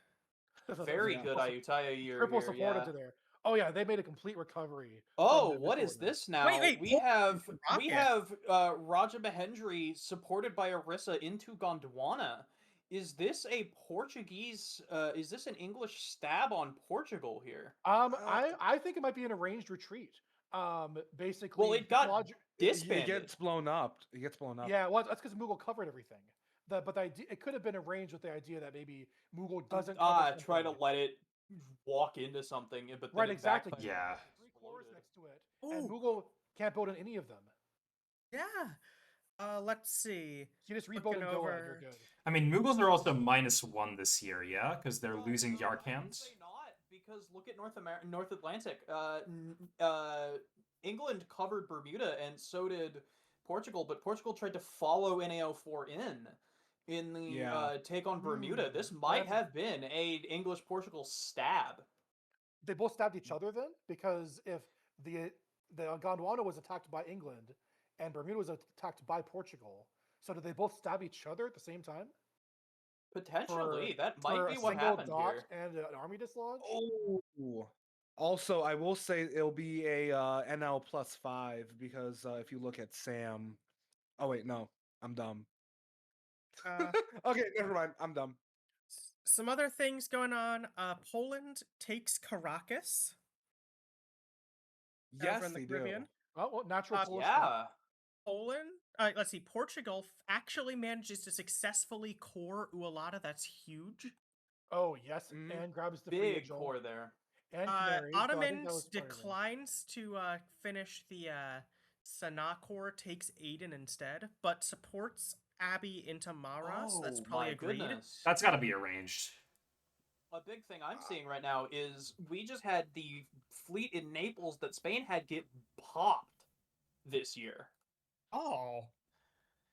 Very Yeah. good Ayutthaya year Triple here, supported yeah. to there. Oh yeah, they made a complete recovery. Oh, from the what is disorder. this now? Wait, we Portugal have Rocket. Raja Mahendri supported by Orissa into Gondwana. Is this a Portuguese? Is this an English stab on Portugal here? I think it might be an arranged retreat. Basically, Well, it got It disbanded. gets blown up. It gets blown up. Yeah, well, that's because Mughal covered everything. But the idea, it could have been arranged with the idea that maybe Mughal doesn't cover Try to something. let it walk into something, but then Right, it exactly. backfired. Yeah. 3 cores Exploded. next to it, and Ooh. Mughal can't build in any of them. Yeah. Let's see. So you just rebuild Looking and go, and over- you're good. I mean, Mughals are also -1 this year, yeah? Because they're losing I would Yarkand. say not, because look at North Atlantic. England covered Bermuda, and so did Portugal, but Portugal tried to follow NAO4 in the Yeah. take on Bermuda. This Hmm, might that's a- have been a English-Portugal stab. They both stabbed each other then, because if the Gondwana was attacked by England, and Bermuda was attacked by Portugal, so did they both stab each other at the same time? Potentially, that For might a be what single happened dot here. and an army dislodge? Oh. Also, I will say it'll be a NL +5 because if you look at Sam. Oh wait, no, I'm dumb. Uh, Okay, never mind. I'm dumb. some other things going on. Poland takes Caracas over Yes, in the they Caribbean. do. Oh, well, natural Polish Yeah. top. Poland. Let's see. Portugal actually manages to successfully core Ualata. That's huge. Oh yes, Mhm. and grabs the free Big Angel core there. and Canaries. So I think Ottoman that was firing. declines to finish the Sanaa core, takes Aden instead, but supports Abbey into Mara. So that's Oh probably my agreed. goodness. That's got to be arranged. A big thing I'm seeing right now is we just had the fleet in Naples that Spain had get popped this year. Oh.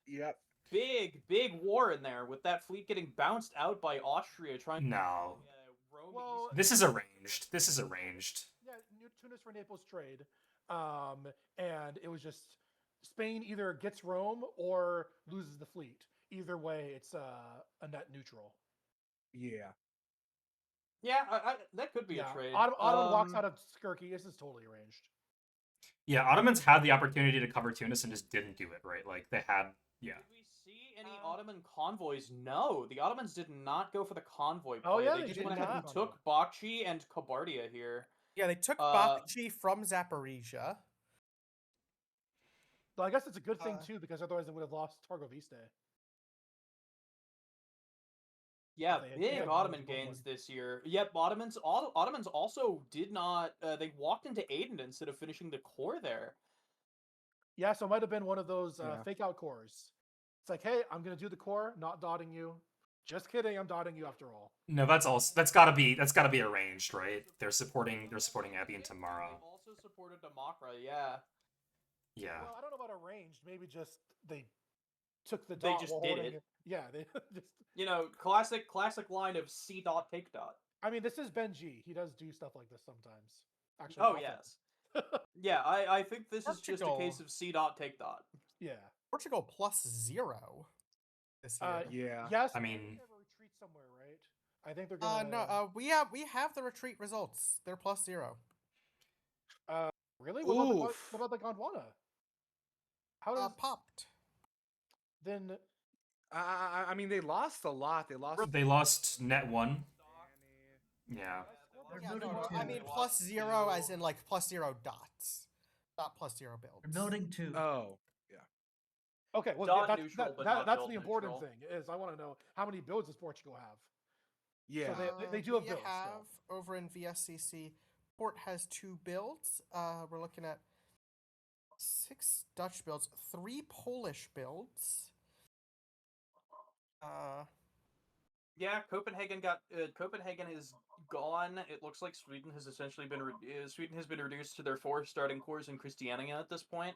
Yep. Big war in there with that fleet getting bounced out by Austria trying No. to roam Well, east. This is arranged. This is arranged. Yeah, Tunis for Naples trade, and it was just Spain either gets Rome or loses the fleet. Either way, it's a net neutral. Yeah. Yeah, that could be Yeah, a trade. Ottoman walks out of Skirky. This is totally arranged. Yeah, Ottomans had the opportunity to cover Tunis and just didn't do it, right? Like, they had... Yeah. Did we see any Ottoman convoys? No, the Ottomans did not go for the convoy play. Oh, yeah, they they just did went ahead not. and took Bakhchi and Kabardia here. Yeah, they took Uh, Bakhchi from Zaporizhia. So I guess it's a good thing too, because otherwise they would have lost Targoviste. Yeah, They had- big they had Ottoman managed one gains one. this year. Yep, Ottomans also did not. They walked into Aden instead of finishing the core there. Yeah, so it might have been one of those Yeah. fake out cores. It's like, hey, I'm gonna do the core, not dotting you. Just kidding, I'm dotting you after all. No, that's gotta be arranged, right? They're supporting Abby and Tamara. They also supported Damakra, yeah. Yeah. Well, I don't know about arranged. Maybe just they took the They dot just while did holding it. Yeah, they just. You know, classic line of C dot take dot. I mean, this is Benji. He does do stuff like this sometimes. Actually. Oh often. yes. Yeah, I think this is just a Portugal. case of C dot take dot. Yeah. Portugal +0 this year. Yeah. Yes. I think mean- they have a retreat somewhere, right? I think they're gonna. No, we have the retreat results. They're +0. Really? What Oof. about the Gondwana? How does Popped. then? I mean, they lost a lot. They lost. They lost net 1. Yeah. They're Yeah, building no, two. I mean +0 as in like +0 dots, not +0 builds. They're building 2. Oh, Okay, well, Dot that's neutral, but not that's build the important neutral. thing. Is I want to know how many builds does Portugal have? yeah. they do have we builds still. have over in VSCC, Port has 2 builds. We're looking at 6 Dutch builds, 3 Polish builds. Yeah, Copenhagen is gone. It looks like Sweden has essentially been Sweden has been reduced to their 4 starting cores in Christiania at this point.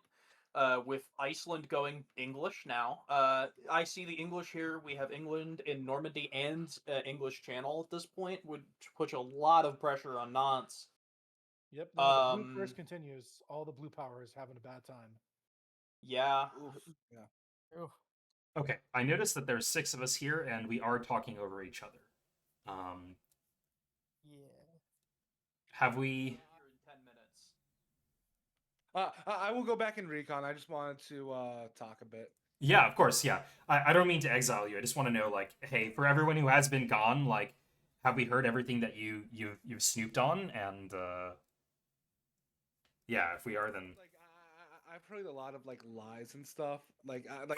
With Iceland going English now. I see the English here. We have England in Normandy and English Channel at this point, would put a lot of pressure on Nantes. Yep. No, the blue curse continues. All the blue powers having a bad time. Yeah. Oof. Yeah. Ooh. Okay, I noticed that there's 6 of us here, and we are talking over each other. Yeah. Have we... Here in 10 minutes. I will go back in recon. I just wanted to talk a bit. Yeah, of course, yeah. I don't mean to exile you. I just want to know, like, hey, for everyone who has been gone, like, have we heard everything that you've snooped on? And, yeah, if we are, then... Like, I've heard a lot of, like, lies and stuff. Like stuff that I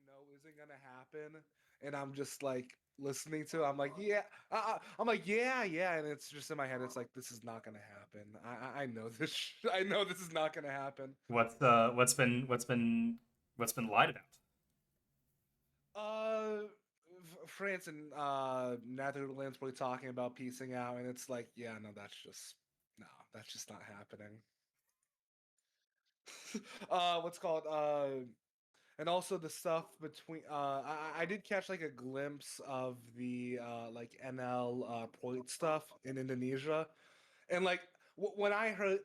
know isn't gonna happen. And I'm just, like, listening to it. I'm like, yeah. I'm like, yeah. And it's just in my head. It's like, this is not gonna happen. I know this. I know this is not gonna happen. What's been lied about? France and Netherlands were talking about piecing out, and it's like, yeah, no, that's just not happening. What's called and also the stuff between I did catch like a glimpse of the like NL point stuff in Indonesia, and like when I heard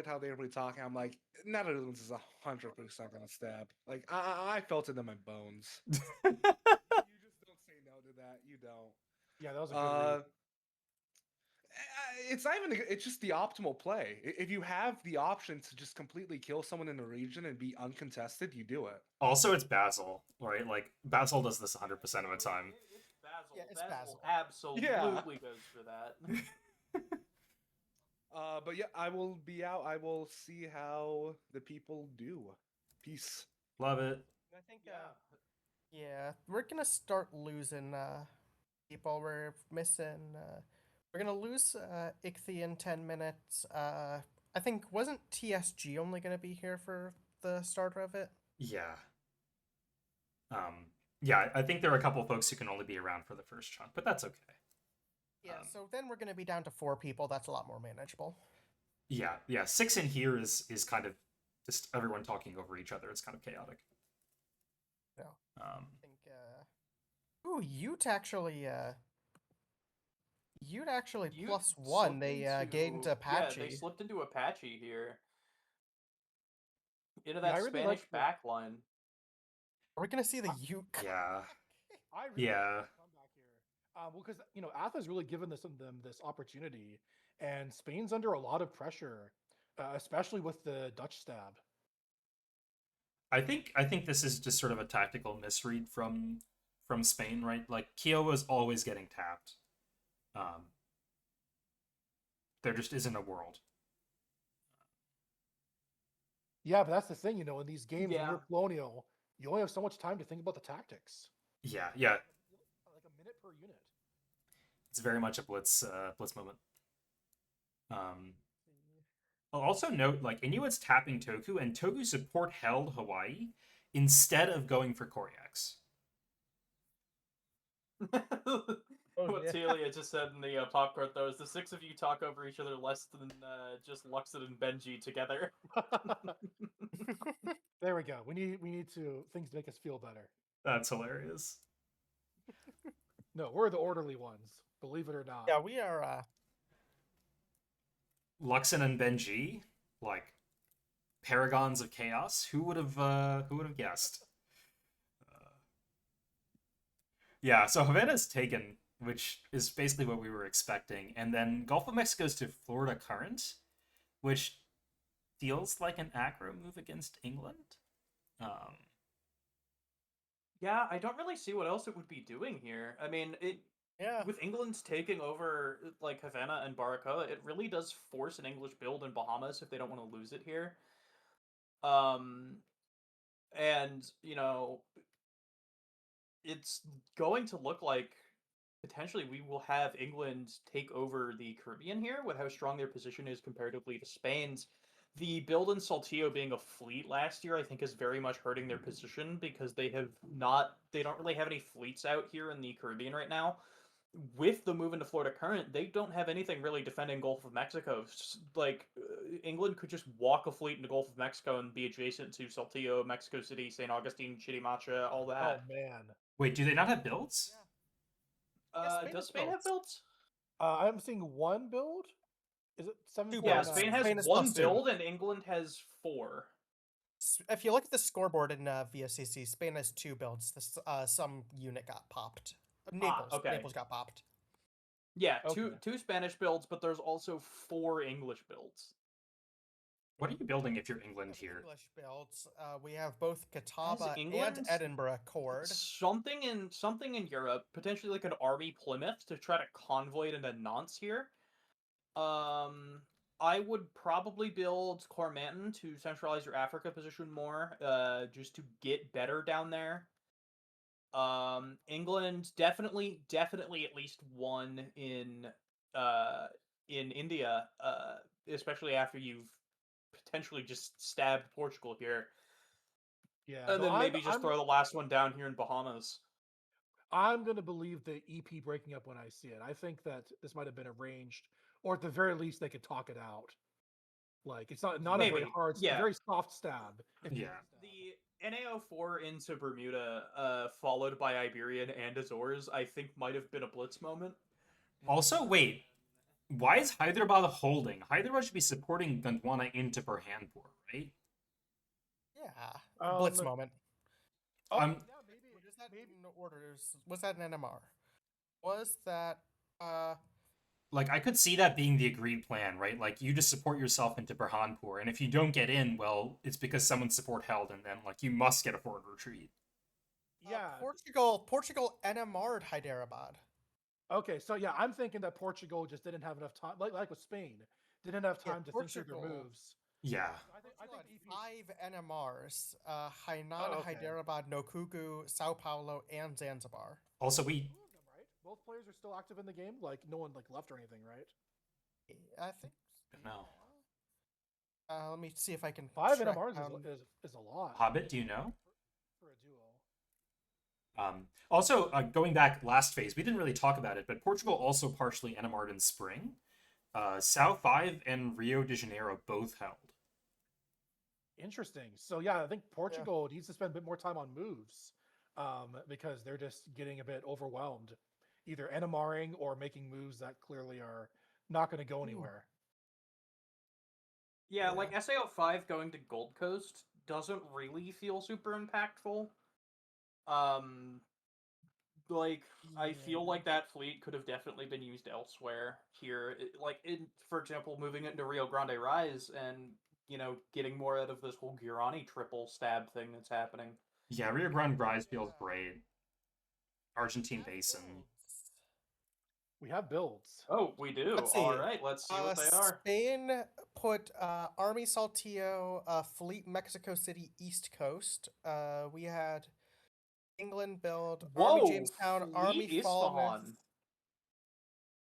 how they were talking, I'm like, Netherlands is 100% gonna stab. Like I felt it in my bones. You just don't say no to that. You don't. Yeah, that was a good read. It's not even. It's just the optimal play. If you have the option to just completely kill someone in the region and be uncontested, you do it. Also, it's Basil, right? Like, Basil does this 100% of the time. It's Basil. Yeah, it's Basil Basil. absolutely goes for that. But yeah, I will be out. I will see how the people do. Peace. Love it. I think, yeah, we're gonna start losing people. We're missing. We're gonna lose Ichthy in 10 minutes. I think wasn't TSG only gonna be here for the start of it? Yeah. Yeah, I think there are a couple folks who can only be around for the first chunk, but that's okay. Yeah. So then we're gonna be down to 4 people. That's a lot more manageable. Yeah. 6 in here is kind of just everyone talking over each other. It's kind of chaotic. Yeah. Um, I think. Ooh, Ute actually. Ute actually You +1. slipped They into- gained Apache. Yeah, they slipped into Apache here. Into Yeah, that I really Spanish like the- backline. Are we gonna see the Ute? yeah. I really Yeah. like the comeback here. Well, because Athens really given them this opportunity, and Spain's under a lot of pressure, especially with the Dutch stab. I think this is just sort of a tactical misread from Spain, right? Like Kiowa is always getting tapped. There just isn't a world. Yeah, but that's the thing, in these games when Yeah. you're Colonial, you only have so much time to think about the tactics. Yeah, Like a minute per unit. it's very much a blitz moment. I'll also note, like, Inuit's tapping Toku, and Toku support held Hawaii instead of going for Koryaks. What yeah. Celia just said in the popcorn though is the six of you talk over each other less than just Luxid and Benji together. There we go. We need things to make us feel better. That's hilarious. No, we're the orderly ones, believe it or not. Yeah, we are. Luxin and Benji, like paragons of chaos. Who would have guessed? Yeah, so Havana's taken, which is basically what we were expecting, and then Gulf of Mexico's to Florida Current, which feels like an aggro move against England. Yeah, I don't really see what else it would be doing here. I mean, Yeah. with England's taking over like Havana and Baracoa, it really does force an English build in Bahamas if they don't want to lose it here. And it's going to look like potentially we will have England take over the Caribbean here with how strong their position is comparatively to Spain's. The build in Saltillo being a fleet last year, I think, is very much hurting their position because they don't really have any fleets out here in the Caribbean right now. With the move into Florida Current, they don't have anything really defending Gulf of Mexico. Like, England could just walk a fleet into Gulf of Mexico and be adjacent to Saltillo, Mexico City, St. Augustine, Chitimacha, all that. Oh man. Wait, do they not have builds? Yeah. Does Spain have builds? I'm seeing one build. Is it 749? Yeah, builds. Spain has Spain is one plus two. build and England has 4. If you look at the scoreboard in VSCC, Spain has 2 builds. Some unit got popped. Naples. okay. Naples got popped. Yeah, Okay. two Spanish builds, but there's also 4 English builds. What are you building if you're England here? English builds. We have both Catawba and England Edinburgh Cord. Something in Europe, potentially like an army Plymouth to try to convoy it into Nantes here. I would probably build Cormanton to centralize your Africa position more, just to get better down there. England definitely at least one in India, especially after you've potentially just stabbed Portugal here. Yeah. And no, then maybe just throw the last one down here in Bahamas. I'm gonna believe the EP breaking up when I see it. I think that this might have been arranged, or at the very least, they could talk it out. Like it's not a very Maybe, hard, yeah. a very soft stab. Yeah. The NAO4 into Bermuda, followed by Iberian and Azores, I think might have been a blitz moment. Also, wait, why is Hyderabad holding? Hyderabad should be supporting Gondwana into Burhanpur, right? Yeah. Blitz moment. Oh, Um, yeah, maybe. Was that in orders? Was that an NMR? Was that Like, I could see that being the agreed plan, right? Like, you just support yourself into Burhanpur, and if you don't get in, well, it's because someone's support held, and then, like, you must get a forward retreat. Yeah. Portugal NMR'd Hyderabad. Okay, so yeah, I'm thinking that Portugal just didn't have enough time, like with Spain, didn't have Yeah, time to think through their Portugal- moves. Yeah. I think EP. 5 NMRs. Hainan, Oh, okay. Hyderabad, Nokugu, Sao Paulo, and Zanzibar. Also, Two of them, right? Both players are still active in the game. Like no one left or anything, right? I think. No. Let me see if I can. 5 track NMRs down- is a lot Hobbit, do you know? for a duo. Also, going back last phase, we didn't really talk about it, but Portugal also partially NMR'd in spring. Sao 5 and Rio de Janeiro both held. Interesting. So yeah, I think Portugal needs to spend a bit more time on moves, because they're just getting a bit overwhelmed, either NMRing or making moves that clearly are not going to go anywhere. Yeah, Yeah. like SAO5 going to Gold Coast doesn't really feel super impactful. like I feel Yeah. like that fleet could have definitely been used elsewhere here. Like in, for example, moving it into Rio Grande Rise and getting more out of this whole Guarani triple stab thing that's happening. Yeah, Rio Grande Rise feels Yeah. great. Argentine Have Basin. builds. We have builds. Oh, we do. Let's All see. right, let's see what they are. Spain put Army Saltillo, Fleet Mexico City East Coast. We had England build Whoa, Army Jamestown, Army Fleet Falmouth. Isfahan.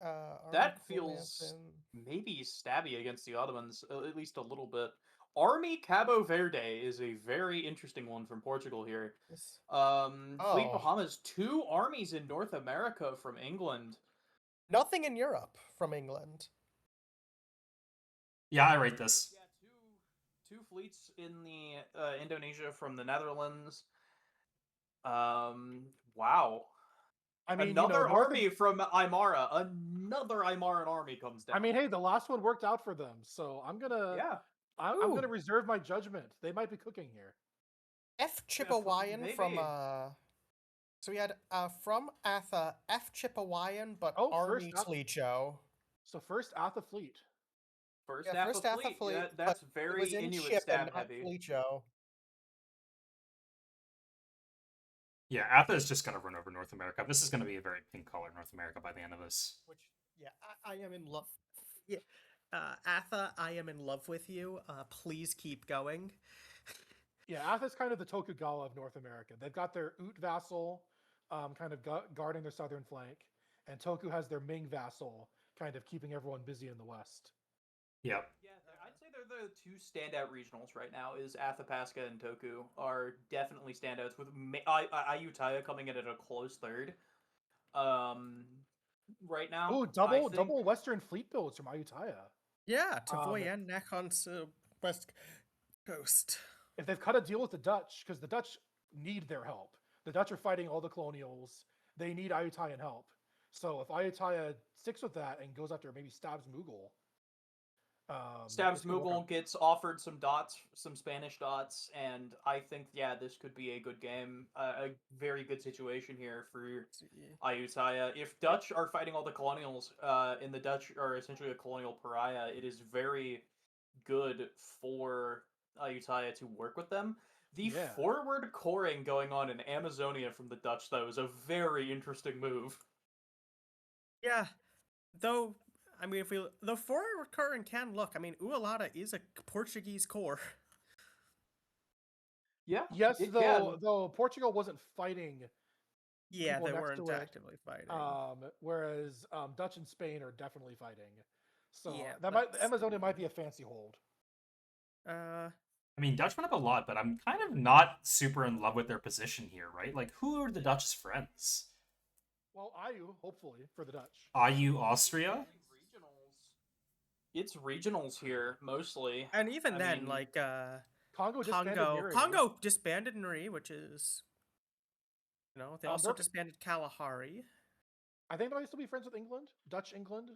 Army That Falmouth feels and maybe stabby against the Ottomans, at least a little bit. Army Cabo Verde is a very interesting one from Portugal here. this. Fleet Oh, Bahamas, 2 armies in North America from England. nothing in Europe from England. Yeah, I rate this. Yeah, two fleets in the Indonesia from the Netherlands. Wow. I mean, Another North army from Imara. Another Imaran army comes down. I mean, hey, the last one worked out for them, so I'm gonna yeah. I'm gonna Ooh. reserve my judgment. They might be cooking here. F Chippewayan from maybe. So we had from Atha F Chippewayan, but Oh, Army first up- Tlicho. So first Atha fleet. First Yeah, half first of Atha fleet. fleet, Yeah, but that's it very was in Inuit Chippen, stab not heavy. Tlicho. Yeah, Atha is just gonna run over North America. This is gonna be a very pink color North America by the end of this. Which, yeah, I am in love. Yeah, Atha, I am in love with you. Please keep going. Yeah, Atha's kind of the Tokugawa of North America. They've got their Ute vassal, kind of guarding their southern flank, and Toku has their Ming vassal, kind of keeping everyone busy in the west. Yep. Yeah, I'd say they're the 2 standout regionals right now. Is Athabasca and Toku are definitely standouts, with Ayutthaya coming in at a close third. Right now. Oh, double Western fleet builds from Ayutthaya. Yeah, Tavoyen, Nakhon, West Coast. If they've cut a deal with the Dutch, because the Dutch need their help. The Dutch are fighting all the colonials. They need Ayutthayan help. So if Ayutthaya sticks with that and goes after maybe stabs Mughal. Stabs Mughal gets offered some dots, some Spanish dots, and I think, this could be a good game. A very good situation here for Ayutthaya. If Dutch are fighting all the colonials, and the Dutch are essentially a colonial pariah, it is very good for Ayutthaya to work with them. The forward coring going on in Amazonia from the Dutch, though, is a very interesting move. Yeah, though, I mean, the forward current can look. I mean, Ualada is a Portuguese core. Yeah. Yes, though Portugal wasn't fighting. Yeah, they next weren't to it, actively fighting. Whereas Dutch and Spain are definitely fighting. So Yeah, Amazonia might be a fancy hold. I mean, Dutch went up a lot, but I'm kind of not super in love with their position here, right? Like, who are the Dutch's friends? Well, Ayu, hopefully, for the Dutch. Ayu, Austria? It's regionals here, mostly. And even like, Congo disbanded Nri, which is, they also disbanded Kalahari. I think they might still be friends with England, Dutch England.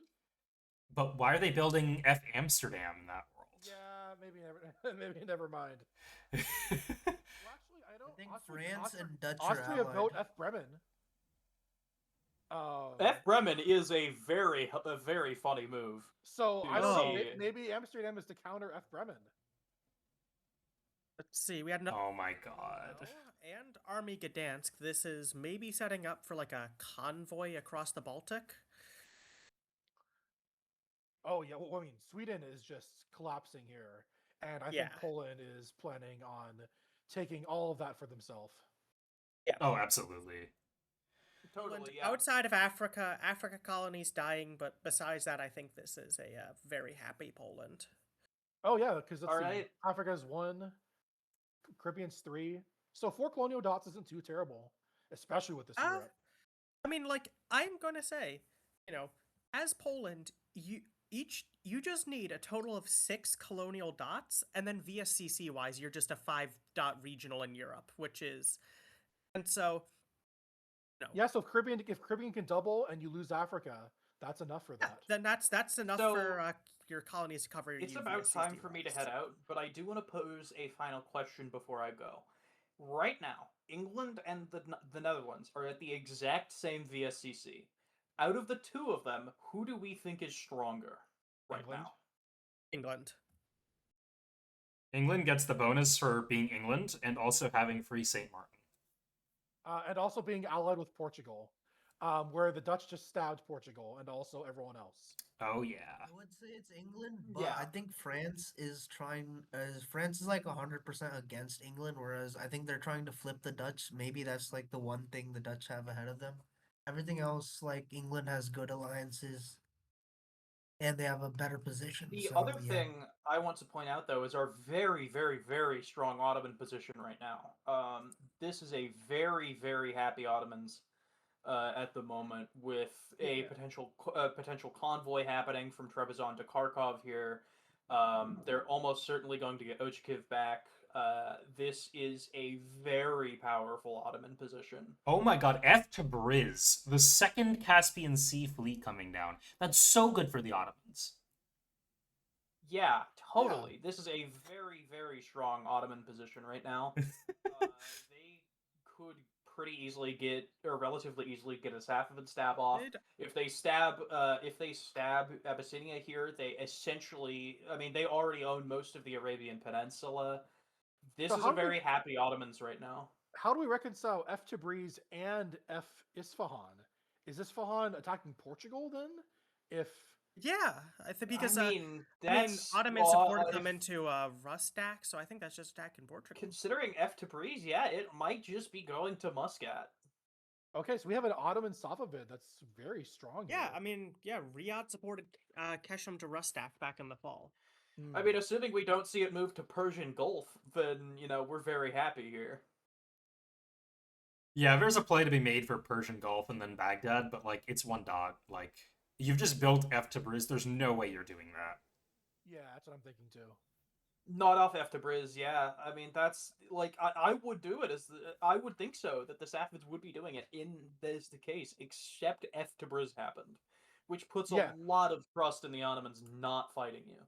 But why are they building F Amsterdam in that world? Yeah, maybe never mind. Well, actually, I don't think France and Dutch Austria are built F Bremen. F Bremen is a very funny move. So I don't know. Maybe Amsterdam is to counter F Bremen. Let's see. We had no. Oh my god. And Army Gdansk. This is maybe setting up for like a convoy across the Baltic. Oh yeah. Well, I mean, Sweden is just collapsing here, and I think Poland is planning on taking all of that for themselves. Yeah. Oh, absolutely. Totally, yeah. Outside of Africa colonies dying, but besides that, I think this is a very happy Poland. Oh yeah, because Africa's 1, Caribbean's 3, so 4 colonial dots isn't too terrible, especially with this Europe. I mean, like, I'm gonna say, as Poland, you just need a total of 6 colonial dots, and then VSCC wise, you're just a 5-dot regional in Europe, which is, and so. No. Yeah, so if Caribbean can double and you lose Africa, that's enough for that. Then that's enough for your colonies to cover. It's about time for me to head out, but I do want to pose a final question before I go. right now, England and the Netherlands are at the exact same VSCC. Out of the two of them, who do we think is stronger right England. now? England. England gets the bonus for being England and also having free St. Martin. And also being allied with Portugal, where the Dutch just stabbed Portugal and also everyone else. Oh yeah. I would say it's England, but Yeah. I think France is trying. France is like 100% against England, whereas I think they're trying to flip the Dutch. Maybe that's like the one thing the Dutch have ahead of them. Everything else, like England has good alliances, and they have a better position. The So other yeah, thing I want to point out, though, is our very, very, very strong Ottoman position right now. This is a very, very happy Ottomans at the moment, with a Yeah. potential convoy happening from Trebizond to Kharkov here. They're almost certainly going to get Ochkiv back. This is a very powerful Ottoman position. Oh my god, F to Briz, the second Caspian Sea fleet coming down. That's so good for the Ottomans. Yeah, totally. This is a very, very strong Ottoman position right now. They could pretty easily get, or relatively easily get, a Safavid stab off. If they stab Abyssinia here, they essentially, I mean, they already own most of the Arabian Peninsula. This So is how a do we- very happy Ottomans right now. How do we reconcile F Tabriz and F Isfahan? Is Isfahan attacking Portugal then? If Yeah, I think because I mean, Ottoman supported them into Rustak, so I think that's just attacking Portugal. Considering F Tabriz, yeah, it might just be going to Muscat. okay, so we have an Ottoman Safavid that's very strong. Yeah, here. I mean, yeah, Riyadh supported Keshem to Rustak back in the fall. I mean, assuming we don't see it move to Persian Gulf, then, we're very happy here. Yeah, there's a play to be made for Persian Gulf and then Baghdad, but like it's one dot. Like you've just built F to Briz. There's no way you're doing that. Yeah, that's what I'm thinking too. Not off F Tabriz, yeah. I mean, that's like I would do it I would think so that the Safavids would be doing it in this the case, except F Tabriz happened, which puts Yeah. a lot of trust in the Ottomans not fighting you.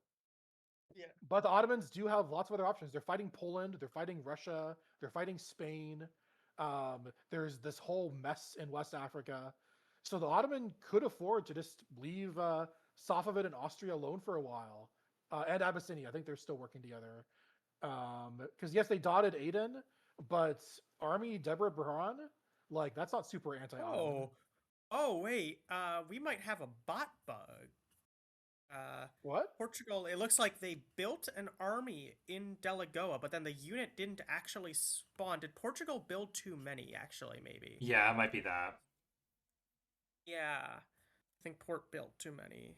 Yeah. But the Ottomans do have lots of other options. They're fighting Poland, they're fighting Russia, they're fighting Spain. There's this whole mess in West Africa. So the Ottoman could afford to just leave Safavid and Austria alone for a while. And Abyssinia, I think they're still working together. Because yes, they dotted Aden, but Army Deborah Burhan, like that's not super anti-Ottoman. Oh wait, we might have a bot bug. What? Portugal, it looks like they built an army in Delagoa, but then the unit didn't actually spawn. Did Portugal build too many, actually, maybe? Yeah, it might be that. Yeah. I think Port built too many.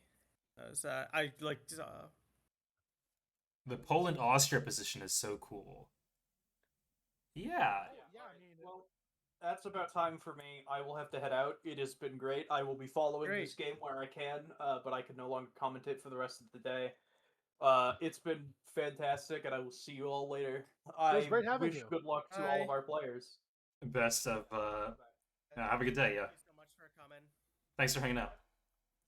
The Poland-Austria position is so cool. Yeah. Yeah, I mean, Well, that's about time for me. I will have to head out. It has been great. I will be following this game where I can, but I can no longer commentate for the rest of the day. It's been fantastic, and I will see you all later. was great having wish you. good luck to all of our players. Best of have a good day, yeah. Thank you so much for coming. Thanks for hanging out.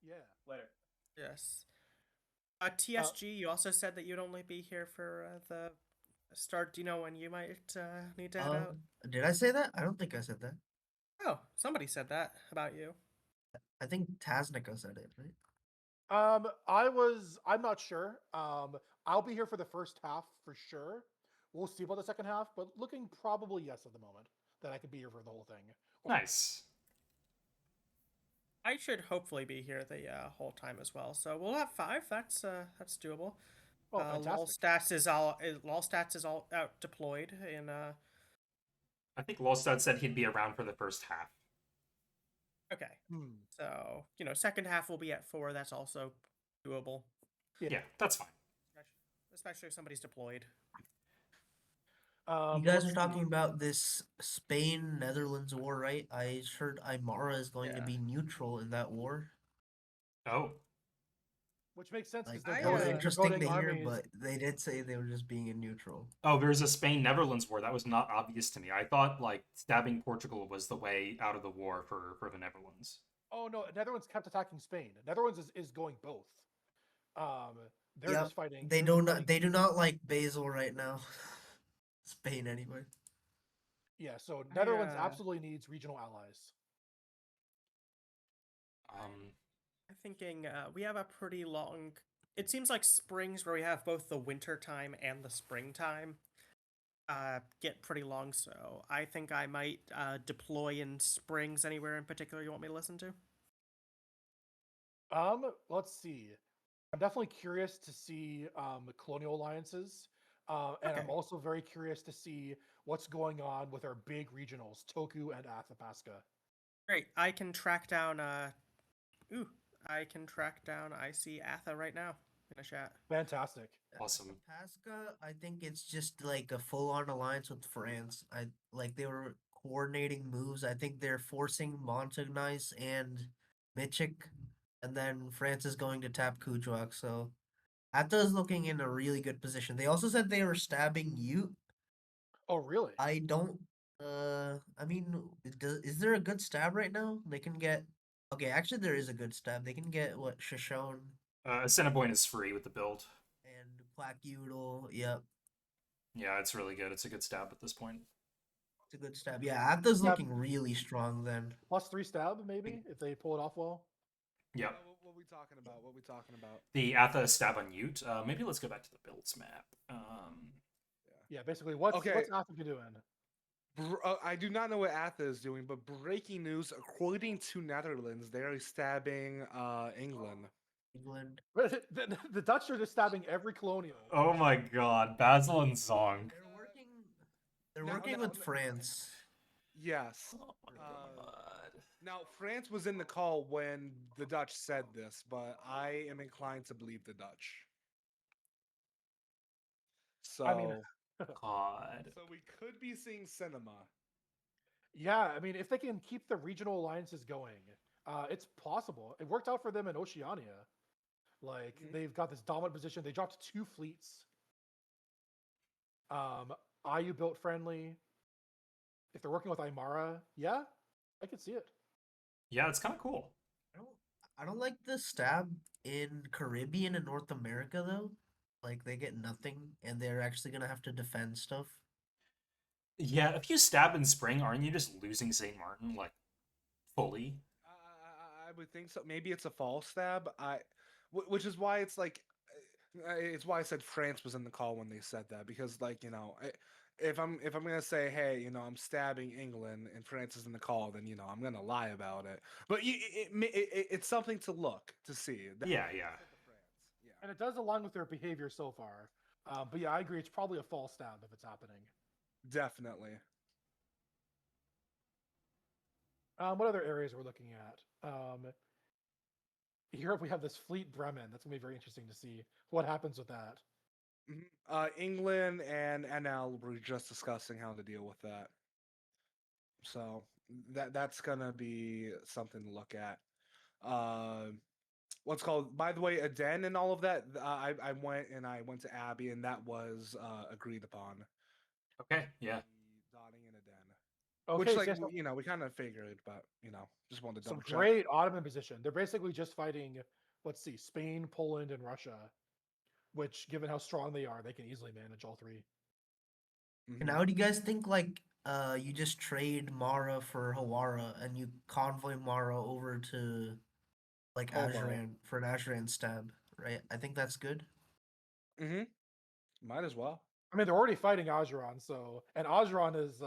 yeah. Later. Yes. TSG, you also said that you'd only be here for the start. Do you know when you might need to head out? Did I say that? I don't think I said that. Oh, somebody said that about you. I think Tasnica said it, right? I'm not sure. I'll be here for the first half for sure. We'll see about the second half, but looking probably yes at the moment that I could be here for the whole thing. Nice. I should hopefully be here the whole time as well. So we'll have 5. That's doable. Oh, fantastic. Lolstats is all out deployed in I think Lolstad said he'd be around for the first half. Okay. So, second half will be at 4. That's also doable. Yeah, that's fine. Especially if somebody's deployed. You guys are talking about this Spain-Netherlands war, right? I heard Imara is going to be neutral in that war. Oh. Which makes sense because Like, they're that was voting- interesting voting to hear, armies. but they did say they were just being in neutral. Oh, there's a Spain-Netherlands war. That was not obvious to me. I thought, like, stabbing Portugal was the way out of the war for the Netherlands. Oh no, Netherlands kept attacking Spain. Netherlands is going both. They're Yep, just fighting. They they're do just not. fighting- They do not like Basil right now. Spain, anyway. Yeah, so Netherlands uh, absolutely needs regional allies. I'm thinking we have a pretty long. It seems like springs where we have both the winter time and the springtime get pretty long. So I think I might deploy in springs. Anywhere in particular you want me to listen to? Let's see. I'm definitely curious to see colonial alliances, and Okay. I'm also very curious to see what's going on with our big regionals, Toku and Athabasca. Great. I can track down. Ooh, I can track down. I see Atha right now in a chat. Fantastic. Awesome. Pasca, I think it's just like a full-on alliance with France. I like they were coordinating moves. I think they're forcing Montagnice and Michik, and then France is going to tap Kujawak. So Atta is looking in a really good position. They also said they were stabbing Ute. Oh, really? I don't. I mean, is there a good stab right now? They can get. Okay, actually, there is a good stab. They can get what Shoshone Assiniboine is free with the build. and Plaqueudal. Yep. Yeah, it's really good. It's a good stab at this point. It's a good stab. Yeah, Atta's Yeah. looking really strong then. +3 stab, maybe, if they pull it off well. Yep. What we talking about? What we talking about? The Atha stab on Ute. Maybe let's go back to the BLITZ map. Yeah, basically, what's Okay. Africa doing? I do not know what Atha is doing, but breaking news: according to Netherlands, they are stabbing England. England. The Dutch are just stabbing every colonial. Oh my god, Basil and Zong. They're working. They're Now- working now- with France. Yes. Oh my god. Now France was in the call when the Dutch said this, but I am inclined to believe the Dutch. So, I mean, God. so we could be seeing cinema. yeah, I mean, if they can keep the regional alliances going, it's possible. It worked out for them in Oceania. Like, they've got this dominant position. They dropped 2 fleets. IU built friendly. If they're working with Imara, yeah, I could see it. Yeah, it's kind of cool. I don't like the stab in Caribbean and North America though. Like they get nothing, and they're actually gonna have to defend stuff. Yeah, if you stab in spring, aren't you just losing St. Martin, like, fully? I would think so. Maybe it's a false stab. Which is why it's like, it's why I said France was in the call when they said that, because like if I'm gonna say, hey, I'm stabbing England and France is in the call, then I'm gonna lie about it. But it's something to look to see. Yeah. Yeah. And it does align with their behavior so far. But yeah, I agree. It's probably a false stab if it's happening. Definitely. What other areas we're looking at? Europe, we have this fleet Bremen. That's gonna be very interesting to see what happens with that. England and NL were just discussing how to deal with that. So that's gonna be something to look at. What's called, by the way, Aden and all of that. I went to Abbey and that was agreed upon. Okay, yeah. Dotting in Aden. Okay, Which, so like, you have we kind of figured, but just wanted to some double check. great Ottoman position. They're basically just fighting, let's see, Spain, Poland, and Russia, which, given how strong they are, they can easily manage all 3. Mhm. And how do you guys think like you just trade Mara for Hawara and you convoy Mara over to like Hobo. Ajuran for an Ajuran stab, right? I think that's good. Might as well. I mean, they're already fighting Ajuran, and Ajuran is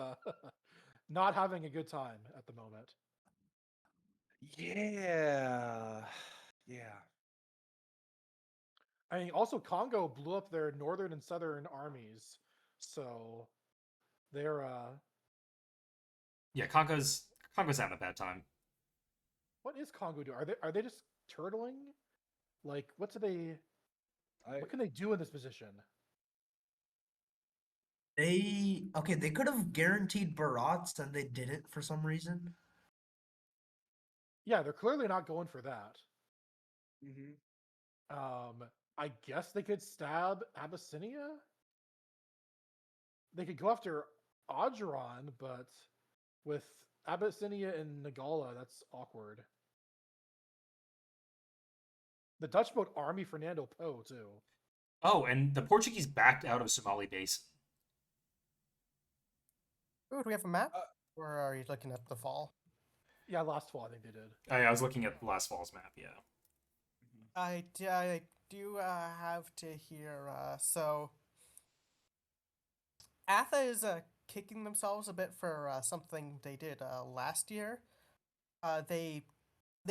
not having a good time at the moment. Yeah. Yeah. I mean, also Congo blew up their northern and southern armies, so they're Yeah, Congo's having a bad time. what is Congo doing? Are they just turtling? Like, what can they do in this position? They could have guaranteed Barats and they didn't for some reason. Yeah, they're clearly not going for that. Mm-hmm. I guess they could stab Abyssinia. They could go after Ajuran, but with Abyssinia and Nagala, that's awkward. The Dutch boat Army Fernando Po too. Oh, and the Portuguese backed out of Somali Basin. Ooh, do we have a map? Uh, Or are you looking at the fall? Yeah, last fall I think they did. I was looking at last fall's map. Yeah. I do have to hear. So Atha is kicking themselves a bit for something they did last year. They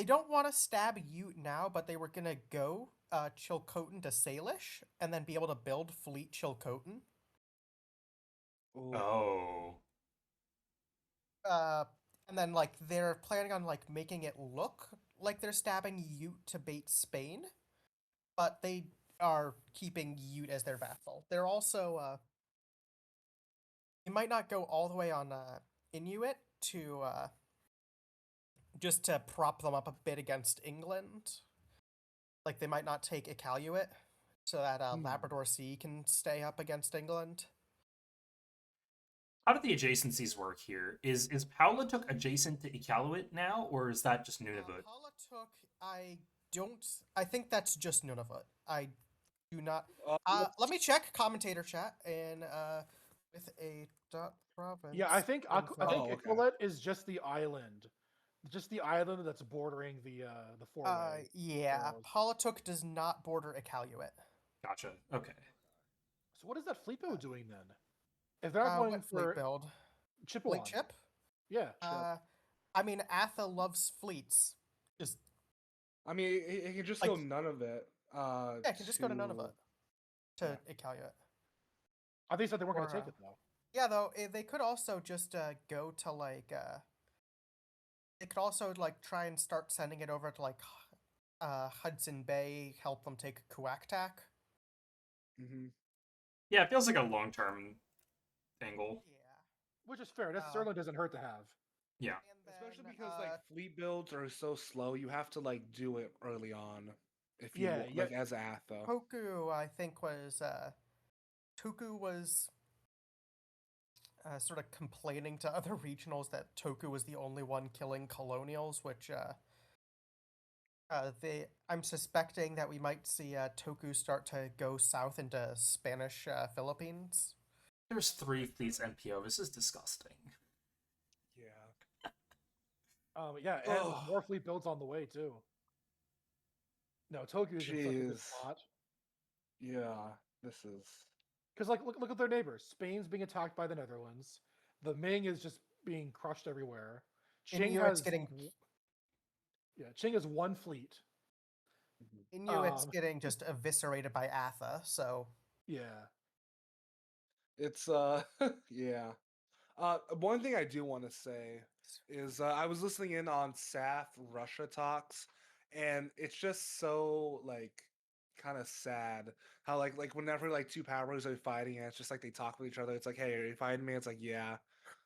don't want to stab Ute now, but they were gonna go Chilcotin to Salish and then be able to build Fleet Chilcotin. Ooh. Oh. And then like they're planning on like making it look like they're stabbing Ute to bait Spain, but they are keeping Ute as their vassal. They're also you might not go all the way on Inuit to just to prop them up a bit against England. Like they might not take Iqaluit so that Labrador Sea can stay up against England. How do the adjacencies work here? Is Paulatuk adjacent to Iqaluit now, or is that just Nunavut? Palautuk, I think that's just Nunavut. I do not. Let me check commentator chat and with a dot province. Yeah, I think info. I think Oh, okay. Iqaluit is just the island that's bordering the four-way. Yeah, arrows. Palautuk does not border Iqaluit. Gotcha. Okay. So what is that fleet build doing then? If they're not going What fleet for build? Chippewa, Fleet chip? yeah, I mean, Atha loves fleets. Just I mean, it can just Like- go none of it. yeah, it can just go to Nunavut to Iqaluit. I think said they weren't going Or, to take it though. Yeah, though they could also just go to like they could also like try and start sending it over to like Hudson Bay, help them take Kuaktak. Mm-hmm. Yeah, it feels like a long-term angle. Yeah. Which is fair. That certainly doesn't hurt to have. Yeah. And Especially then, because like fleet builds are so slow, you have to like do it early on. If you Yeah, like as Atha. Toku, I think was Toku was sort of complaining to other regionals that Toku was the only one killing colonials, which I'm suspecting that we might see Toku start to go south into Spanish Philippines. There's 3 fleets NPO. This is disgusting. Yeah. Yeah, and Ugh. more fleet builds on the way too. No, Tokyo is in such a good Jeez. spot. Yeah. This is. Because like look at their neighbors. Spain's being attacked by the Netherlands. The Ming is just being crushed everywhere. Qing Inuit's has getting Qing has one fleet. Inuit's getting just eviscerated by Atha, so Yeah. It's yeah. One thing I do want to say is I was listening in on SAF Russia talks, and it's just so like kind of sad how like whenever like two powers are fighting, and it's just like they talk with each other. It's like, hey, are you fighting me? It's like, yeah.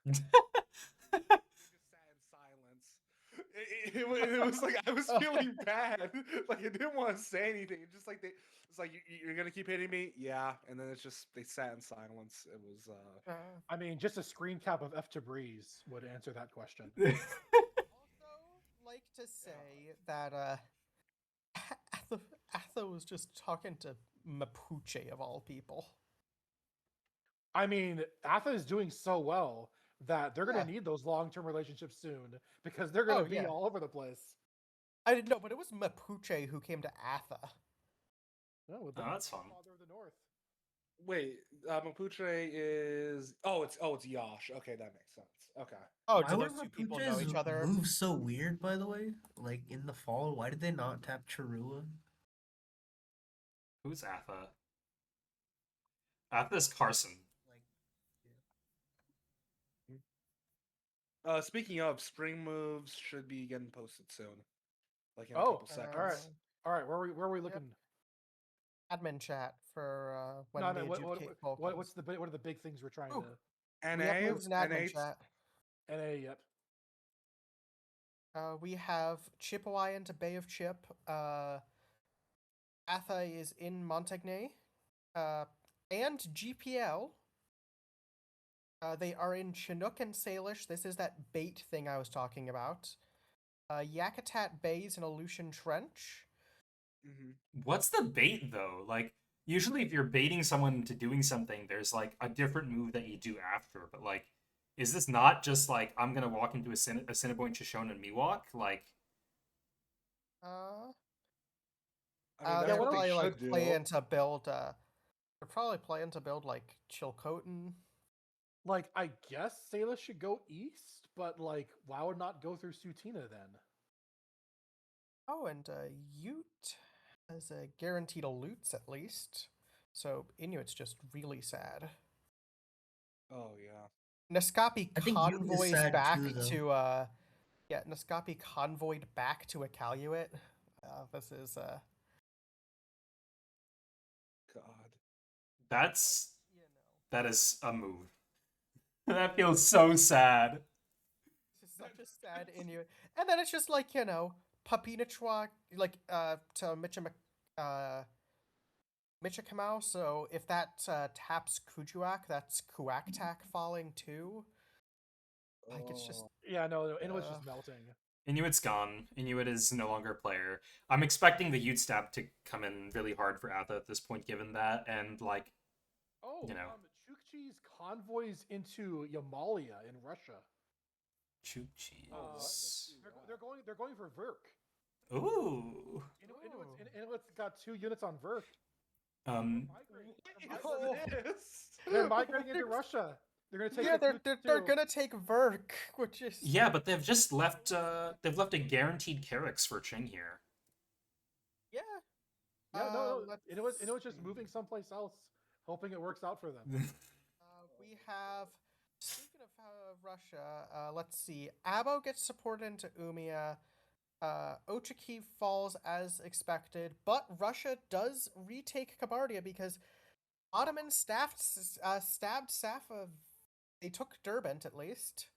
Just sat in silence. It was like I was feeling bad. Like I didn't want to say anything. It's just like it's like you're gonna keep hitting me, yeah. And then it's just they sat in silence. It was. I mean, just a screen cap of F to Breeze would answer that question. also like to say that Atha was just talking to Mapuche of all people. I mean, Atha is doing so well that they're going Yeah. to need those long-term relationships soon because they're going to be yeah. all over the place. I didn't know, but it was Mapuche who came to Atha. Oh, with Oh, that's fun. Father of the North. Wait, Mapuche is it's Yosh. Okay, that makes sense. Okay. Oh, Why do were those two people know Mapuche's each other? moves so weird, by the way? Like in the fall, why did they not tap Charua? Who's Atha? Atha's Carson. Speaking of, spring moves should be getting posted soon, like in a Oh, couple seconds. all right. Where are we looking? Admin chat for when No, they no. adjudicate What are the big things we're trying Ooh. to? We have NA, moves in admin NA, chat. NA. Yep. We have Chippewa into Bay of Chip. Atha is in Montagnais. And GPL. They are in Chinook and Salish. This is that bait thing I was talking about. Yakutat Bays in Aleutian Trench. What's the bait though? Like usually if you're baiting someone into doing something, there's like a different move that you do after, but like Is this not just like I'm gonna walk into a Cinnabon Shoshone and Miwok? Like, Uh, I mean, that's they're what they probably like should do. playing to build. They're probably playing to build like Chilcotin. Like, I guess Salus should go east, but like, why would not go through Sutina then? Oh, and Ute has guaranteed loots at least. So Inuit's just really sad. Oh yeah. Naskapi I think Ute is convoys sad back too, though. to Naskapi convoyed back to Iqaluit. This is God. that's you know, that is a move. That feels so sad. it's just such a sad Inuit. And then it's just like, you know, Papinachwa like to Michikamau, so if that taps Kujuak, that's Kuaktak falling too. Like it's just Oh. Yeah, no, Inuit's Uh, just melting. Inuit's gone. Inuit is no longer a player. I'm expecting the Ute stab to come in really hard for Atha at this point, given that, and like, Oh, you know. Chukchi's convoys into Yamalia in Russia. Chukchis. They're going for Verk. Ooh. Inuit's got 2 units on Verk. Um. They're migrating into Russia. They're gonna take. yeah, the they're Q2. gonna take Verk, which is Yeah, but they've just left. They've left a guaranteed Carrix for Ching here. yeah. Yeah, no, let's Inuit's just see. moving someplace else, hoping it works out for them. We have, speaking of Russia, let's see. Abo gets supported into Umia. Ochaki falls as expected, but Russia does retake Kabardia because Ottoman stabbed Safa. They took Derbent at least.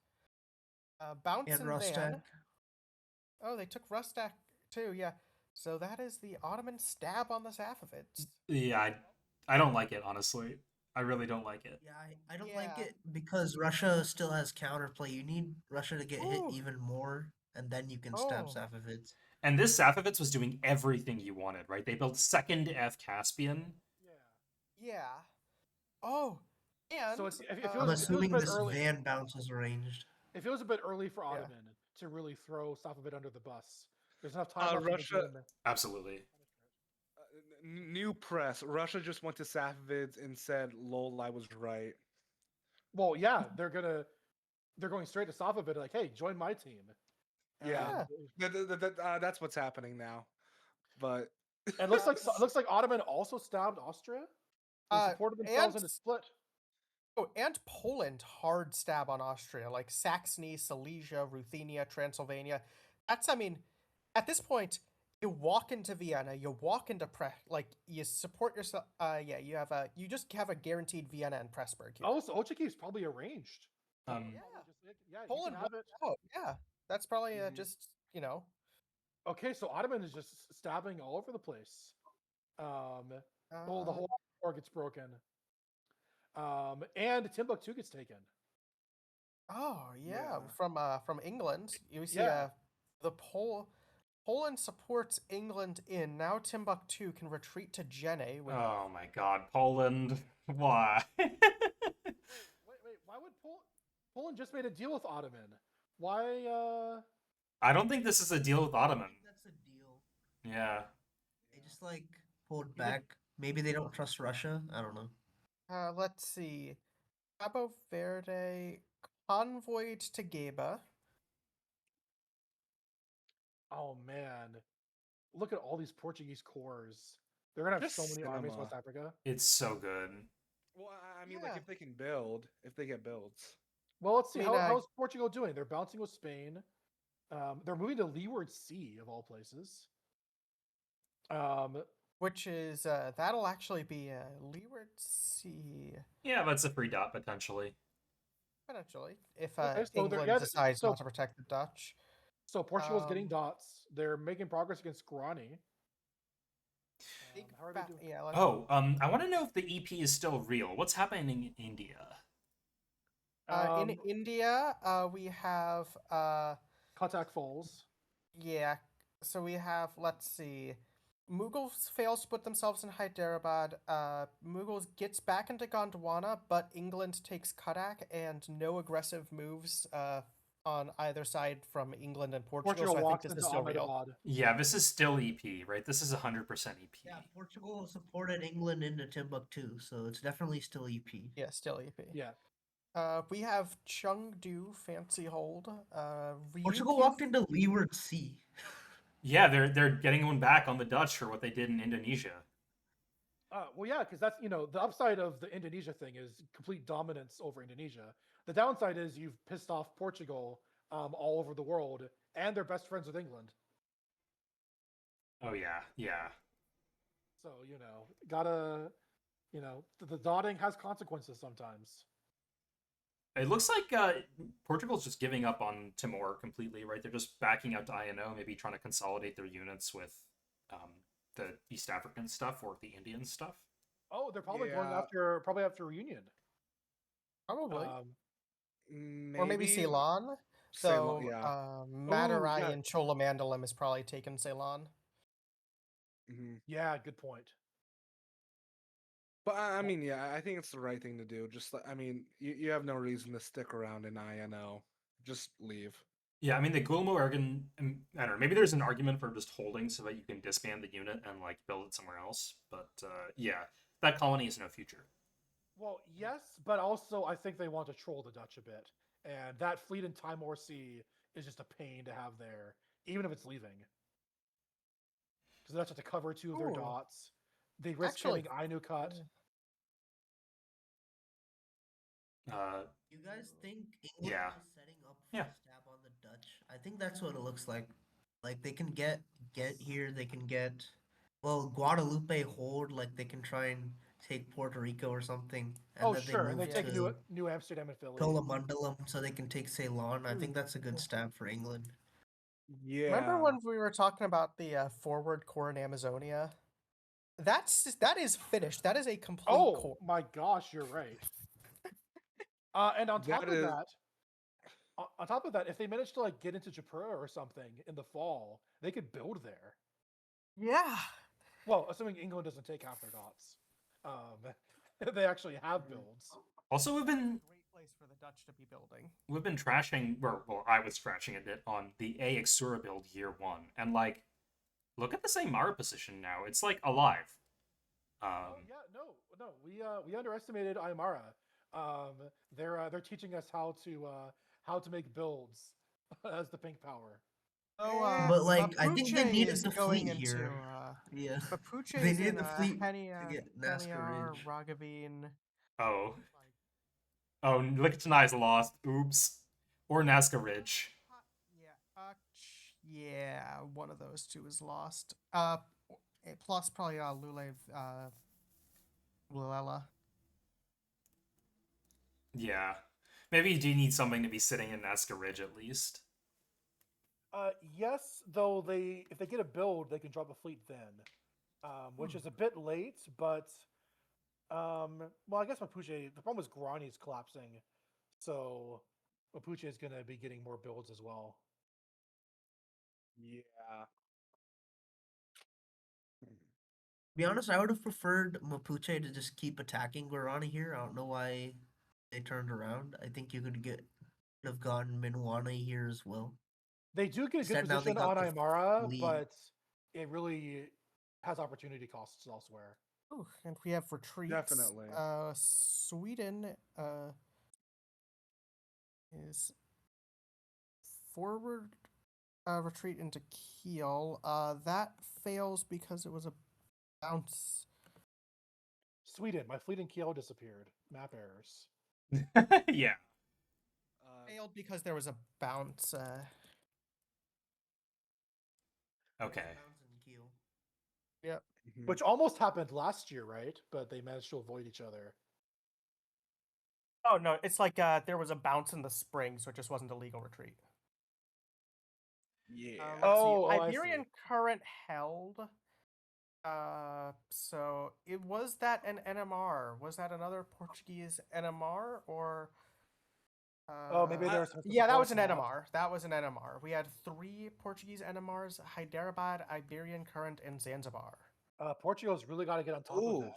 Bounce And and Rostak. Van. Oh, they took Rustak too. Yeah. So that is the Ottoman stab on the Safavids. Yeah, I don't like it, honestly. I really don't like it. Yeah, I don't like Yeah. it because Russia still has counterplay. You need Russia to get hit Ooh. even more, and then you can stab Oh. Safavids. And this Safavitz was doing everything you wanted, right? They built second F Caspian. Yeah. Oh. And So it I'm feels a assuming bit this early. Van bounce is arranged. It feels a bit early for Yeah. Ottoman to really throw Safavid under the bus. There's enough time left Russia- in the game. Absolutely. New press. Russia just went to Safavids and said, "Lol, I was right." Well, yeah, they're going straight to Safavid, like, hey, join my team. Yeah. And That's what's happening now. But it looks like Ottoman also stabbed Austria. They supported themselves in a split. Oh, and Poland hard stab on Austria, like Saxony, Silesia, Ruthenia, Transylvania. That's, I mean, at this point, you walk into Vienna, you walk into like you support yourself. Yeah, you just have a guaranteed Vienna and Pressburg here. Oh, so Ochaki is probably arranged. Yeah, Yeah, you Poland can have won it. out. Yeah, that's probably Mhm. just, you know. Okay, so Ottoman is just stabbing all over the place. The whole war gets broken. And Timbuktu gets taken. Oh yeah, Yeah. from England. You see, Yeah. the Poland supports England in now. Timbuktu can retreat to Jenne. Oh my god, Poland. Why? Wait, why would Poland just made a deal with Ottoman? Why? I don't think this is a deal with I Ottoman. think that's a deal. Yeah. They just like pulled back. Maybe they don't trust Russia. I don't know. Let's see. Cabo Verde convoyed to Geba. Oh man, look at all these Portuguese corps. They're gonna have Just so many armies in cinema. West Africa. It's so good. Well, I mean, like Yeah. if they can build, if they get builds. Well, let's see I mean, how's Portugal doing. They're bouncing with Spain. They're moving to Leeward Sea of all places. Which is that'll actually be Leeward Sea Yeah, that's a free dot potentially. potentially if Okay, so England yeah, decides so- not to protect the Dutch. So Portugal's getting Um, dots. They're making progress against Guarani. Big How are they ba- doing? yeah, let's- Oh, I want to know if the EP is still real. What's happening in India? in India, we have Contact Falls. yeah. So we have, let's see. Mughals fails to put themselves in Hyderabad. Mughals gets back into Gondwana, but England takes Cuttack, and no aggressive moves on either side from England and Portugal. Portugal So I think walks this into is still real. Ahmedabad. Yeah, this is still EP, right? This is 100% EP. Yeah, Portugal supported England into Timbuktu, so it's definitely still EP. Yeah, still EP. Yeah. We have Chengdu Fancy Hold. Portugal Ryukyu walked into Leeward Sea. Yeah, they're getting one back on the Dutch for what they did in Indonesia. Well, yeah, because that's the upside of the Indonesia thing is complete dominance over Indonesia. The downside is you've pissed off Portugal all over the world, and they're best friends with England. Oh yeah, yeah. So gotta the dotting has consequences sometimes. It looks like Portugal's just giving up on Timor completely, right? They're just backing out to INO, maybe trying to consolidate their units with the East African stuff or the Indian stuff. Oh, they're probably going Yeah. after Reunion. probably, Maybe, or maybe Ceylon. So Ceylon, yeah. Madarai yeah. and Cholamandalam has probably taken Ceylon. Mhm. Yeah, good point. But I mean, yeah, I think it's the right thing to do. Just I mean, you have no reason to stick around in INO. Just leave. Yeah, I mean the Gulmo Ergen, I don't know. Maybe there's an argument for just holding so that you can disband the unit and like build it somewhere else. But yeah, that colony has no future. Well, yes, but also I think they want to troll the Dutch a bit, and that fleet in Timor Sea is just a pain to have there, even if it's leaving. Because the Dutch have to cover two of their Ooh. dots. They risk Actually, getting Ainu cut. You guys think England Yeah. is setting up for Yeah. a stab on the Dutch? I think that's what it looks like. Like they can get here, they can get Guadalupe hold, like they can try and take Puerto Rico or something, and Oh, then sure, and they move take to New Amsterdam and Philly. Cholamandalam so they can take Ceylon. I think that's a good stab for England. Yeah. remember when we were talking about the forward core in Amazonia? That is finished. That is a complete Oh core. my gosh, you're right. And on top That of is- that, on top of that, if they manage to like get into Japura or something in the fall, they could build there. Yeah. Well, assuming England doesn't take half their dots. They actually have builds. Also, we've been Great place for the Dutch to be building. trashing, or well, I was trashing a bit on the Exura build year one, and like, look at this Imara position now. It's like alive. Oh yeah, no, we underestimated Imara. They're teaching us how to make builds as the pink power. So, But, like, I think they Mapuche needed is the going fleet into here. Yeah. Mapuche They is needed in the fleet to Henia, get Nazca Heniar, Ridge. Ragavine. Oh, oh, Liechtenstein's lost. Oops. Or Nazca Ridge. Yeah, one of those two is lost. Plus probably Lulela. Yeah. Maybe you do need something to be sitting in Nazca Ridge at least. Yes, though if they get a build, they can drop a fleet then, which is a bit late. But well, I guess Mapuche. The problem is Guarani's collapsing, so Mapuche is going to be getting more builds as well. Yeah. To be honest, I would have preferred Mapuche to just keep attacking Guarani here. I don't know why they turned around. I think you could have gotten Minwana here as well. They do get a good Instead, now they position on got the Imara, fleet. but it really has opportunity costs elsewhere. Ooh, and we have retreats. Definitely. Sweden is forward retreat into Kiel. That fails because it was a bounce. Sweden, my fleet in Kiel disappeared. Map errors. Yeah. Failed because there was a bounce. Okay. Bounce in Kiel. Yep. Mhm. Which almost happened last year, right? But they managed to avoid each other. Oh no, it's like there was a bounce in the spring, so it just wasn't a legal retreat. Yeah. Let's Oh, see. I Iberian see. Current held. So it was that an NMR? Was that another Portuguese NMR or Oh, maybe there was some Yeah, that was an support NMR. That was an NMR. We had 3 Portuguese NMRs: Hyderabad, Iberian Current, and Zanzibar. Portugal's really got to get on top of Ooh. that.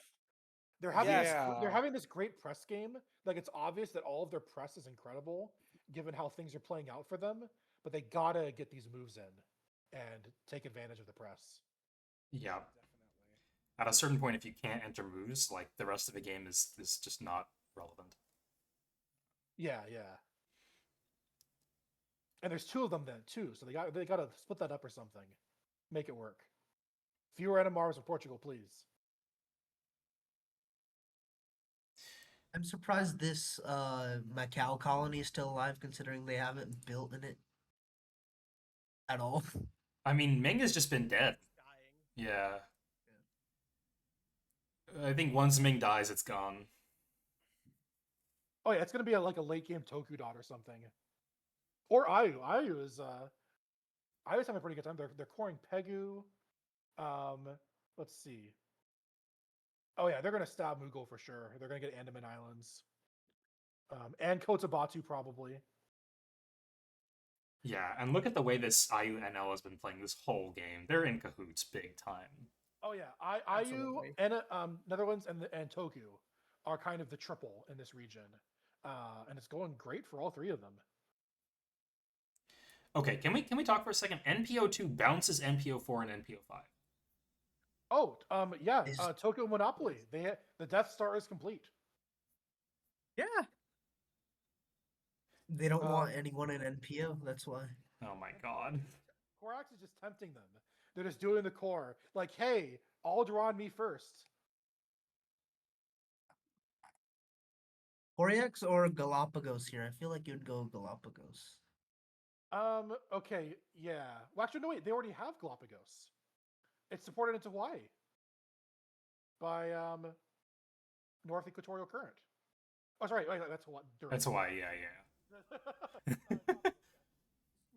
They're having Yeah. they're having this great press game. Like, it's obvious that all of their press is incredible, given how things are playing out for them. But they gotta get these moves in and take advantage of the press. Yeah. Definitely. At a certain point, if you can't enter moves, like the rest of the game is just not relevant. Yeah, yeah. And there's 2 of them then too, so they gotta split that up or something, make it work. Fewer NMRs in Portugal, please. I'm surprised this Macau colony is still alive, considering they haven't built in it at all. I mean, Ming has just been dead. Dying. Yeah. I think once Ming dies, it's gone. Oh yeah, it's gonna be like a late game Toku dot or something. Or Ayu. Ayu's having a pretty good time. They're coring Pegu. Let's see. Oh yeah, they're gonna stab Mughal for sure. They're gonna get Andaman Islands. And Cotabato probably. Yeah, and look at the way this IUNL has been playing this whole game. They're in cahoots big time. Oh yeah, Ayu Absolutely. and Netherlands and Toku are kind of the triple in this region, and it's going great for all 3 of them. Okay, can we talk for a second? NPO2 bounces NPO4 and NPO5. Oh, yeah, Is- Tokyo Monopoly. The Death Star is complete. Yeah. They don't want Um, anyone in NPO, that's why. Oh my god. Korax is just tempting them. They're just doing the core. Like, hey, Alderaan me first. Koreax or Galapagos here? I feel like you'd go Galapagos. Okay, yeah. Well, actually, no, wait. They already have Galapagos. It's supported into Hawaii by North Equatorial Current. Oh, sorry. Wait, that's Hawaii. That's Hawaii, yeah.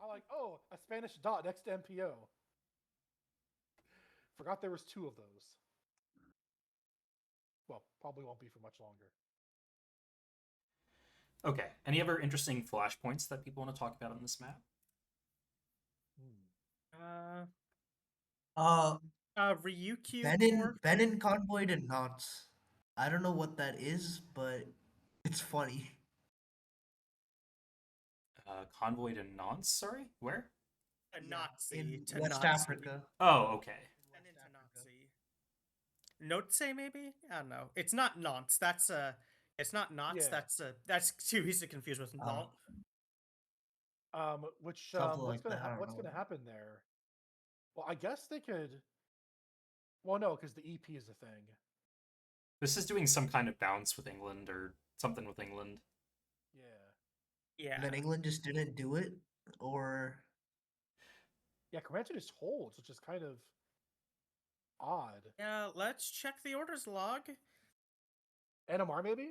I'm like, oh, a Spanish dot next to MPO. Forgot there was 2 of those. Well, probably won't be for much longer. Okay, any other interesting flashpoints that people want to talk about on this map? Ryukyu. Benin Convoy to Knots. I don't know what that is, but it's funny. Convoy to Nantes, sorry? Where? Nazi In to West Nazi. Africa. Oh, okay. And into Nazi. Notse maybe? I don't know. It's not Nantes. That's it's not Knots. Yeah. That's too easy to confuse with Nantes. Something What's like that, I don't what's know. gonna happen there? Well, I guess they could. Well, no, because the EP is the thing. This is doing some kind of bounce with England or something with England. Yeah. Yeah. And then England just didn't do it, or Yeah, Comanche just holds, which is kind of odd. Yeah, let's check the orders log. NMR maybe?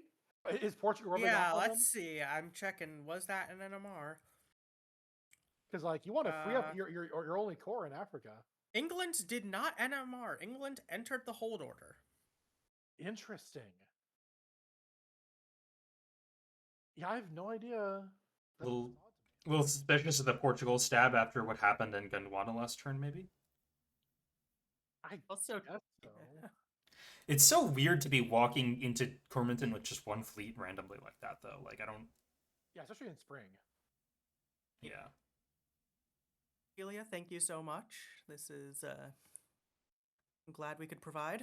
Is Portugal rubbing Yeah, off on let's see. I'm checking. Was that an NMR? Because like you want to free up your only core in Africa. England did not NMR. England entered the hold order. Interesting. Yeah, I have no idea. That's Little- odd to me. A little suspicious of the Portugal stab after what happened in Gondwana last turn, maybe? I Also, guess so. It's so weird to be walking into Cormonton with just one fleet randomly like that, though. Like, I don't... Yeah, especially in spring. Yeah. Celia, thank you so much. This is, I'm glad we could provide.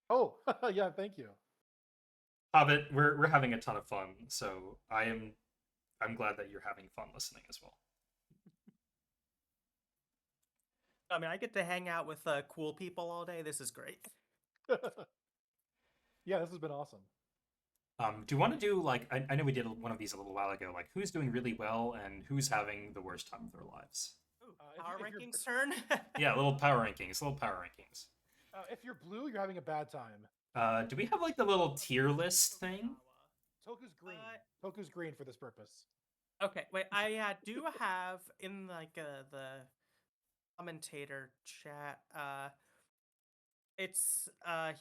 Oh, yeah, thank you. Hobbit, we're having a ton of fun, so I'm glad that you're having fun listening as well. I mean, I get to hang out with cool people all day. This is great. Yeah, this has been awesome. Do you want to do, like, I know we did one of these a little while ago, like, who's doing really well and who's having the worst time of their lives? Ooh, if power you're- rankings turn? Yeah, little power rankings. If you're blue, you're having a bad time. Do we have, like, the little tier list thing? Toku's green. Toku's green for this purpose. Okay, wait. I do have in like the commentator chat. It's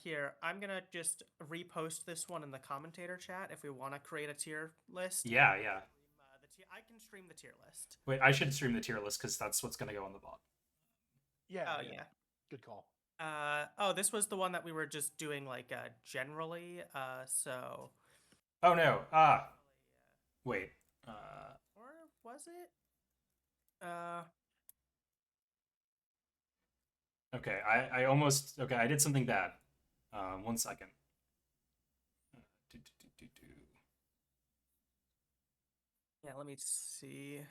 here. I'm gonna just repost this one in the commentator chat if we want to create a tier list. Yeah. I can stream the tier list. Wait, I should stream the tier list because that's what's going to go on the bot. Yeah. Oh yeah. Good call. This was the one that we were just doing like generally. So. Oh no. Wait. Or was it? Okay. I almost. Okay. I did something bad. 1 second. Yeah. Let me see.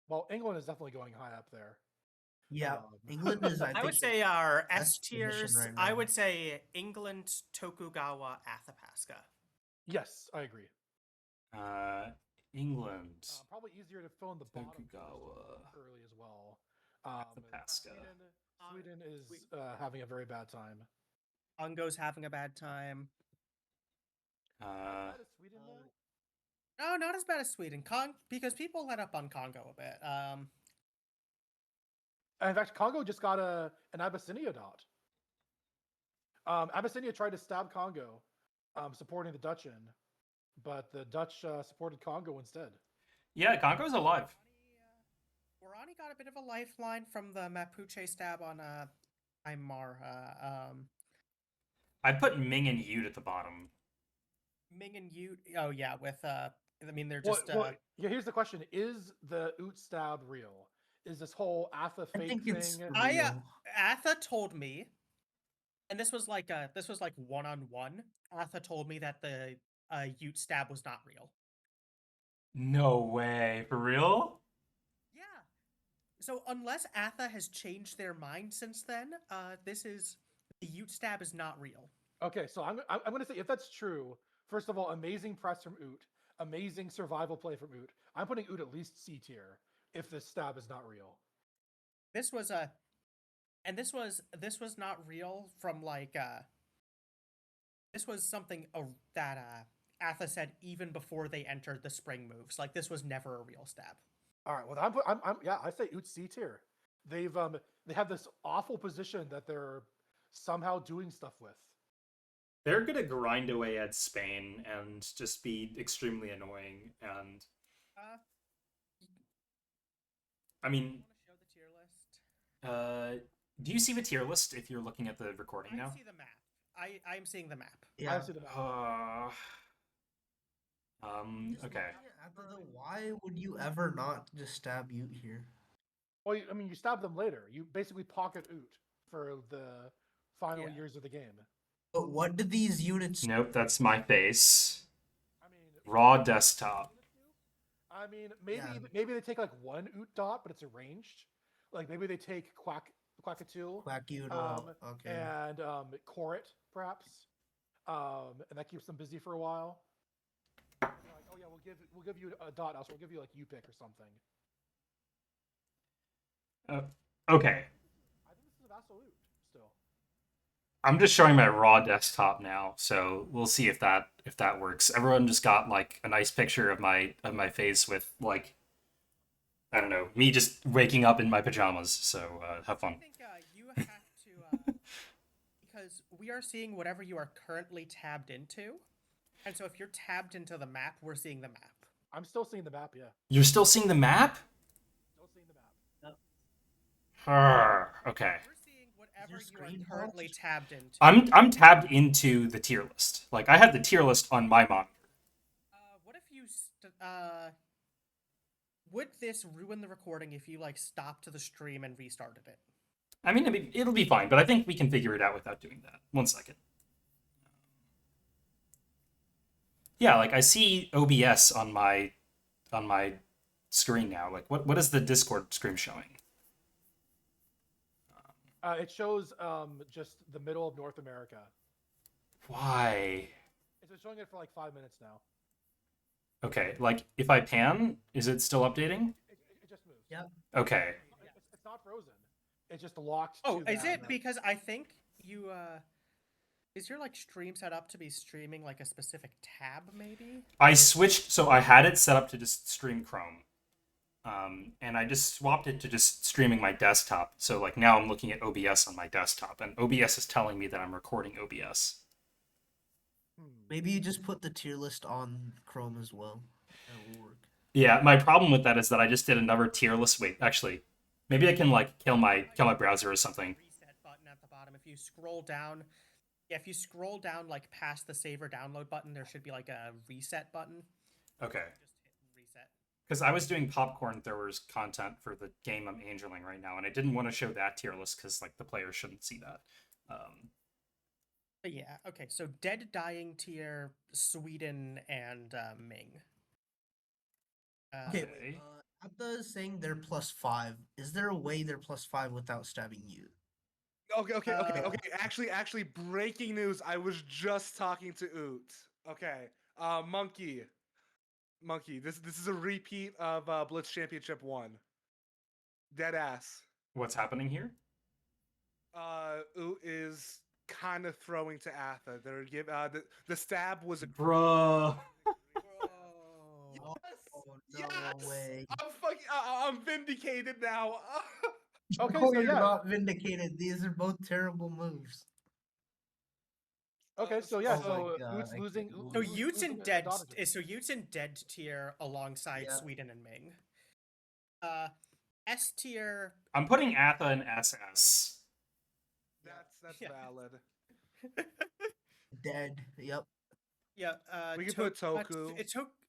Well, England is definitely going high up there. Yeah, England is. I would think, say our S best position tiers. right I now. would say England, Tokugawa, Athabasca. Yes, I agree. England. Probably easier to fill in the bottom Tokugawa. early as well. Athabasca. Sweden is having a very bad time. Congo's having a bad time. How bad is Sweden though? No, not as bad as Sweden. Because people let up on Congo a bit. In fact, Congo just got an Abyssinia dot. Abyssinia tried to stab Congo, supporting the Dutch in, but the Dutch supported Congo instead. Yeah, Congo's alive. Guarani got a bit of a lifeline from the Mapuche stab on Imara. I'd put Ming and Ute at the bottom. Ming and Ute. Oh yeah, with I mean they're just. Yeah, here's the question: is the Ute stab real? Is this whole Atha fake I think thing? it's real. Atha told me, and this was like one-on-one. Atha told me that the Ute stab was not real. No way. For real? Yeah. So unless Atha has changed their mind since then, the Ute stab is not real. Okay, so I'm going to say if that's true, first of all, amazing press from Ute, amazing survival play from Ute. I'm putting Ute at least C tier if this stab is not real. This was not real from like this was something that Atha said even before they entered the spring moves. Like this was never a real stab. All right, well I say Ute C tier. They have this awful position that they're somehow doing stuff with. They're gonna grind away at Spain and just be extremely annoying. And I mean, want to show the tier list? Do you see the tier list if you're looking at the recording now? I see the map. I'm seeing the map. Yeah. I see the map. Okay. Why would you ever not just stab Ute here? Well, I mean, you stab them later. You basically pocket Ute for the final years of the game. But what did these units? Nope, that's my face. I mean, Raw desktop. I mean, maybe they take like one Ute dot, but it's arranged. Like maybe they take Quackatul, Okay. and Corit perhaps, and that keeps them busy for a while. Like, oh yeah, we'll give you a dot. Also, we'll give you like U-pick or something. Okay. I think this is a vassal Ute still. I'm just showing my raw desktop now, so we'll see if that works. Everyone just got like a nice picture of my face with like, I don't know, me just waking up in my pajamas. So have fun. I think you have to because we are seeing whatever you are currently tabbed into, and so if you're tabbed into the map, we're seeing the map. I'm still seeing the map. Yeah. You're still seeing the map? Still seeing the map. Okay. We're seeing whatever you are currently tabbed into. I'm tabbed into the tier list. Like I have the tier list on my monitor. What if you would this ruin the recording if you like stopped the stream and restarted it? I mean, it'll be fine, but I think we can figure it out without doing that. 1 second. Yeah, like I see OBS on my screen now. Like what is the Discord screen showing? It shows just the middle of North America. Why? It's been showing it for like 5 minutes now. Okay, like if I pan, is it still updating? It just moves. Yeah. Okay. It's not frozen. It's just locked. Oh, to is that. it? Because I think you is your like stream set up to be streaming like a specific tab maybe? I switched, so I had it set up to just stream Chrome. and I just swapped it to just streaming my desktop. So like now I'm looking at OBS on my desktop, and OBS is telling me that I'm recording OBS. Maybe you just put the tier list on Chrome as well. That will work. Yeah, my problem with that is that I just did another tier list. Wait, actually, maybe I can like kill my browser or something. Reset button at the bottom. If you scroll down, yeah, if you scroll down like past the save or download button, there should be like a reset button. Okay. Just hit reset. Because I was doing popcorn throwers content for the game I'm angeling right now, and I didn't want to show that tier list because like the players shouldn't see that. But yeah, okay. So dead dying tier, Sweden and Ming. Okay, Okay. wait. Abda is saying they're +5. Is there a way they're +5 without stabbing you? Okay. Uh, Actually, breaking news. I was just talking to Oot. Okay. Monkey. This is a repeat of Blitz Championship 1. Dead ass. What's happening here? Oot is kind of throwing to Atha. They're the stab was a Bruh. Yes! Oh, no Yes! way. I'm vindicated now. Okay, No, so you're yeah. not vindicated. These are both terrible moves. Okay, so yeah, Oh my so God, Ute's I losing. can't So believe Utes in losing a dead. daughter to- So Utes in dead tier alongside Yeah. Sweden and Ming. S tier. I'm putting Atha in SS. That's Yeah. valid. Dead. Yep. Yeah. We could put Toku.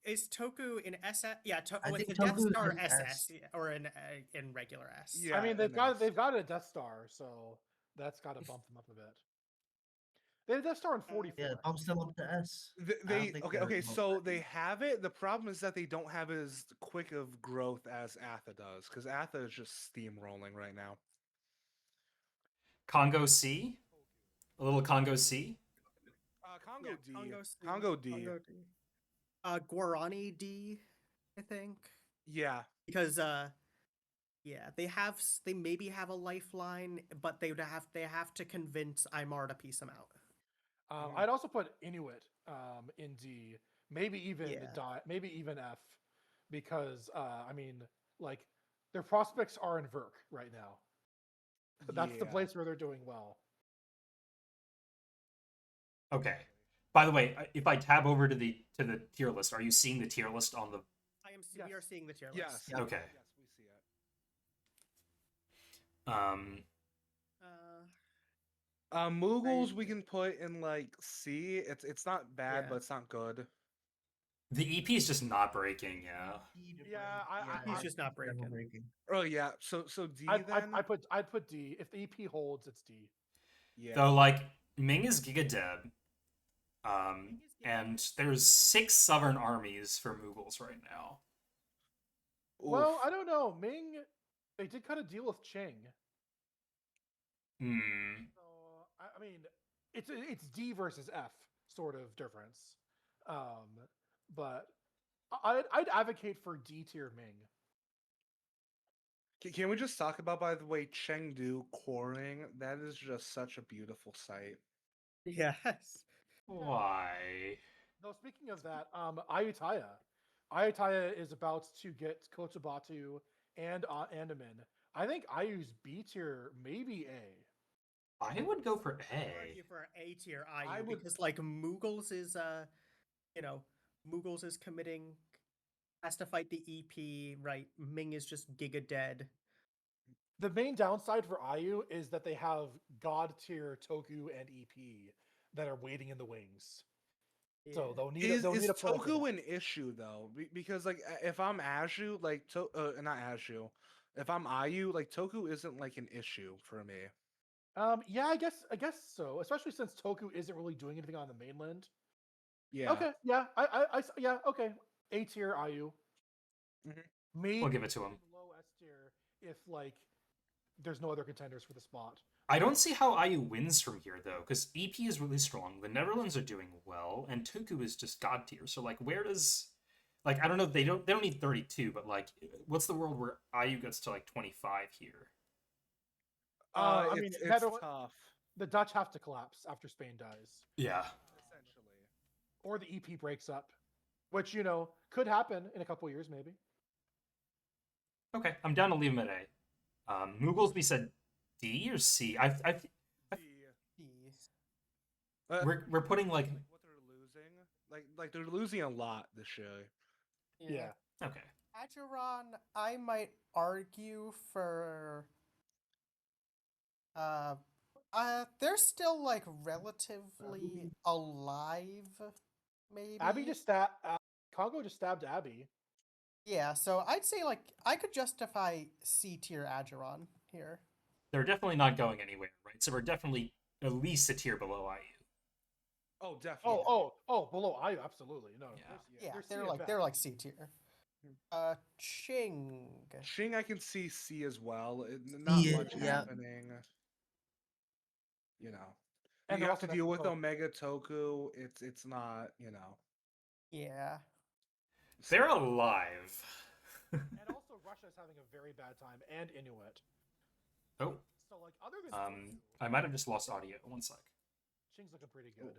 Is Toku in SS? Yeah. I with think the Death Toku's Star in SS S. yeah, or in regular S. Yeah. I mean, and that's- they've got a Death Star, so that's got to bump them up a bit. They have a Death Star in 44. Yeah, it bumps them up to S. They think okay. they're Okay, both so ready. they have it. The problem is that they don't have as quick of growth as Atha does, because Atha is just steamrolling right now. Congo C? A little Congo C? Congo Yeah, D. C, Congo D. Guarani D, I think, Yeah. because yeah, they maybe have a lifeline, but they have to convince Imara to piece them out. I'd also put Inuit in D, maybe even Yeah. maybe even F, because I mean, like their prospects are in Verk right now. That's the Yeah. place where they're doing well. Okay. By the way, if I tab over to the tier list, are you seeing the tier list on the? We are seeing the tier Yes. list. Yeah. Okay. Yes, we see it. Moogles we can put in like C. It's not bad, Yeah. but it's not good. The EP is just not breaking. Yeah. Yeah, He's just not breaking. Oh yeah. So D I then. I'd put D. If the EP holds, it's D. Yeah. Though like Ming is Gigadeb, and there's 6 Southern armies for Mughals right now. Well, Oof. I don't know. Ming, they did kind of deal with Cheng. Hmm. So I mean, it's D versus F sort of difference. But I'd advocate for D tier Ming. Can we just talk about, by the way, Chengdu coring? That is just such a beautiful sight. Yes. Why? Though speaking of that, Ayutthaya is about to get Kotobatu and Andaman. I think Ayu's B tier, maybe A. I would go for I would A. argue for A tier I IU would- because like Mughals is Mughals is committing, has to fight the EP, right? Ming is just giga dead. The main downside for Ayu is that they have god tier Toku and EP that are waiting in the wings. So they'll need Is a play for Toku that. an issue though? Because like if I'm Aju, like not Aju, if I'm Ayu, like Toku isn't like an issue for me. Yeah, I guess so. Especially since Toku isn't really doing anything on the mainland. Yeah. Okay, yeah, yeah, okay. A tier Ayu. Mhm. Maybe We'll give it to him. low S tier if like there's no other contenders for the spot. I don't see how IU wins from here though, because EP is really strong. The Netherlands are doing well, and Toku is just god tier. So like, where does like I don't know. They don't need 32, but like, what's the world where IU gets to like 25 here? I mean, it's tough. The Dutch have to collapse after Spain dies, Yeah. Essentially. or the EP breaks up, which could happen in a couple years, maybe. Okay, I'm down to leave him at A. Mughals, we said D or C. D. We're putting like what they're losing. Like they're losing a lot this year. Yeah. okay. Acheron, I might argue for. Uh, they're still like relatively alive, maybe. Abby just stabbed. Congo just stabbed Abby. Yeah, so I'd say like I could justify C tier Acheron here. They're definitely not going anywhere, right? So we're definitely at least a tier below IU. Oh, definitely. Below IU, absolutely. No, Yeah. Yeah, C they're at like best. they're like C tier. Ching. Shing, I can see C as well. Not Yeah, much yeah. happening. You know, And you they're have to also deal next with to Omega Toku. It's not, Yeah. They're alive. And also Russia's having a very bad time, and Inuit. Oh, So like other than I might have just lost audio. One sec. Ching's looking pretty good.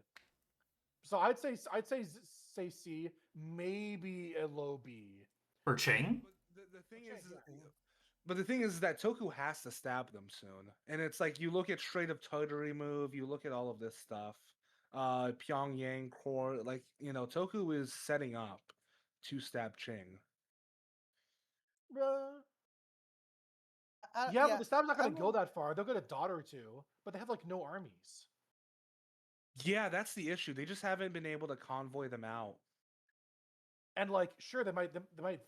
So I'd say C, maybe a low B. For Ching? But the thing is, Yeah. but the thing is that Toku has to stab them soon, and it's like you look at straight up Toturi move, you look at all of this stuff, Pyongyang core, like Toku is setting up to stab Ching. Yeah, but yeah, the stab's not going I'm to go a- that far. They'll get a dot or two, but they have like no armies. Yeah, that's the issue. They just haven't been able to convoy them out. And like, sure, they might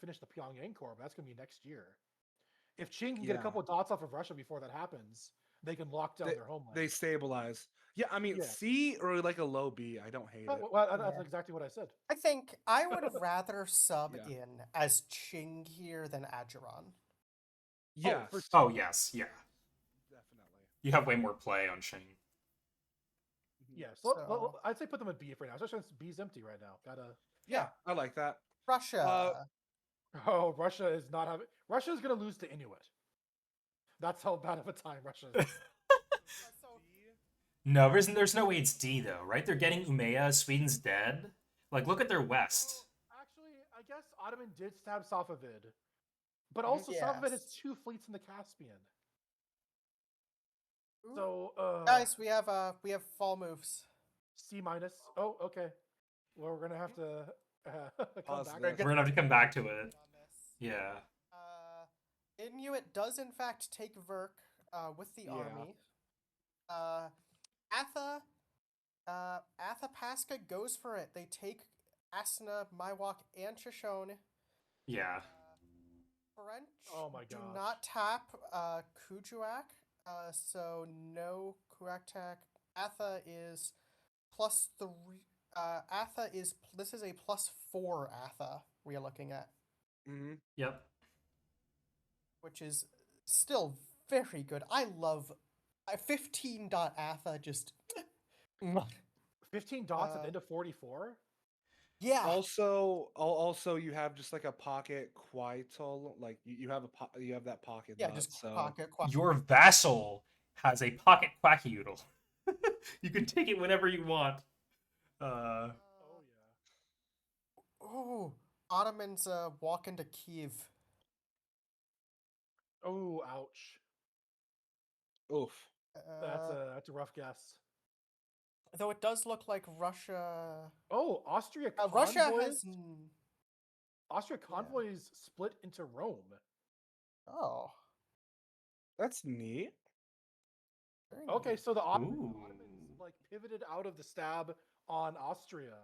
finish the Pyongyang core, but that's going to be next year. If Qing can get a Yeah. couple of dots off of Russia before that happens, they can lock down their homeland. They stabilize. Yeah, I mean Yeah. C or like a low B. I don't hate it. Well, that's Yeah. exactly what I said. I think I would rather sub Yeah. in as Ching here than Acheron. Yes, Oh, yes, yeah. definitely. You have way more play on Ching. Yeah, so, So- I'd say put them at B for now, especially since B's empty right now. Yeah, I like that. Russia. Oh, Russia is not having. Russia's going to lose to Inuit. That's how bad of a time Russia is. No, there's no way it's D though, right? They're getting Umeya, Sweden's dead. Like, look at their west. Actually, I guess Ottoman did stab Safavid, but also Safavid has Yes. 2 fleets in the Caspian. Ooh. So, Guys, we have fall moves. C minus. Oh, okay. Well, we're gonna have to come Pause back. this. We're gonna have to come back to it. On this. Yeah. Inuit does in fact take Verk with the Yeah. army. Athapaska goes for it. They take Asna, Miwok, and Shoshone. Yeah. French Oh my do gosh. not tap Kujuak, so no Kuaktak. Atha is +3. Atha is this is a +4 Atha we are looking at, Mm-hmm. Yep. which is still very good. I love 15 dot Atha just 15 dots at the end of 44. yeah. Also, you have just like a pocket Quietal, like you have you have that pocket. Yeah, dot, just so pocket. Your vassal has a pocket quackydoodle. You can take it whenever you want. Oh yeah. Oh, Ottomans walk into Kiev. Oh, ouch. oof. That's a rough guess. Though it does look like Russia. Oh, Austria Russia convoys. has. Austria convoys split into Rome. Oh. That's neat. Very Okay, neat. so the Ottomans Ooh. like pivoted out of the stab on Austria,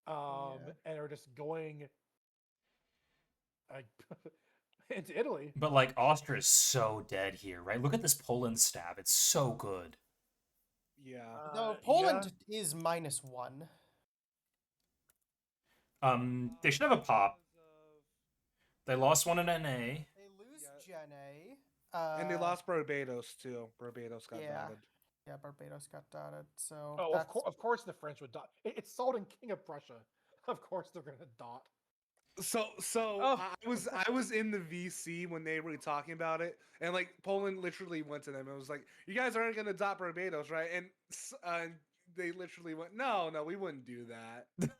and are just going into Italy. But like Austria is so dead here, right? Look at this Poland stab. It's so good. Yeah. Though Poland is -1. They should have a pop. They lost one in NA. They lose Yeah. Jene. And they lost Barbados too. Barbados got yeah. dotted. Yeah, Barbados got dotted. So Oh, that's of course the French would dot. It's Sultan King of Prussia. Of course they're gonna dot. So Oh. I was in the VC when they were talking about it, and like Poland literally went to them and was like, "You guys aren't gonna dot Barbados, right?" And they literally went, "No, we wouldn't do that." It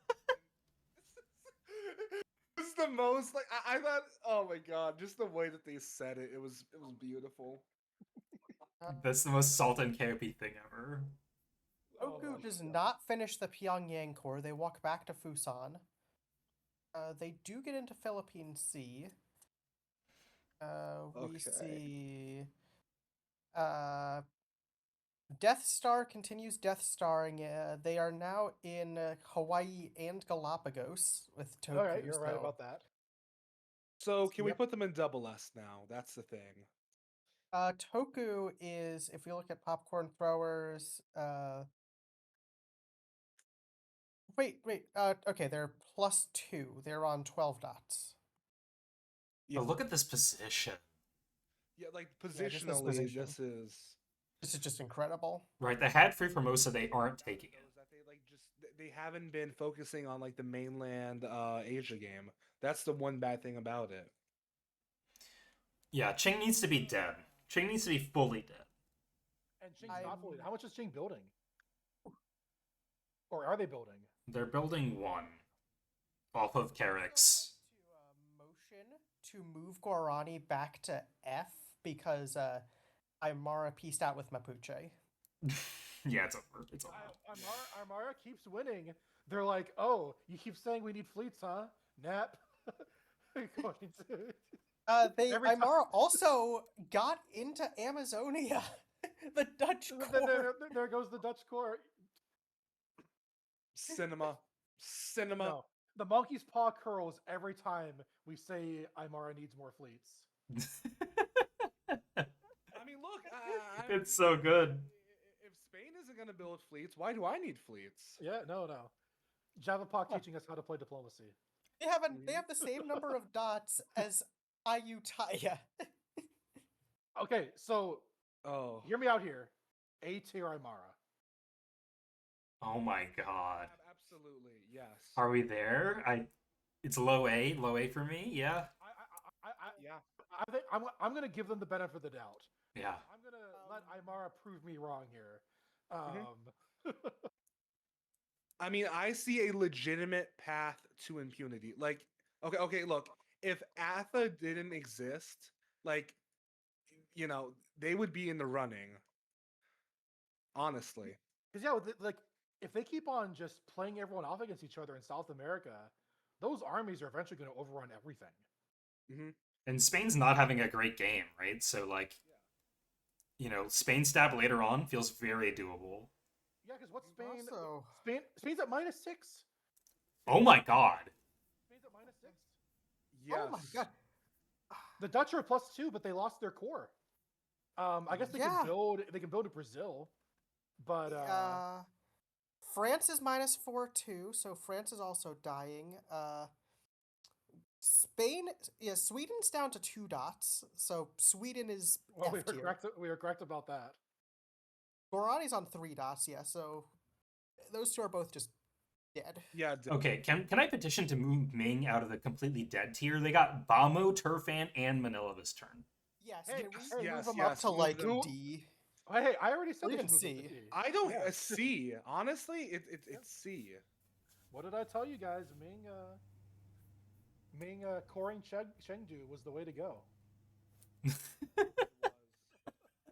was the most like I thought. Oh my god, just the way that they said it, it was beautiful. That's the most Salt and KOP thing ever. Oh my Toku does God. not finish the Pyongyang core. They walk back to Fusan. They do get into Philippine Sea. We Okay. see Death Star continues Death Starring. They are now in Hawaii and Galapagos with Toku. All right, you're right so- about that. So can we Yep. put them in double S now? That's the thing. Toku is, if we look at popcorn throwers, wait, okay, they're +2. They're on 12 dots. Yeah. But look at this position. Yeah, like just this positionally, position. this is. This is just incredible. Right, they had free Formosa, they aren't taking it. Shows that they like just they haven't been focusing on like the mainland Asia game. That's the one bad thing about it. Yeah, Ching needs to be dead. Ching needs to be fully dead. And Ching's not fully. I'm- How much is Ching building? Or are they building? They're building one off of Carrick's. Motion to move Guarani back to F because Imara pieced out with Mapuche. Yeah, it's over. It's over. Imara keeps winning. They're like, oh, you keep saying we need fleets, huh? Nap. Going to- They Every time- Imara also got into Amazonia, the Dutch core. There goes the Dutch core. Cinema. No, the monkey's paw curls every time we say Imara needs more fleets. I mean, look, It's so good. If Spain isn't gonna build fleets, why do I need fleets? Yeah, no. Java Pak teaching us how to play diplomacy. They have the same number of dots as Ayutthaya. Okay, so Oh, hear me out here. A tier Imara. Oh my god. absolutely, yes. Are we there? It's low A for me, yeah. Yeah. I think I'm gonna give them the benefit of the doubt. Yeah. I'm gonna let Imara prove me wrong here. I mean, I see a legitimate path to impunity. Like, okay, look, if ATHA didn't exist, like, you know, they would be in the running. Honestly. Because yeah, like if they keep on just playing everyone off against each other in South America, those armies are eventually going to overrun everything. Mm-hmm. And Spain's not having a great game, right? So, like, you know, Spain stab later on feels very doable. Yeah, because what's Spain? Also, Spain's at -6. Oh my god. Spain's at -6. Yes. oh my god. The Dutch are +2, but they lost their core. I guess they Yeah. can build. They can build in Brazil, but France is -4 too, so France is also dying. Sweden's down to 2 dots, so Sweden is well, F tier. we were correct about that. Guarani's on 3 dots, yeah, so those two are both just dead. Yeah. Okay, can I petition to move Ming out of the completely dead tier? They got Bamo, Turfan, and Manila this turn. Yes, Hey, can we yes, move yes, them yes, up to move like them. D? Hey, I already said Or they even should move C. them to D. I don't Yeah. C. Honestly, it's C. What did I tell you guys? Ming coring Chengdu was the way to go. It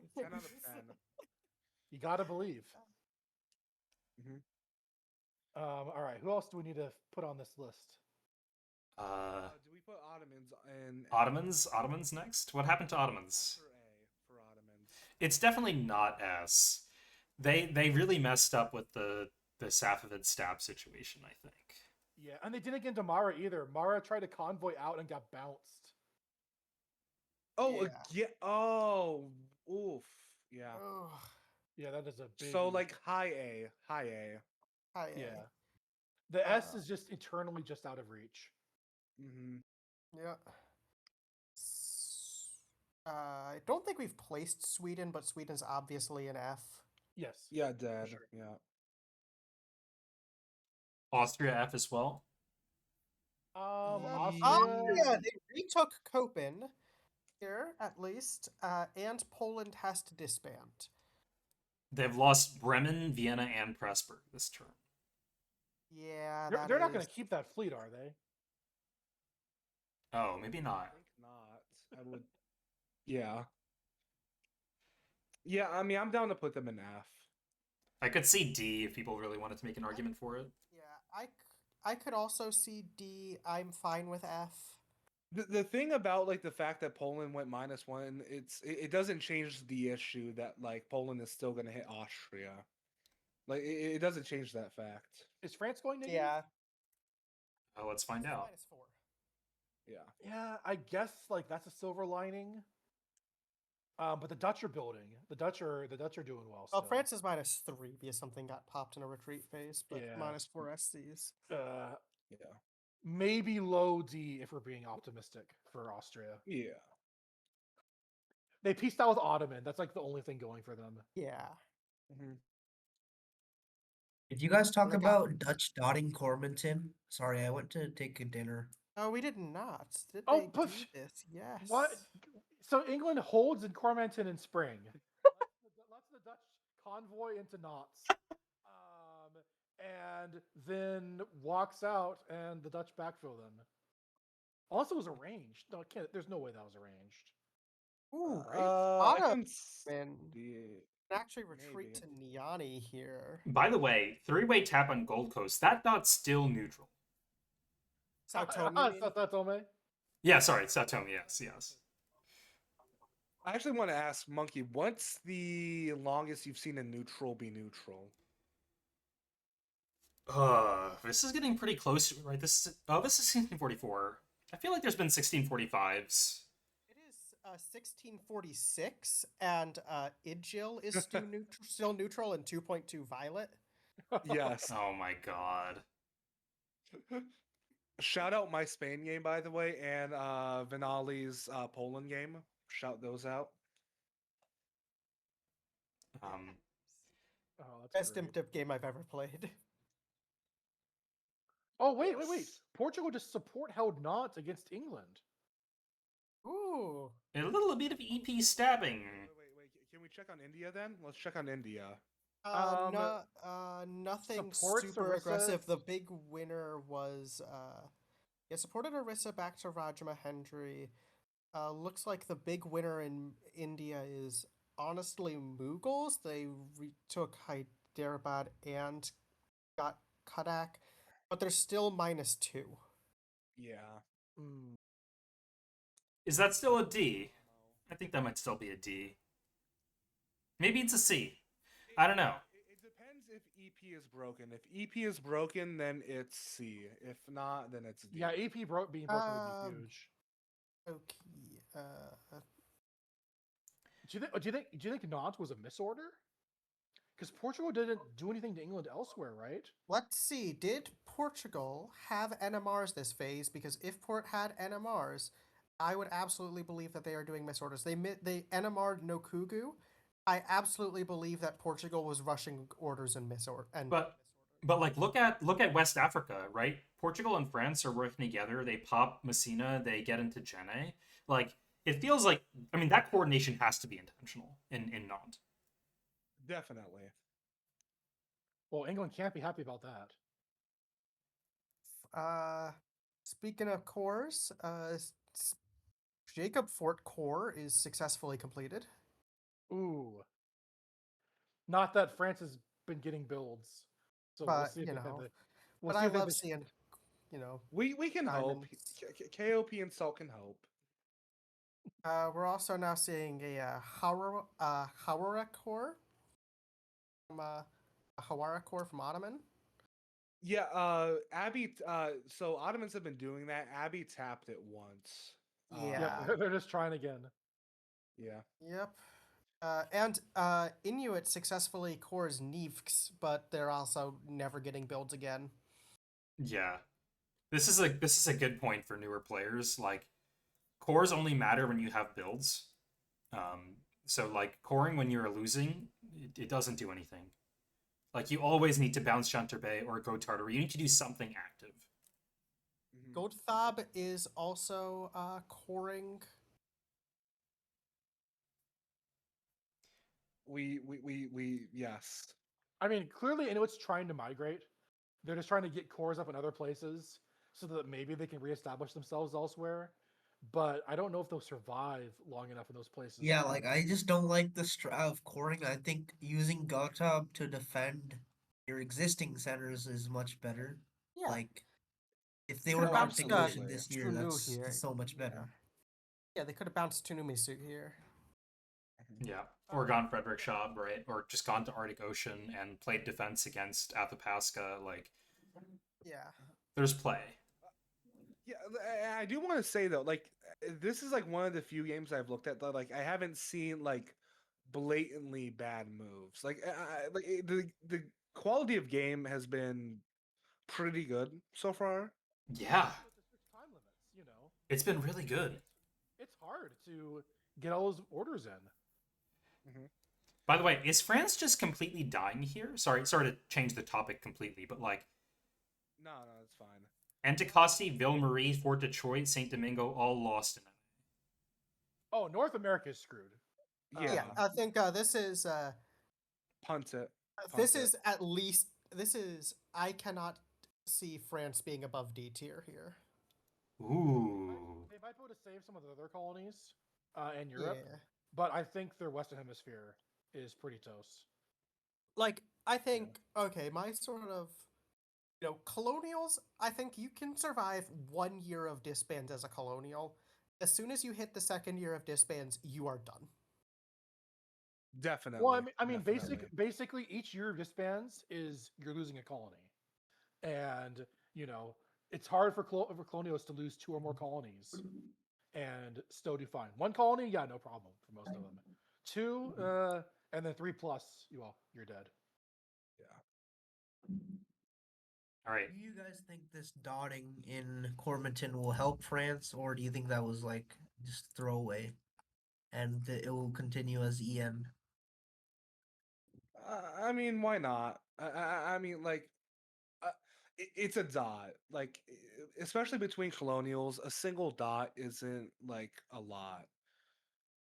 was 10 out of 10. You gotta believe. Mhm. All right, who else do we need to put on this list? Do we put Ottomans in Ottomans next? What happened to Ottomans? S or A for Ottomans? It's definitely not S. They really messed up with the Safavid stab situation, I think. Yeah, and they didn't get into Mara either. Mara tried to convoy out and got bounced. Oh, Yeah. yeah. Oh, oof. Yeah. Ugh. Yeah, that is a big. So like high A, high A. Hi, yeah, the S Uh, is just eternally just out of reach. Mm-hmm. Yeah. I don't think we've placed Sweden, but Sweden's obviously an F. Yes. Yeah, dead. sure. Yeah. Austria F as well. Austria. Oh, yeah, they retook Copen here, at least, and Poland has to disband. They've lost Bremen, Vienna, and Pressburg this turn. Yeah, They're not going to keep that fleet, are they? Oh, maybe I not. think not. I would. Yeah. Yeah. I mean, I'm down to put them in F. I could see D if people really wanted to make an argument for it. Yeah, I could also see D. I'm fine with F. The thing about like the fact that Poland went -1, it doesn't change the issue that like Poland is still going to hit Austria. Like it doesn't change that fact. Is France going negative? Yeah, Let's find out. -4. Yeah. Yeah, I guess like that's a silver lining. But the Dutch are building. The Dutch are doing well. Well, Still. France is -3 because something got popped in a retreat phase, but Yeah. -4 SCs. Yeah. Maybe low D if we're being optimistic for Austria. Yeah. They pieced out with Ottoman. That's like the only thing going for them. Yeah. Mm-hmm. Did you guys talk Look about Dutch dotting Cormonton? Sorry, I went to take a dinner. Oh, we did not. Did Oh, they but do this? Yes. What? So England holds in Cormonton in spring. lets the Dutch convoy into knots. And then walks out, and the Dutch backfill them. Unless it was arranged. No, it can't. There's no way that was arranged. Ooh, Right? I Otto can man. see. Actually retreat Maybe. to Niani here. By the way, three-way tap on Gold Coast. That dot's still neutral. Sao Tome, you mean? Sao Tome? Yeah, sorry, Satomi. Yes. I actually want to ask Monkey, what's the longest you've seen a neutral be neutral? This is getting pretty close, right? This is 1644. I feel like there's been 1645s. It is 1646, and Idjil is still neutral and 2.2 violet. Yes. Oh my god. Shout out my Spain game, by the way, and Vinali's Poland game. Shout those out. Oh, that's Best great. Imp game I've ever played. Oh, wait. Yes. Portugal just support held not against England. Ooh. A little bit of EP stabbing. Wait. Can we check on India then? Let's check on India. Nothing supports super Orissa. aggressive. The big winner was supported Orissa back to Rajamahendri. Looks like the big winner in India is honestly Mughals. They took Hyderabad and got Cuttack, but they're still -2. Yeah. Is that still a D? I think that might still be a D. Maybe it's a C. I don't know. It depends if EP is broken. If EP is broken, then it's C. If not, then it's D. Yeah, AP being broken would be huge. Okay. Do you think Nantes was a misorder? Because Portugal didn't do anything to England elsewhere, right? Let's see. Did Portugal have NMRs this phase? Because if Port had NMRs, I would absolutely believe that they are doing misorders. They NMR'd Nokugu. I absolutely believe that Portugal was rushing orders and misorder. But like look at West Africa, right? Portugal and France are working together. They pop Messina. They get into Jenne. Like it feels like that coordination has to be intentional in Nantes. Definitely. Well, England can't be happy about that. Speaking of cores, Jacob Fort core is successfully completed. Ooh. Not that France has been getting builds. So we'll But, see if they have the. But I love seeing, We can hope. KOP and Salt can hope. We're also now seeing a Hawara core from Hawara core from Ottoman. Yeah, Abby. So Ottomans have been doing that. Abby tapped it once. Yeah. They're just trying again. Yeah. Yep. And Inuit successfully cores Nevks, but they're also never getting builds again. Yeah, this is a good point for newer players. Like, cores only matter when you have builds. So like coring when you're losing, it doesn't do anything. Like you always need to bounce Chanterbay or go Tartary. You need to do something active. Goldthab is also coring. We yes. Clearly Inuit's trying to migrate. They're just trying to get cores up in other places so that maybe they can reestablish themselves elsewhere. but I don't know if they'll survive long enough in those places. Yeah, like I just don't like the strat of coring. I think using Gotab to defend your existing centers is much better. Yeah. Like if they Could were have not bounced technician this year, Tunu that's here. so much better. Yeah, they could have bounced Tunumisu here. Yeah. Or gone Frederick Schaub, right? Or just gone to Arctic Ocean and played defense against Athapaska. Like, Yeah. there's play. Yeah, I do want to say though, like this is like one of the few games I've looked at that like I haven't seen like blatantly bad moves. Like the quality of game has been pretty good so far. Yeah. With the strict time limits, you know, It's been really good. it's hard to get all those orders in. By the way, is France just completely dying here? Sorry to change the topic completely, but like No, it's fine. Anticosti, Ville Marie, Fort Detroit, Saint Domingo all lost in it. Oh, North America is screwed. Yeah, I think this is punt it. this Punt it. is at least this is I cannot see France being above D tier here. Ooh. They might be able to save some of the other colonies in Europe, Yeah. but I think their Western Hemisphere is pretty toast. Like I think okay, my sort of colonials, I think you can survive 1 year of disbands as a colonial. As soon as you hit the second year of disbands, you are done. Definitely. Well, I mean, definitely. basically, each year of disbands is you're losing a colony, and it's hard for colonials to lose 2 or more colonies and still do fine. 1 colony, yeah, no problem for most of them. 2, and then 3 plus, you're dead. Yeah. All right. Do you guys think this dotting in Cormonton will help France, or do you think that was like just throwaway, and it will continue as EN? I mean, why not? I mean, like, it's a dot. Like, especially between colonials, a single dot isn't like a lot.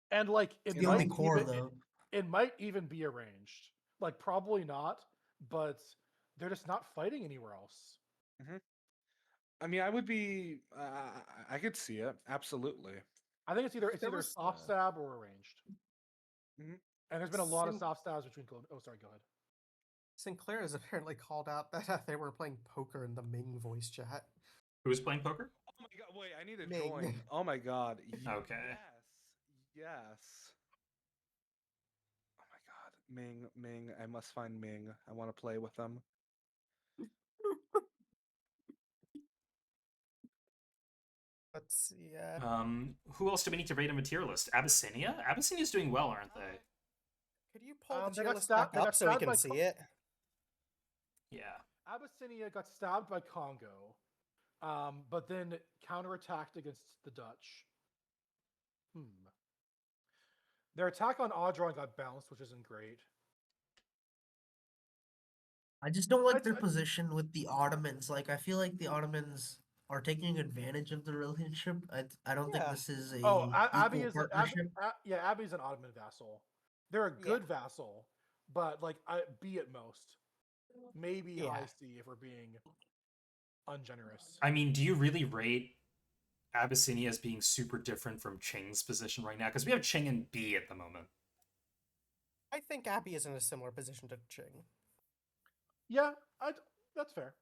And like It's the only core though. it might even be arranged. Like probably not, but they're just not fighting anywhere else. I mean, I would be. I could see it absolutely. I think it's either There was, soft stab or arranged. Mhm. And there's been a lot of Sim- soft stabs between. Oh, sorry. Go ahead. Sinclair has apparently called out that they were playing poker in the Ming voice chat. Who was playing poker? Oh my god! Wait, I need to Ming. join. Oh my god. Okay. Yes. Oh my god, Ming. I must find Ming. I want to play with them. Let's see. Who else do we need to rate a materialist? Abyssinia? Abyssinia's doing well, aren't they? Could you pull the They tier got list stabbed- back they got up so we stabbed can by see it? Yeah. Abyssinia got stabbed by Congo, but then counterattacked against the Dutch. Their attack on Audron got bounced, which isn't great. I just don't like I'd- their I'd- position with the Ottomans. Like I feel like the Ottomans are taking advantage of the relationship. I don't think Yeah. this is a Oh, Abby equal is partnership. Abby's an Ottoman vassal. They're a good vassal, but like B at most, maybe high C if we're being ungenerous. I mean, do you really rate Abyssinia as being super different from Qing's position right now? Because we have Qing in B at the moment. I think Abby is in a similar position to Qing. Yeah, that's fair.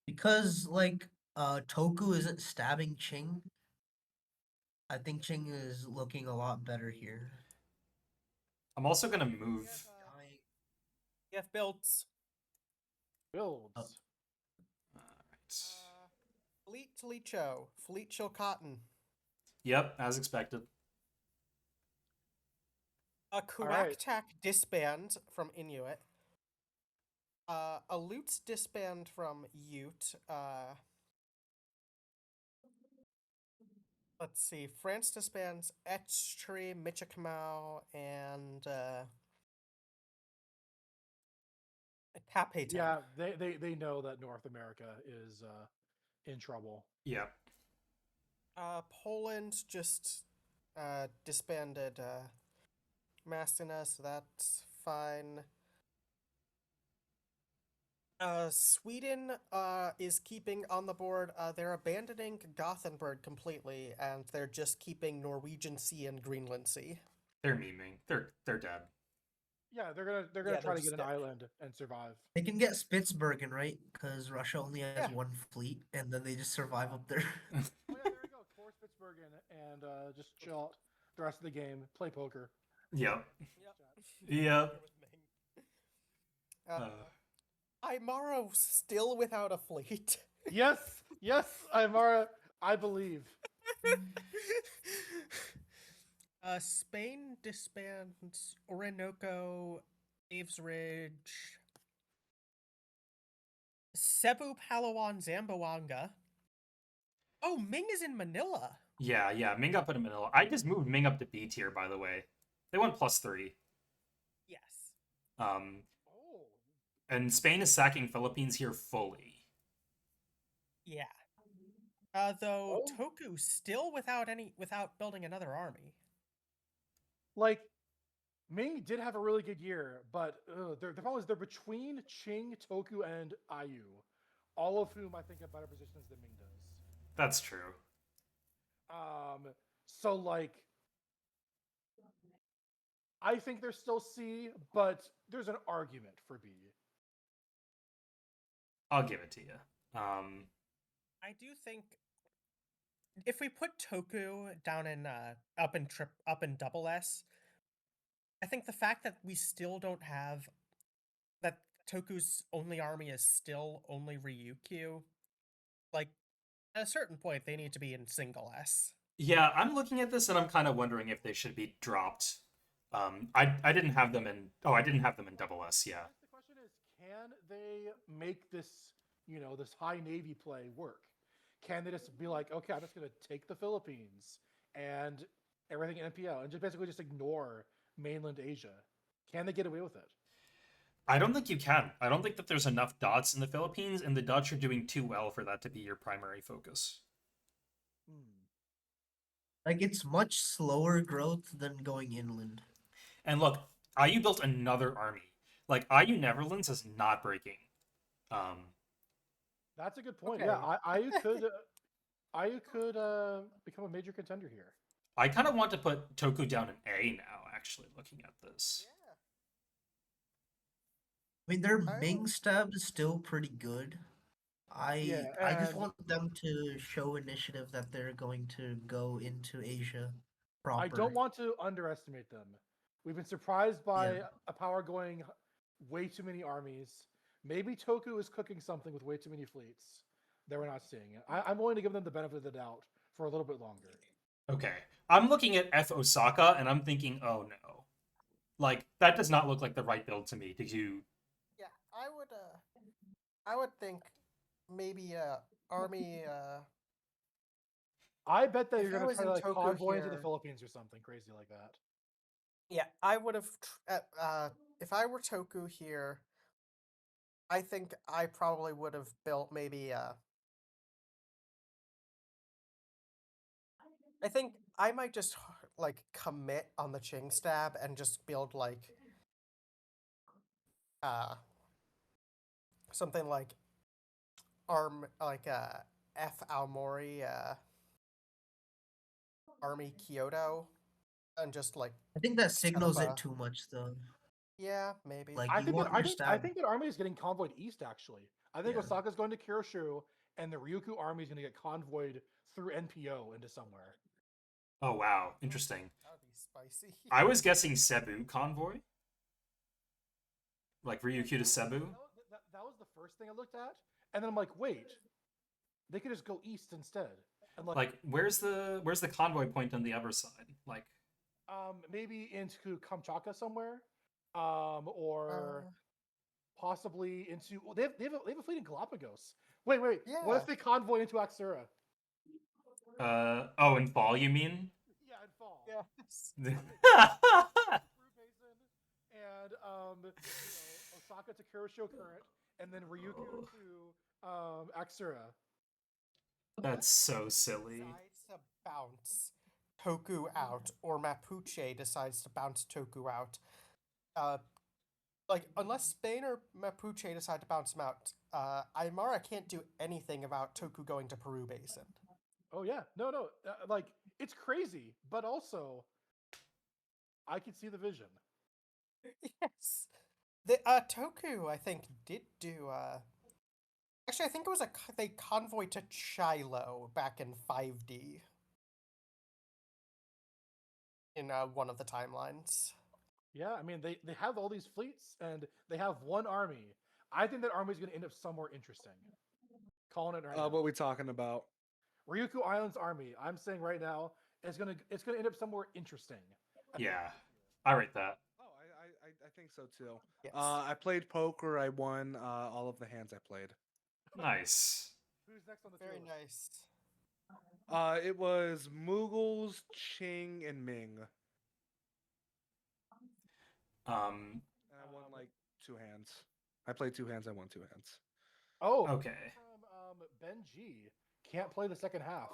Because like Toku isn't stabbing Ching. I think Ching is looking a lot better here. I'm also going to move... We have builds. Builds. Oh. Alright. Fleet Chilcotin. Yep, as expected. A Alright. Kuaktak disband from Inuit. A Lutz disband from Ute. Let's see. France disbands Etchtri, Michikamau, and Tapetan. Yeah, they know that North America is in trouble. Yeah. Poland just disbanded Mastina, so that's fine. Sweden is keeping on the board. They're abandoning Gothenburg completely, and they're just keeping Norwegian Sea and Greenland Sea. They're memeing. They're dead. Yeah, they're gonna Yeah, try they're to get an just dead. island and survive. They can get Spitsbergen, right? Because Russia only has Yeah. one fleet, and then they just survive up there. Oh yeah, there we go. Core Spitsbergen and just chill out the rest of the game. Play poker. Yep. Yep. Yep. Imara still without a fleet. Yes, yes, Imara, I believe. Spain disbands Orinoco, Aves Ridge, Cebu, Palawan, Zamboanga. Oh, Ming is in Manila. Yeah. Ming up in Manila. I just moved Ming up to B tier, by the way. They went +3. Yes. Um, Oh, and Spain is sacking Philippines here fully. Yeah. Though Oh. Toku still without building another army. like Ming did have a really good year, but the problem is they're between Qing, Toku, and Ayu, all of whom I think have better positions than Ming does. That's true. So like, I think they're still C, but there's an argument for B. I'll give it to you. I do think if we put Toku down in up in double S, I think the fact that we still don't have that Toku's only army is still only Ryukyu, like at a certain point they need to be in single S. Yeah, I'm looking at this and I'm kind of wondering if they should be dropped. I didn't have them in. Oh, I didn't have them in double S. Yeah. The question is, can they make this, this high Navy play work? Can they just be like, okay, I'm just going to take the Philippines and everything in NPL and just basically just ignore mainland Asia? Can they get away with it? I don't think you can. I don't think that there's enough dots in the Philippines, and the Dutch are doing too well for that to be your primary focus. Like, it's much slower growth than going inland. And look, IU built another army. Like, IU Netherlands is not breaking. That's a good point. Okay. Yeah, IU could become a major contender here. I kind of want to put Toku down in A now, actually, looking at this. Yeah. I mean, their I Ming don't- stab is still pretty good. I just and- want them to show initiative that they're going to go into Asia proper. I don't want to underestimate them. We've been surprised by Yeah. a power going way too many armies. Maybe Toku is cooking something with way too many fleets that we're not seeing. I'm willing to give them the benefit of the doubt for a little bit longer. Okay. I'm looking at F Osaka, and I'm thinking, oh no. Like, that does not look like the right build to me to do. Yeah, I would think maybe army I bet that If you're I going to was try in to like Toku convoy into the here- Philippines or something crazy like that. Yeah, I would have. If I were Toku here, I think I probably would have built maybe. I think I might just like commit on the Ching stab and just build like. Something like. F Aomori Army Kyoto, and just like I think that signals a- it too much, though. yeah, maybe. Like, I you think want that, your I stab. think that army is getting convoyed east. Actually, I think Yeah. Osaka's going to Kyushu, and the Ryukyu army is going to get convoyed through NPO into somewhere. Oh, wow. Interesting. That would be spicy. I was guessing Cebu convoy. Like Ryukyu to Cebu. That was the first thing I looked at, and then I'm like, wait, they could just go east instead. And Like, where's the convoy point on the other side? Like, maybe into Kamchatka somewhere, or possibly into. Well, they have a fleet in Galapagos. Wait. What Yeah. if they convoy into Axura? oh, in fall, you mean? Yeah, in fall. Yes. Through Basin, and Osaka to Kurosho Current, and then Ryukyu to Axura. That's so silly. Decides to bounce Toku out, or Mapuche decides to bounce Toku out. like unless Spain or Mapuche decide to bounce him out, Imara can't do anything about Toku going to Peru Basin. Oh yeah, no, like it's crazy, but also I can see the vision. Yes, the Toku I think did do. Actually, I think it was they convoy to Chilo back in 5D. In one of the timelines. Yeah, I mean they have all these fleets and they have one army. I think that army is going to end up somewhere interesting. Calling it right now. What are we talking about? Ryukyu Island's army. I'm saying right now it's gonna end up somewhere interesting. Yeah, I rate that. Oh, I think so too. Yes. I played poker. I won all of the hands I played. Nice. Who's next on the Very tier list? nice. It was Mughals, Qing, and Ming. And I won like 2 hands. I played 2 hands. I won 2 hands. Oh, Okay. Ben G can't play the second half.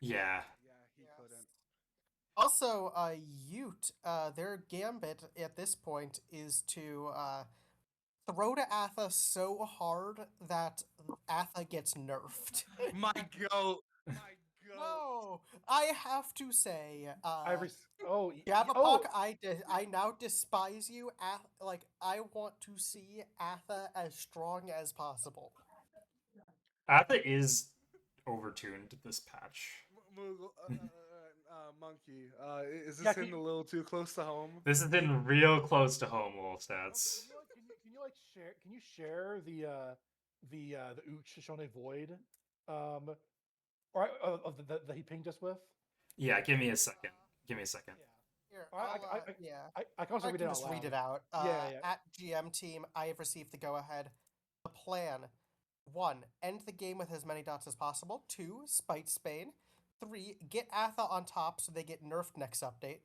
Yeah. Yeah, he Yes. couldn't. Also, Ute, their gambit at this point is to throw to Atha so hard that Atha gets nerfed. My goat. My goat. No, I have to say, Oh, I now despise you. Like I want to see Atha as strong as possible. Atha is overtuned this patch. Monkey. Is this Yeah, hitting a little too close to home? This has been real close to home, Wolf Stats. Can you share the Uch Shoshone Void, or of the he pinged us with? Yeah, give me a second. Give me a second. Here, I can also I read can it out just loud. read it out. Yeah. At GM team, I have received the go-ahead. The plan: 1. End the game with as many dots as possible. 2. Spite Spain. 3. Get Atha on top so they get nerfed next update.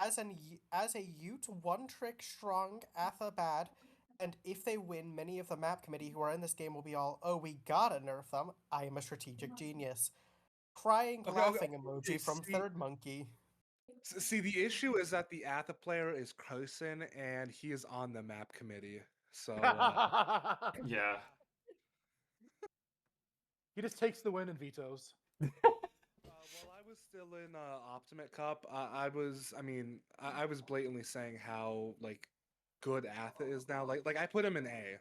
As a Ute, one trick strong, Atha bad, and if they win, many of the map committee who are in this game will be all, oh, we gotta nerf them. I am a strategic genius. Crying, Okay, laughing emoji from see- Third Monkey. See, the issue is that the Atha player is Carson, and he is on the map committee. So Yeah. He just takes the win and vetoes. while I was still in Optimate Cup, I was blatantly saying how like good Atha is now. Like I put him in A.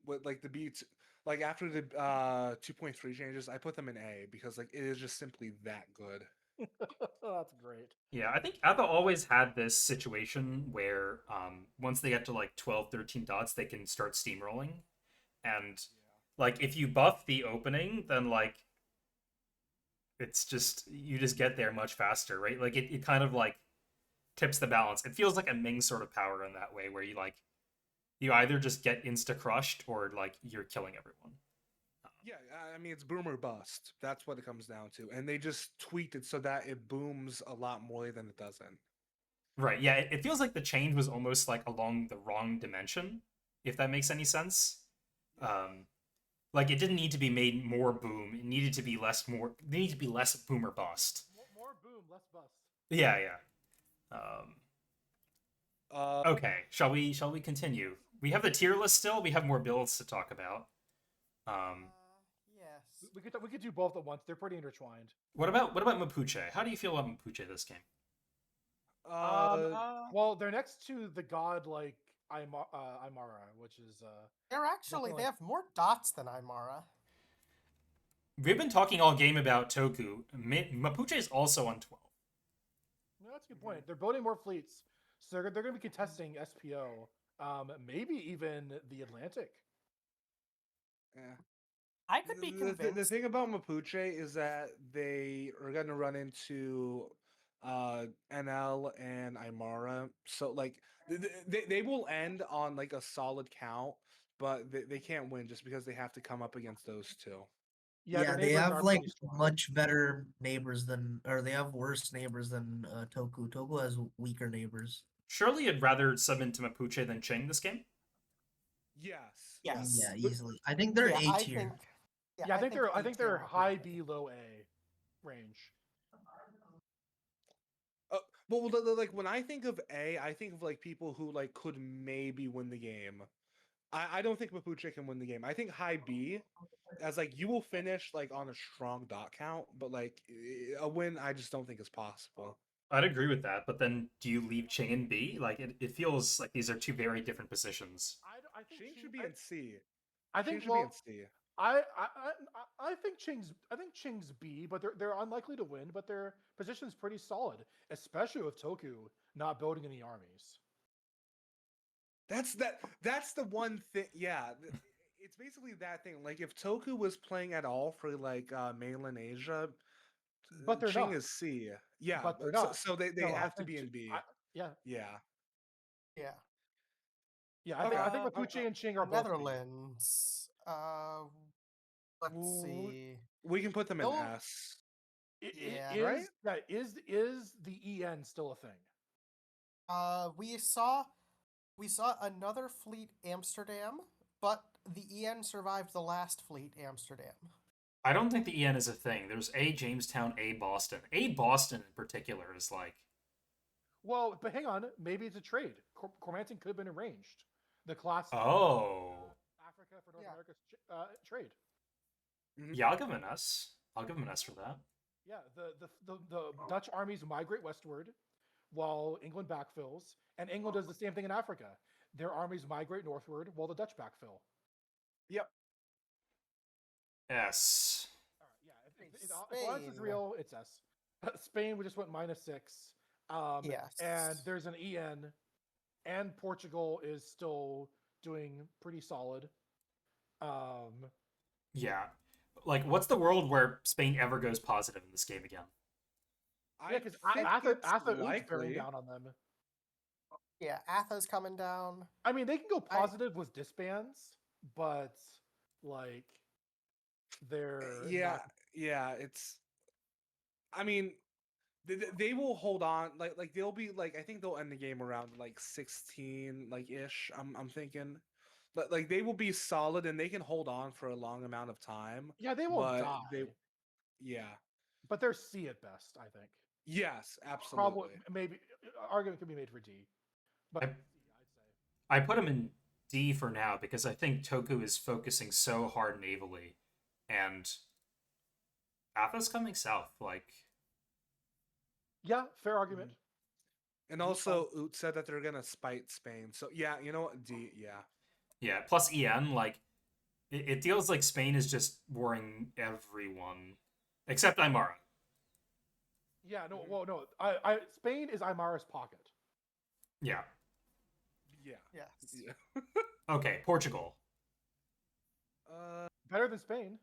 With like the beats, like after the 2.3 changes, I put them in A because like it is just simply that good. That's great. Yeah, I think Atha always had this situation where once they get to like 12, 13 dots, they can start steamrolling. And like if you buff the opening, then like it's just you just get there much faster, right? Like it kind of like tips the balance. It feels like a Ming sort of power in that way where you either just get insta crushed or like you're killing everyone. Yeah, I mean it's boom or bust. That's what it comes down to, and they just tweaked it so that it booms a lot more than it doesn't. Right. Yeah, it feels like the change was almost like along the wrong dimension, if that makes any sense. Like it didn't need to be made more boom. It needed to be less boom or bust. More boom, less bust. Yeah. Okay. Shall we continue? We have the tier list still. We have more builds to talk about. Yes. We could do both at once. They're pretty intertwined. What about Mapuche? How do you feel about Mapuche this game? Well, they're next to the god like Imara, which is They have more dots than Imara. We've been talking all game about Toku. Mapuche is also on 12. No, that's a good point. They're building more fleets, so they're going to be contesting SPO, maybe even the Atlantic. Yeah. I could be convinced. The thing about Mapuche is that they are going to run into NL and Imara. So like they will end on like a solid count, but they can't win just because they have to come up against those two. Yeah, their they neighbors have are like pretty strong. much better neighbors than, or they have worse neighbors than Toku. Toku has weaker neighbors. Surely you'd rather sub into Mapuche than Ching this game? Yes. Yes. Yeah, easily. I think they're A tier. I think they're A-tier high would be- B, low A range. Well, like when I think of A, I think of like people who like could maybe win the game. I don't think Mapuche can win the game. I think high B, as like you will finish like on a strong dot count, but like a win, I just don't think is possible. I'd agree with that, but then do you leave Ching in B? Like it feels like these are two very different positions. I think Ching should be in C. I Ching think should be in C. I think Ching's B, but they're unlikely to win. But their position's pretty solid, especially with Toku not building any armies. That's the one thing. Yeah, it's basically that thing. Like if Toku was playing at all for like mainland Asia, But they're Ching not. is C. Yeah, But they're so, not. so they So I have to think be in B. yeah, Yeah. Yeah. yeah. Okay. I think Mapuche and Ching are both B. Netherlands. Let's W- see. We can put them in They'll- S. Yeah. Is the EN still a thing? We saw another fleet Amsterdam, but the EN survived the last fleet Amsterdam. I don't think the EN is a thing. There's A Jamestown, A Boston. A Boston in particular is like Well, but hang on. Maybe it's a trade. Cormanton could have been arranged. The classic Africa for North Yeah. America's trade. Yeah, I'll give him an S. I'll give him an S for that. Yeah, the Dutch armies migrate westward while England backfills, and England does the same thing in Africa. Their armies migrate northward while the Dutch backfill. Yep. S. All right, yeah. If Alliance is Spain. real, it's S. Spain, we just went -6. Yes. And there's an EN, and Portugal is still doing pretty solid. Yeah. Like, what's the world where Spain ever goes positive in this game again? Yeah, because it's Atha bearing likely. down on them. Yeah, Atha's coming down. I mean, they can go positive with disbands, but like they're Yeah, not- yeah. It's. I mean, they will hold on. Like they'll be like. I think they'll end the game around like 16, like ish. I'm thinking. But like they will be solid and they can hold on for a long amount of time. yeah, they won't But die. yeah. But they're C at best, I think. Yes, absolutely. Probably, maybe argument could be made for D, but I- C, I'd say. I put him in D for now because I think Toku is focusing so hard navally, and Atha's coming south. Like, Yeah, fair argument. And also, Oot said that they're gonna spite Spain. So yeah, you know what? D. Yeah. yeah. Plus EN, like, it feels like Spain is just warring everyone except Imara. Yeah, no, well, no. Spain is Imara's pocket. Yeah. Yeah. Yes. Yeah. Okay, Portugal Better than Spain.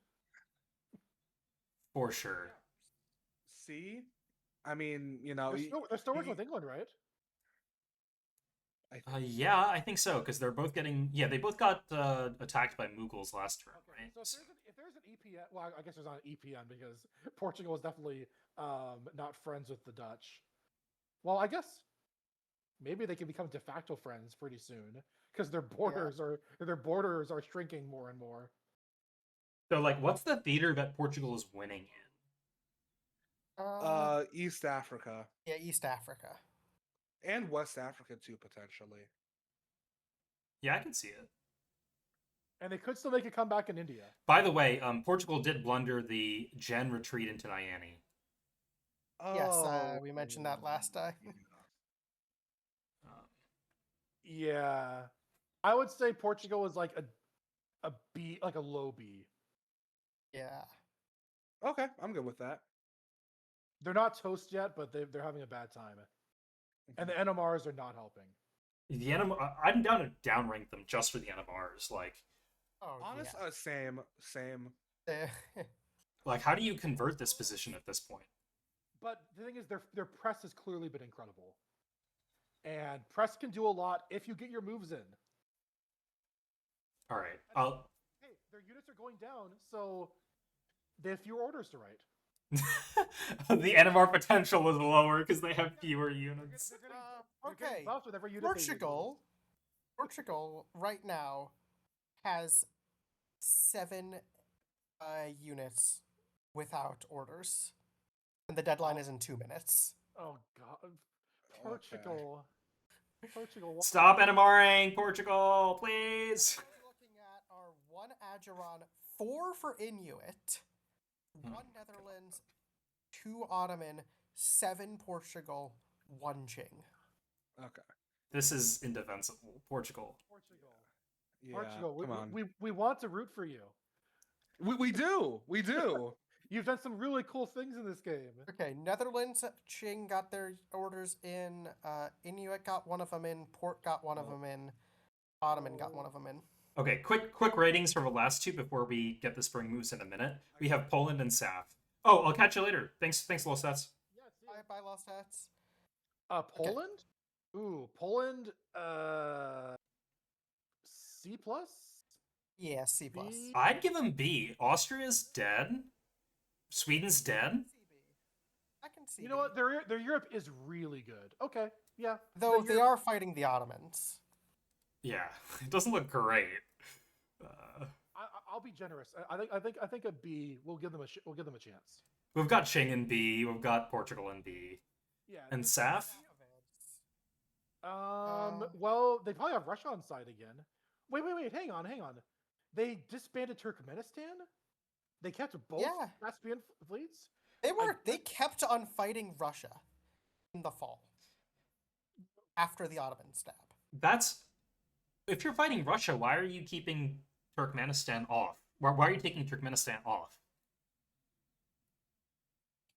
for sure. C. I mean, you know, They're still working with England, right? Yeah, I think so because they're both getting. Yeah, they both got attacked by Mughals last turn, Okay, right? so if there's an EPN, well, I guess there's not an EPN because Portugal is definitely not friends with the Dutch. Well, I guess maybe they can become de facto friends pretty soon because their borders are shrinking more and more. So, like, what's the theater that Portugal is winning in? East Africa Yeah, East Africa. and West Africa too, potentially. Yeah, I can see it. And they could still make a comeback in India. By the way, Portugal did blunder the Gen retreat into Nyani. Yes, we mentioned that last time. Yeah, I would say Portugal is like a B, like a low B. Yeah. Okay, I'm good with that. They're not toast yet, but they're having a bad time, and the NMRs are not helping. The I'm down to downrank them just for the NMRs. Like, Oh, Honest, yeah. same. like, how do you convert this position at this point? But the thing is, their press has clearly been incredible, and press can do a lot if you get your moves in. All right, Hey, their units are going down, so they have fewer orders to write. the NMR potential is lower because they have fewer units. They're Okay, getting buffed with every unit they use. Portugal right now has 7 units without orders, and the deadline is in 2 minutes. Oh god. Portugal. Portugal. Stop NMRing Portugal, please. What we're looking at are 1 Ageron, 4 for Inuit, 1 Netherlands, 2 Ottoman, 7 Portugal, 1 Qing. Okay. This is indefensible. Portugal. Yeah. Portugal. Come on. We want to root for you. We do. We do. You've done some really cool things in this game. Okay, Netherlands, Qing got their orders in, Inuit got one of them in, Port got one of them in, Ottoman got one of them in. Okay, quick ratings for the last two before we get the spring moves in a minute. We have Poland and Saf. Oh, I'll catch you later. Thanks, Lostats. Bye, Lost Hats. Poland? Ooh, Poland, C+? Yeah, C+. B? I'd give them B. Austria's dead. Sweden's dead. I can see. You know what? Their Europe is really good. Okay, yeah. Though the they are fighting the Ottomans. Yeah, it doesn't look great. I'll be generous. I think a B. We'll give them a chance. We've got Qing in B. We've got Portugal in B. Yeah. And Saf? Well, they probably have Russia on side again. Wait. Hang on. They disbanded Turkmenistan. They kept both Caspian fleets. They kept on fighting Russia in the fall after the Ottoman stab. That's... If you're fighting Russia, why are you keeping Turkmenistan off? Why are you taking Turkmenistan off?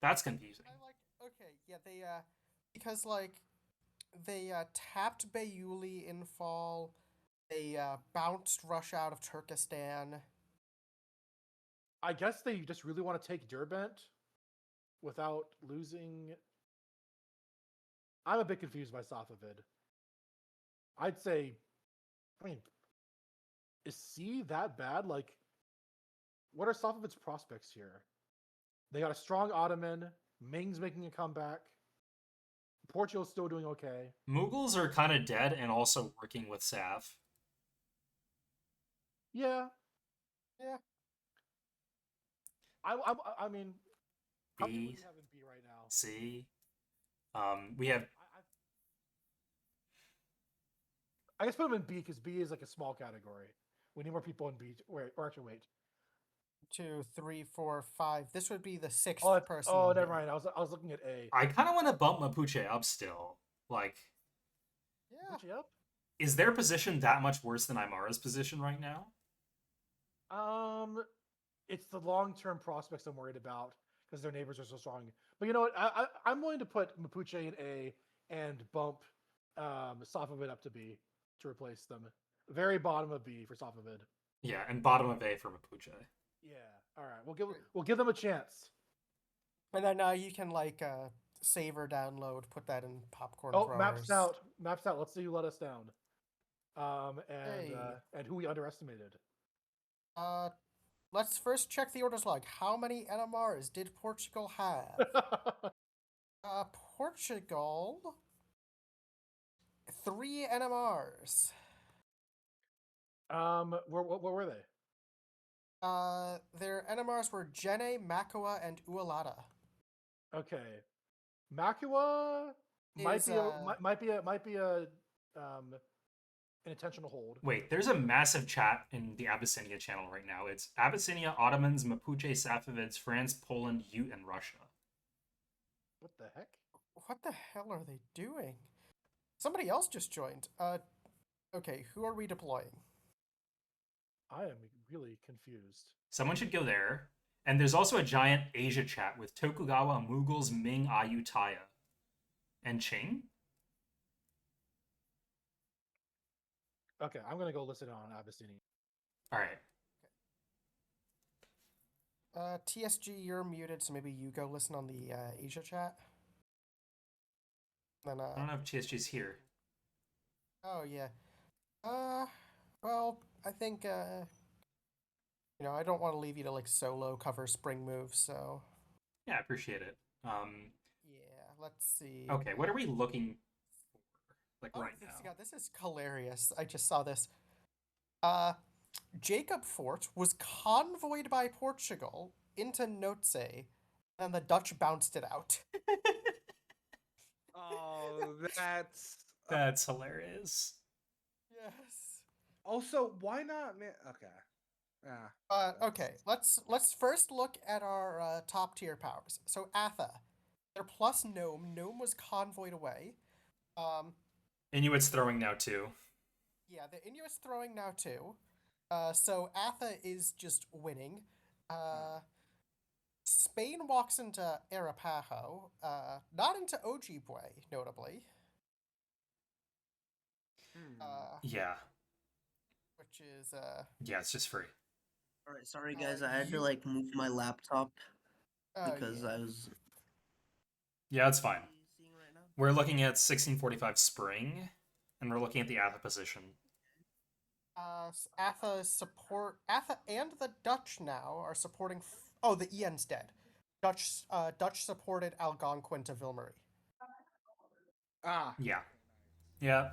That's confusing. Because they tapped Bayuli in fall. They bounced Russia out of Turkestan. I guess they just really want to take Derbent without losing. I'm a bit confused by Safavid. I'd say, is C that bad? Like, what are Safavid's prospects here? They got a strong Ottoman. Ming's making a comeback. Portugal's still doing okay. Mughals are kind of dead and also working with Saf. Yeah. I mean, how many do B, we have in B right now? C. We have... I guess put them in B because B is like a small category. We need more people in B. Wait. 2, 3, 4, 5. This would be the 6th person. Oh, in never B. mind. I was looking at A. I kind of want to bump Mapuche up still. Like, Yeah. Push it up? is their position that much worse than Imara's position right now? It's the long-term prospects I'm worried about because their neighbors are so strong. But you know what? I'm willing to put Mapuche in A and bump Safavid up to B to replace them. Very bottom of B for Safavid. Yeah, and bottom of A for Mapuche. Yeah. All right. We'll give them a chance. And then you can save or download, put that in popcorn. Oh, throwers. maps out. Let's see who let us down. And who we underestimated. Let's first check the orders log. How many NMRs did Portugal have? Portugal, 3 NMRs. What were they? Their NMRs were Jene, Makua, and Ualata. Okay, Makua might be a an intentional hold. Wait, there's a massive chat in the Abyssinia channel right now. It's Abyssinia, Ottomans, Mapuche, Safavids, France, Poland, Ute, and Russia. What the heck? What the hell are they doing? Somebody else just joined. Okay, who are we deploying? I am really confused. Someone should go there. And there's also a giant Asia chat with Tokugawa, Mughals, Ming, Ayutthaya, and Qing. Okay, I'm gonna go listen on Abyssinia. All right. TSG, you're muted, so maybe you go listen on the Asia chat. Then, I don't know if TSG's here. Oh yeah. Well, I think I don't want to leave you to solo cover spring moves, so. Yeah, I appreciate it. Yeah, let's see. Okay, what are we looking for? Right now. God, this is hilarious. I just saw this. Jacob Fort was convoyed by Portugal into Notze, and the Dutch bounced it out. Oh, that's That's hilarious. Yes. also why not, man? Okay. Okay, let's first look at our top tier powers. So Atha, they're plus Gnome. Gnome was convoyed away. Inuit's throwing now too. Yeah, the Inuit's throwing now too. So Atha is just winning. Spain walks into Arapaho, not into Ojibwe, notably. Yeah. Which is Yeah, it's just free. All right, sorry guys, I had to you- like move my laptop oh, because yeah. I was Yeah, it's fine. seeing right now. We're looking at 1645 spring, and we're looking at the Atha position. Atha and the Dutch now are supporting. Oh, the Ian's dead. Dutch supported Algonquin to Vilmarie. Yeah. Yeah.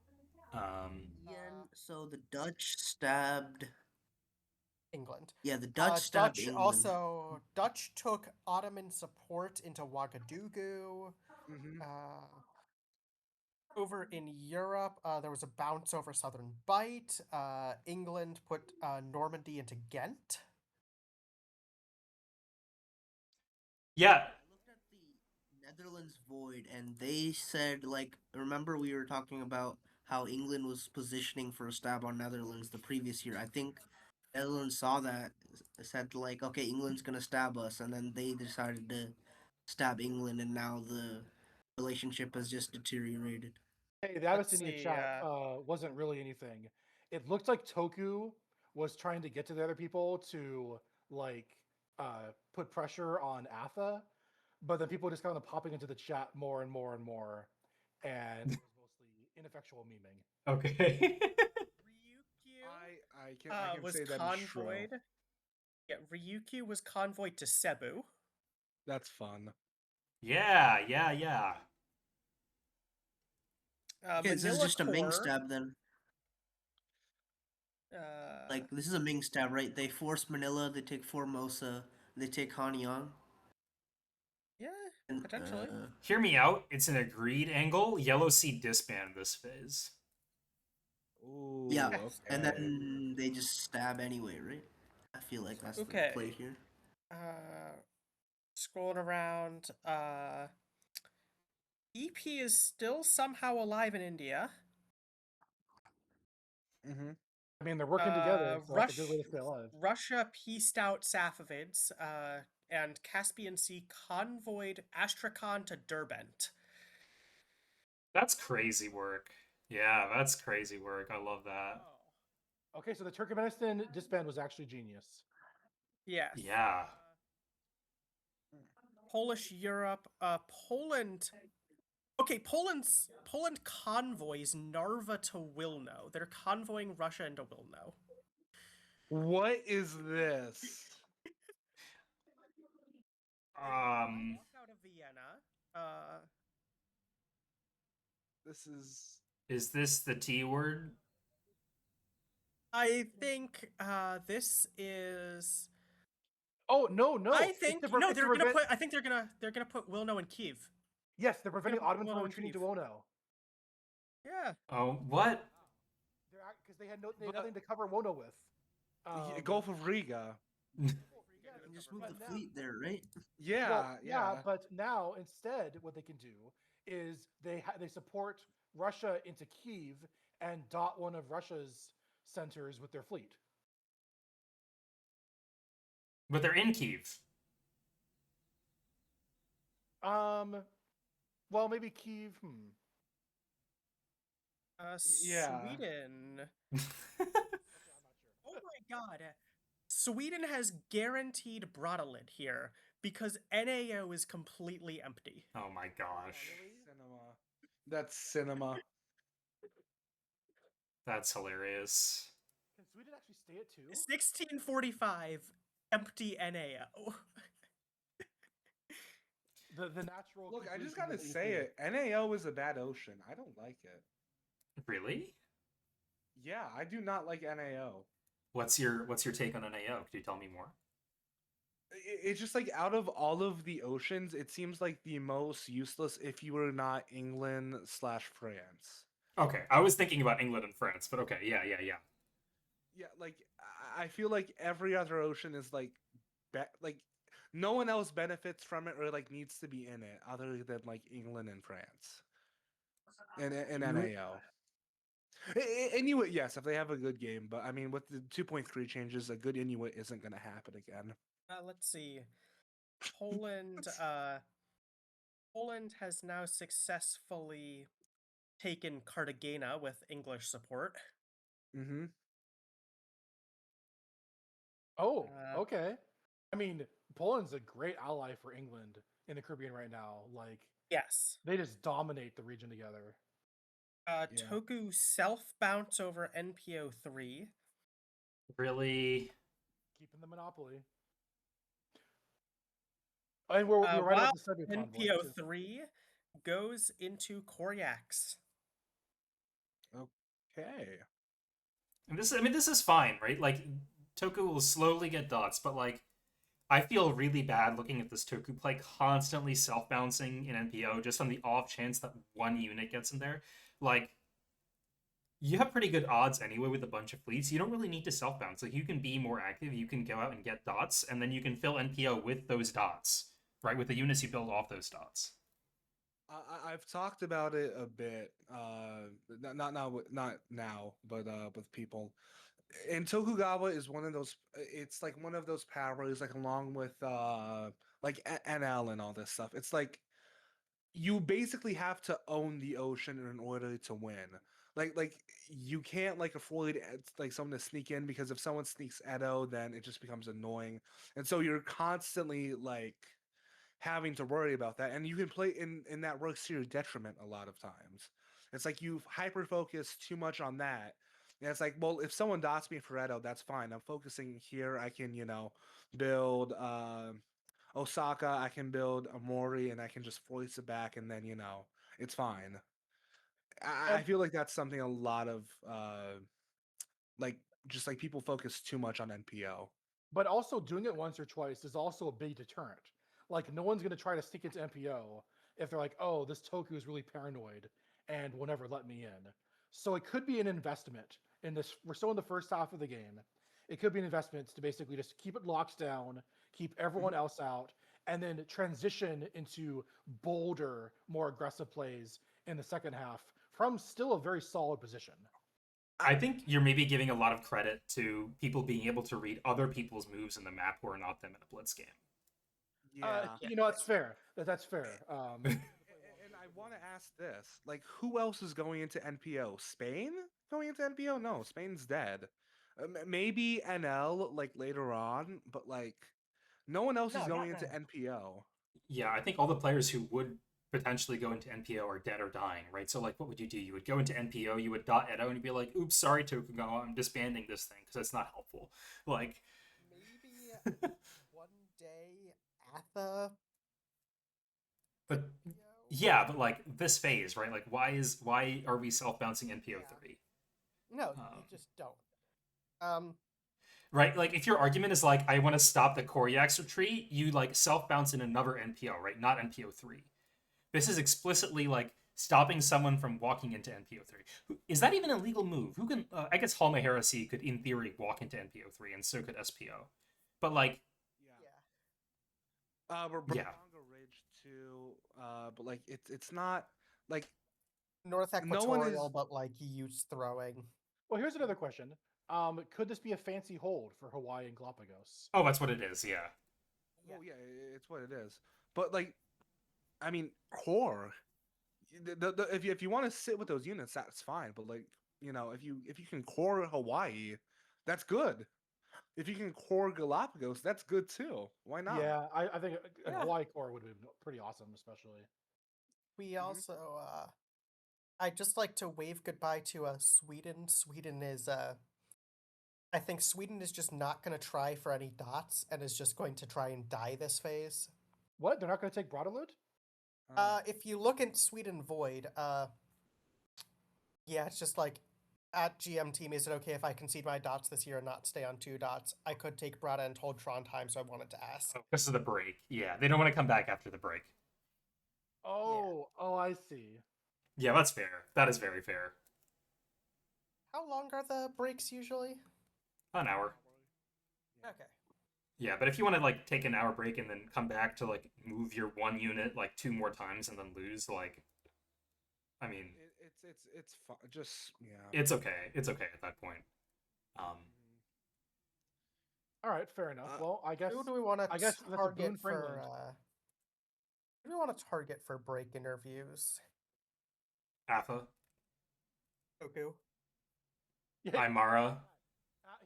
Ian is dead. Ian, so the Dutch stabbed. England. Yeah, the Dutch stabbed England. Dutch took Ottoman support into Ouagadougou. Mm-hmm. Over in Europe, there was a bounce over Southern Bight. England put Normandy into Ghent. Yeah. I looked at the Netherlands void, and they said like, remember we were talking about how England was positioning for a stab on Netherlands the previous year. I think Netherlands saw that, said like, okay, England's gonna stab us, and then they decided to stab England, and now the relationship has just deteriorated. Hey, the Let's Abyssinia see, chat wasn't really anything. It looked like Toku was trying to get to the other people to like put pressure on Atha, but then people just kind of popping into the chat more and more and more, and it was mostly ineffectual memeing. Okay. Ryukyu I can was say that is true. convoyed. Yeah, Ryukyu was convoyed to Cebu. That's fun. Yeah. Okay, this is Manila just a Ming Corps, stab then. Like, this is a Ming stab, right? They force Manila, they take Formosa, they take Hanyang. yeah, And, potentially. Hear me out. It's an agreed angle. Yellow Sea disband this phase. Ooh, yeah, okay. and then they just stab anyway, right? I feel like that's the play Okay. here. Scrolling around. EP is still somehow alive in India. Mm-hmm. I mean, they're working together, so that's a good way to stay alive. Russia pieced out Safavids, and Caspian Sea convoyed Astrakhan to Derbent. That's crazy work. Yeah, that's crazy work. I love that. Okay, so the Turkmenistan disband was actually genius. Yes. Yeah. Polish Europe. Poland. Okay, Poland convoys Narva to Wilno. They're convoying Russia into Wilno. What is this? Walk out of Vienna. This is Is this the T word? I think this is. Oh no! I It's think to no. it's to They're gonna prevent- put. I think they're gonna put Wilno and Kiev. Yes, they're preventing put Ottomans Wilno from and retreating to Kiev. Wono. Yeah. Oh, what? Because they had nothing to cover Wono with. Gulf of Riga. You can just move the fleet there, right? Yeah, yeah. But now instead, what they can do is they support Russia into Kiev and dot one of Russia's centers with their fleet. But they're in Kiev. Well, maybe Kiev. Yeah. Sweden. Okay, I'm not sure. Oh my god. Sweden has guaranteed Brattahlid here because NAO is completely empty. Oh my gosh. Cinema. That's cinema. That's hilarious. Can Sweden actually stay at 2? 1645, empty NAO. The natural. Look, I just conclusion gotta is that you say see it. NAO is a bad ocean. I don't like it. Really? Yeah, I do not like NAO. What's your take on NAO? Could you tell me more? It's just like out of all of the oceans, it seems like the most useless if you were not England/France. Okay, I was thinking about England and France, but okay, yeah, yeah, yeah. Yeah, like I feel like every other ocean is like, like no one else benefits from it or like needs to be in it other than like England and France and You- NAO. Inuit, yes, if they have a good game, but I mean, with the 2.3 changes, a good Inuit isn't going to happen again. Let's see. Poland. Poland has now successfully taken Cartagena with English support. Mm-hmm. Oh, Uh, okay. I mean, Poland's a great ally for England in the Caribbean right now. Like, yes. they just dominate the region together. Yeah. Toku self bounce over NPO 3. Really? Keeping the monopoly. And we're right While about the Soviet convoy, NPO too. 3 goes into Koryaks. Okay. And this, I mean, this is fine, right? Like, Toku will slowly get dots, but like, I feel really bad looking at this Toku play constantly self bouncing in NPO just on the off chance that one unit gets in there. Like, you have pretty good odds anyway with a bunch of fleets. You don't really need to self bounce. Like, you can be more active. You can go out and get dots, and then you can fill NPO with those dots, right? With the units you build off those dots. I've talked about it a bit, not now, but with people. And Tokugawa is one of those. It's like one of those powers, like along with like NL and all this stuff. It's like you basically have to own the ocean in order to win. Like you can't like afford like someone to sneak in because if someone sneaks Edo, then it just becomes annoying, and so you're constantly like having to worry about that, and you can play in that works to your detriment a lot of times. It's like you've hyper focused too much on that, and it's like, well, if someone dots me for Edo, that's fine. I'm focusing here. I can build Osaka. I can build Amori, and I can just force it back, and then it's fine. I And feel like that's something a lot of like just like people focus too much on NPO. But also doing it once or twice is also a big deterrent. Like, no one's going to try to sneak into MPO if they're like, oh, this Toku is really paranoid and will never let me in. So it could be an investment in this. We're still in the first half of the game. It could be an investment to basically just keep it locked down, keep everyone else out, and then transition into bolder, more aggressive plays in the second half from still a very solid position. I think you're maybe giving a lot of credit to people being able to read other people's moves in the map who are not them in a blitz game. Yeah. That's fair. That's fair. And I want to ask this: like, who else is going into NPO? Spain going into NPO? No, Spain's dead. Maybe NL like later on, but like, no one else No, is not going into now. NPO. Yeah, I think all the players who would potentially go into NPO are dead or dying, right? So, like, what would you do? You would go into NPO, you would dot Edo, and you'd be like, oops, sorry, Tokugawa, I'm disbanding this thing because it's not helpful. Like, Maybe one day Atha but NPO? yeah, but like this phase, right? Like, why are we self bouncing NPO 3? No, you just don't. Um, Right? Like, if your argument is like, I want to stop the Koryax retreat, you like self bounce in another NPO, right? Not NPO 3. This is explicitly like stopping someone from walking into NPO 3. Is that even a legal move? Who can? I guess Halma Heresy could, in theory, walk into NPO 3, and so could SPO. But like, Yeah. We're yeah, Bronga Ridge too. But like, it's not like North no one is. Equatorial, but like use throwing. Well, here's another question. Could this be a fancy hold for Hawaii and Galapagos? oh, that's what it is. Yeah, Well, yeah, it's what it is. But like, I mean, core. If you want to sit with those units, that's fine. But like, if you can core Hawaii, that's good. If you can core Galapagos, that's good too. Why not? Yeah, I think a Yeah. Hawaii core would have been pretty awesome, especially. We also, I'd just like to wave goodbye to Sweden. Sweden is, I think Sweden is just not going to try for any dots and is just going to try and die this phase. What? They're not going to take Broadalud? If you look at Sweden Void, yeah, it's just like at GM team, is it okay if I concede my dots this year and not stay on 2 dots? I could take Brada and hold Trondheim, so I wanted to ask. Oh, this is the break. Yeah, they don't want to come back after the break. Oh, I see. Yeah, that's fair. That is very fair. How long are the breaks usually? An hour. Okay. Yeah, but if you want to like take an hour break and then come back to like move your one unit like 2 more times and then lose, like, I mean, It's fun. Just yeah. it's okay. It's okay at that point. All right, fair enough. Uh, Well, I guess Who do we want to I guess that's a target boon for for? England. Who do we want to target for break interviews? AFA, Goku. Yeah, Imara.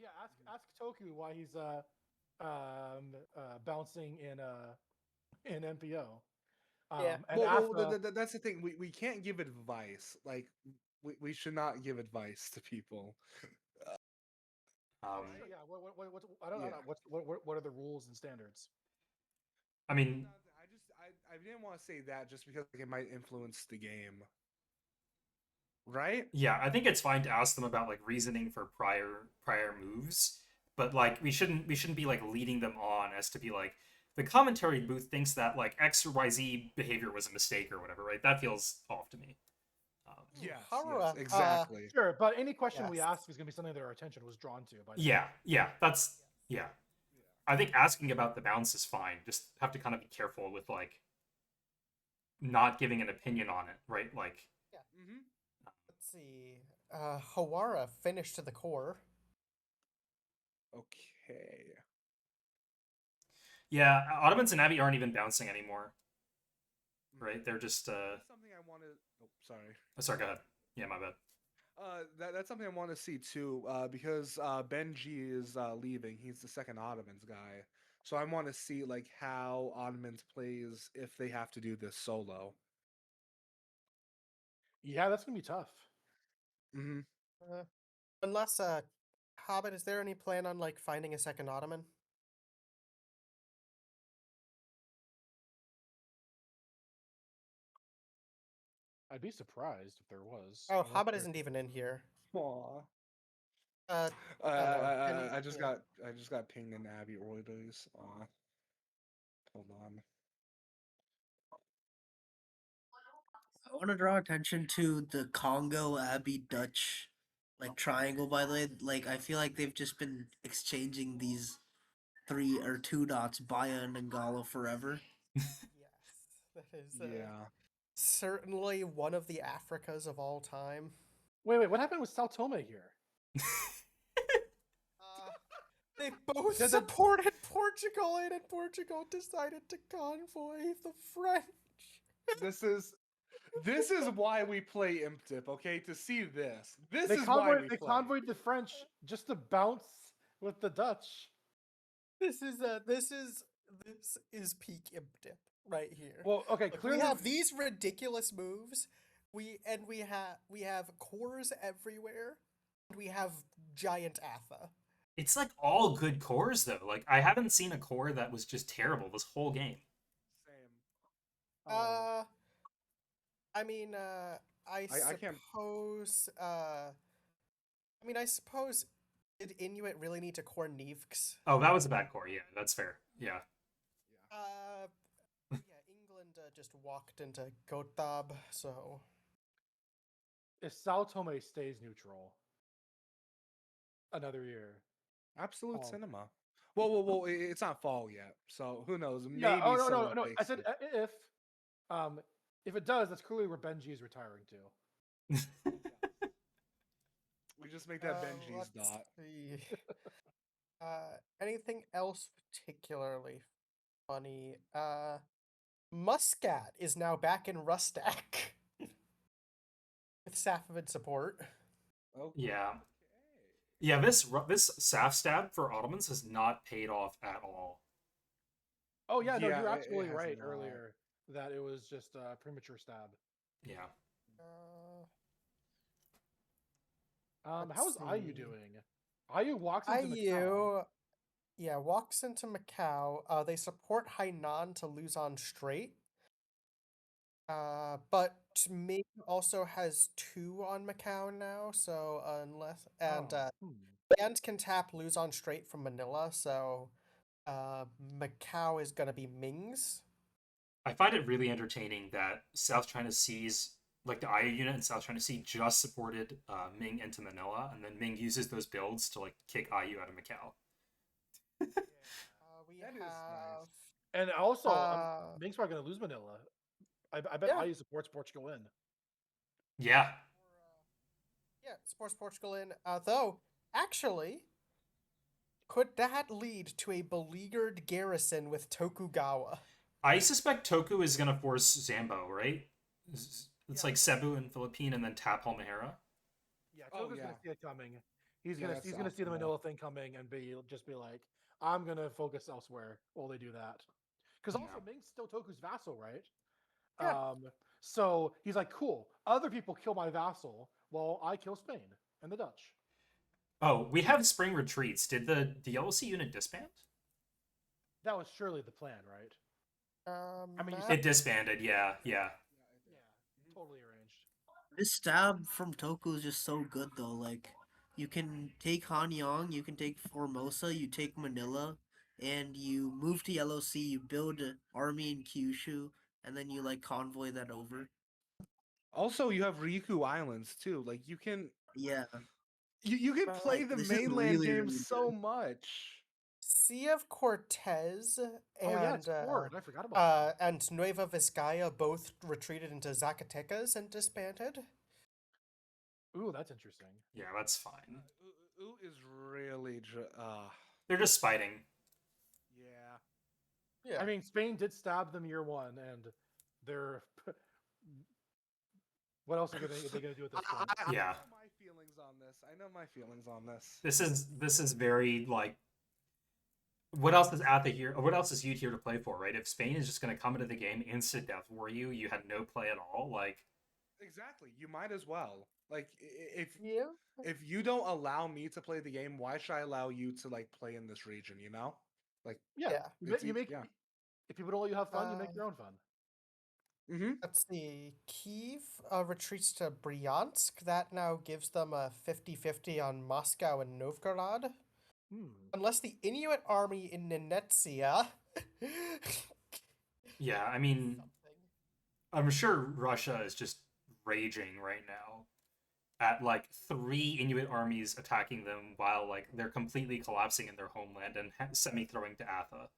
yeah. Ask Toku why he's bouncing in MPO. Yeah. And Well, AFA, that's the thing. We can't give advice. Like we should not give advice to people. Um, yeah. I don't Yeah. know. What are the rules and standards? I mean, I didn't want to say that just because like, it might influence the game. Right? yeah, I think it's fine to ask them about like reasoning for prior moves, but like we shouldn't be like leading them on as to be like the commentary booth thinks that like X or YZ behavior was a mistake or whatever, right? That feels off to me. Yes, Harura, exactly. Sure, but any question we Yes. ask is going to be something that our attention was drawn to. By Yeah, that's yeah. I think asking about the bounce is fine. Just have to kind of be careful with like not giving an opinion on it, right? Like, Mm-hmm. Let's see. Hawara finished to the core. Okay. yeah, Ottomans and Abbey aren't even bouncing anymore, right? They're just That's something I want to. Oh, sorry. sorry, go ahead. Yeah, my bad. That's something I want to see too. Because Benji is leaving. He's the second Ottomans guy. So I want to see like how Ottomans plays if they have to do this solo. yeah, that's going to be tough. Mm-hmm. Unless Hobbit, is there any plan on like finding a second Ottoman? I'd be surprised if there was. Oh, I'm not Hobbit sure. isn't even in here. Aww. Uh, I, I don't know. I, Any- I just yeah. got pinged in Abbey Oilers. Hold on. I want to draw attention to the Congo Abbey Dutch like triangle. By the way, like I feel like they've just been exchanging these 3 or 2 dots, Baya and Ngala forever. Yes, that is Yeah. certainly one of the Africas of all time. Wait. What happened with Sao Tome here? They both Yeah, that- supported Portugal, and Portugal decided to convoy the French. This is why we play ImpDip, okay? To see this. This They is why we they play. convoyed the French just to bounce with the Dutch. This is peak imp dip right here. Well, okay, Like, clearly we have these ridiculous moves. We have cores everywhere. And we have giant AFA. It's like all good cores though. Like I haven't seen a core that was just terrible this whole game. Same. Oh. I mean, I can't- suppose. I suppose. Did Inuit really need to core Neefks? Oh, that was a bad core. Yeah, that's fair. Yeah. Yeah, England just walked into Gotab, so. if Sao Tome stays neutral another year. Absolute Oh. cinema. Well, it's not fall yet, so who knows? Maybe. Yeah, oh no, someone no. I takes said it. if it does, that's clearly where Benji is retiring to. We just make that Benji's let's dot. see. Anything else particularly funny? Muscat is now back in Rustak with Safavid support. Okay. Yeah. Yeah, this Saf stab for Ottomans has not paid off at all. Oh yeah, no, Yeah, you're it absolutely has right not. earlier that it was just a premature stab. Yeah. How's Let's IU see. doing? IU walks into Macau. Yeah, walks into Macau. They support Hainan to lose on straight. But Ming also has 2 on Macau now, so unless and can tap Luzon straight from Manila, so Macau is gonna be Ming's. I find it really entertaining that South China Sea's, like the IU unit in South China Sea, just supported Ming into Manila, and then Ming uses those builds to like kick IU out of Macau. We That is have nice. And also, Ming's probably going to lose Manila. I bet Yeah. IU supports Portugal in. Yeah. yeah, Sports Portugal in. Though, actually, could that lead to a beleaguered garrison with Tokugawa? I suspect Toku is going to force Zambo, right? It's like Cebu and Philippine and then tap Halmahera. Yeah, Oh, Toku's yeah. gonna see it coming. He's Yeah, gonna that's he's gonna see the optimal. Manila thing coming and just be like, I'm gonna focus elsewhere while they do that. Because also Yeah. Ming's still Toku's vassal, right? Yeah. So he's like, cool. Other people kill my vassal while I kill Spain and the Dutch. Oh, we have spring retreats. Did the LC unit disband? That was surely the plan, right? I mean, you Map- said It disbanded, yeah. yeah, totally arranged. This stab from Toku is just so good though. Like, you can take Hanyang, you can take Formosa, you take Manila, and you move to Yellow Sea. You build an army in Kyushu, and then you like convoy that over. Also, you have Ryukyu Islands too. Like you can Yeah, you can play like, the this is mainland really, game really so good. much. Sea of Cortez and Oh yeah, it's port. I forgot about that. and Nueva Vizcaya both retreated into Zacatecas and disbanded. Ooh, that's interesting. Yeah, that's fine. Ooh is really They're just fighting. yeah. Yeah. I mean, Spain did stab them year 1, and they're. What else are they gonna do at this point? I Yeah. know my feelings on this. I know my feelings on this. This is very like, what else is Atha here? What else is Youth here to play for, right? If Spain is just going to come into the game, instant death for you, you had no play at all. Like, Exactly. You might as well. Like Yeah. if you don't allow me to play the game, why should I allow you to like play in this region? You know, like Yeah, Yeah. you make yeah. if people don't let you have fun, you make your own fun. Mm-hmm. Let's see. Kiev retreats to Bryansk. That now gives them a 50-50 on Moscow and Novgorod. Unless the Inuit army in Nenetsia. yeah, I mean, Something. I'm sure Russia is just raging right now at like 3 Inuit armies attacking them while like they're completely collapsing in their homeland and semi throwing to Atha.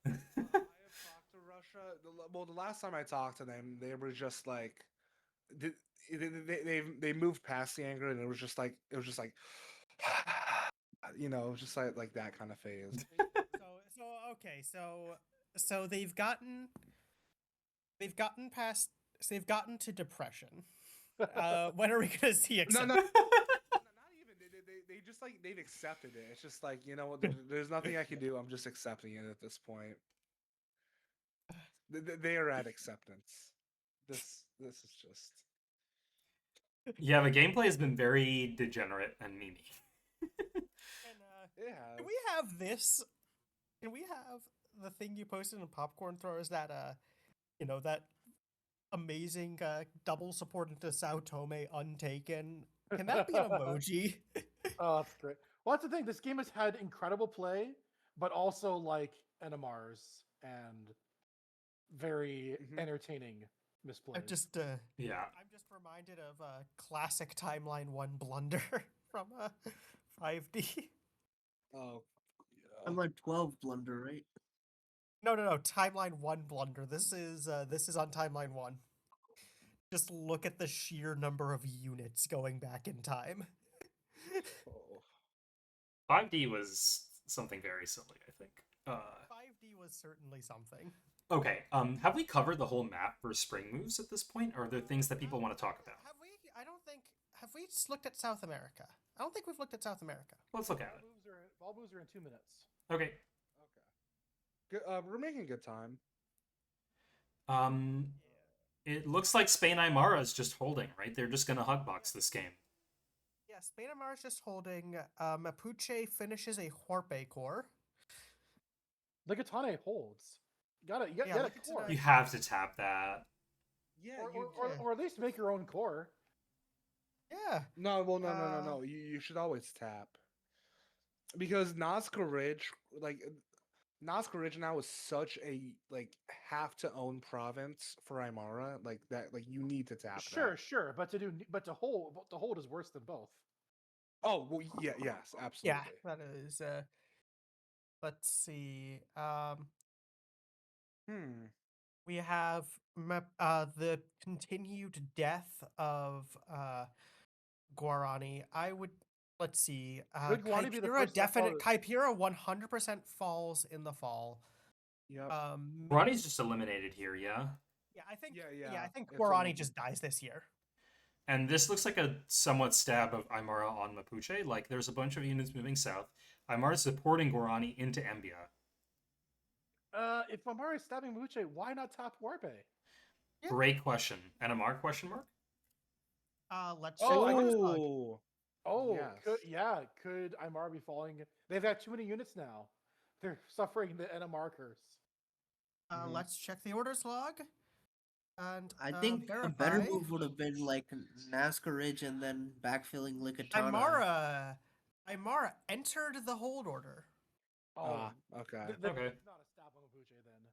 I have talked to Russia. Well, the last time I talked to them, they were just like, they moved past the anger, and it was just like just like that kind of phase. So they've gotten past. So they've gotten to depression. When are we gonna see No, acceptance? not even. They just like they've accepted it. It's just like there's nothing I can do. I'm just accepting it at this point. They are at acceptance. This is just. Yeah, the gameplay has been very degenerate and memey. Yeah. Can we have this? Can we have the thing you posted in Popcorn Throwers that that amazing double support into Sao Tome untaken? Can that be an emoji? Oh, that's great. Well, that's the thing. This game has had incredible play, but also like NMRs and very entertaining misplays. I'm just reminded of a classic Timeline 1 blunder from 5D. Oh. I'm like 12 blunder, right? No, Timeline 1 blunder. This is on Timeline 1. Just look at the sheer number of units going back in time. 5D was something very silly, I think. 5D was certainly something. Okay, have we covered the whole map for spring moves at this point, or are there things that people want to talk about? Have we? I don't think. Have we just looked at South America? I don't think we've looked at South America. Let's look at it. Ball moves are in 2 minutes. Okay. Good. We're making good time. It looks like Spain Imara is just holding, right? They're just gonna hugbox this game. Yeah, Spain and Mars just holding. Mapuche finishes a Huarpe core. Ligatane holds. You gotta core. You have to tap that. Yeah, or at least make your own core. Yeah. no, well, Uh, no. You should always tap because Nazca Ridge, Nazca Ridge now is such a have to own province for Imara, like you need to tap that. Sure, but to hold is worse than both. Oh well, yeah, yes, yeah, absolutely. that is. Let's see. Hmm. We have the continued death of Guarani. I would let's see. Could Guarani be the Kaipira first step definite. forward? Kaipira 100% falls in the fall. Yep. Ronnie's just eliminated here, yeah. Yeah, I think. Yeah, I think it's Guarani eliminated. just dies this year. And this looks like a somewhat stab of Imara on Mapuche. Like, there's a bunch of units moving south. Imara's supporting Guarani into Embia. If Amari is stabbing Muche, why not tap Warpe? Yeah. Great question. NMR question mark? Let's Oh, check I the guess- order log. Oh, yes. could Imar be falling? They've got too many units now. They're suffering the NMR curse. Mhm. Let's check the orders log. And I think a better verify. move would have been like Nazca Ridge and then backfilling Likatana. Imara entered the hold order. Ah, okay. Okay. It's not a stab on Mapuche then.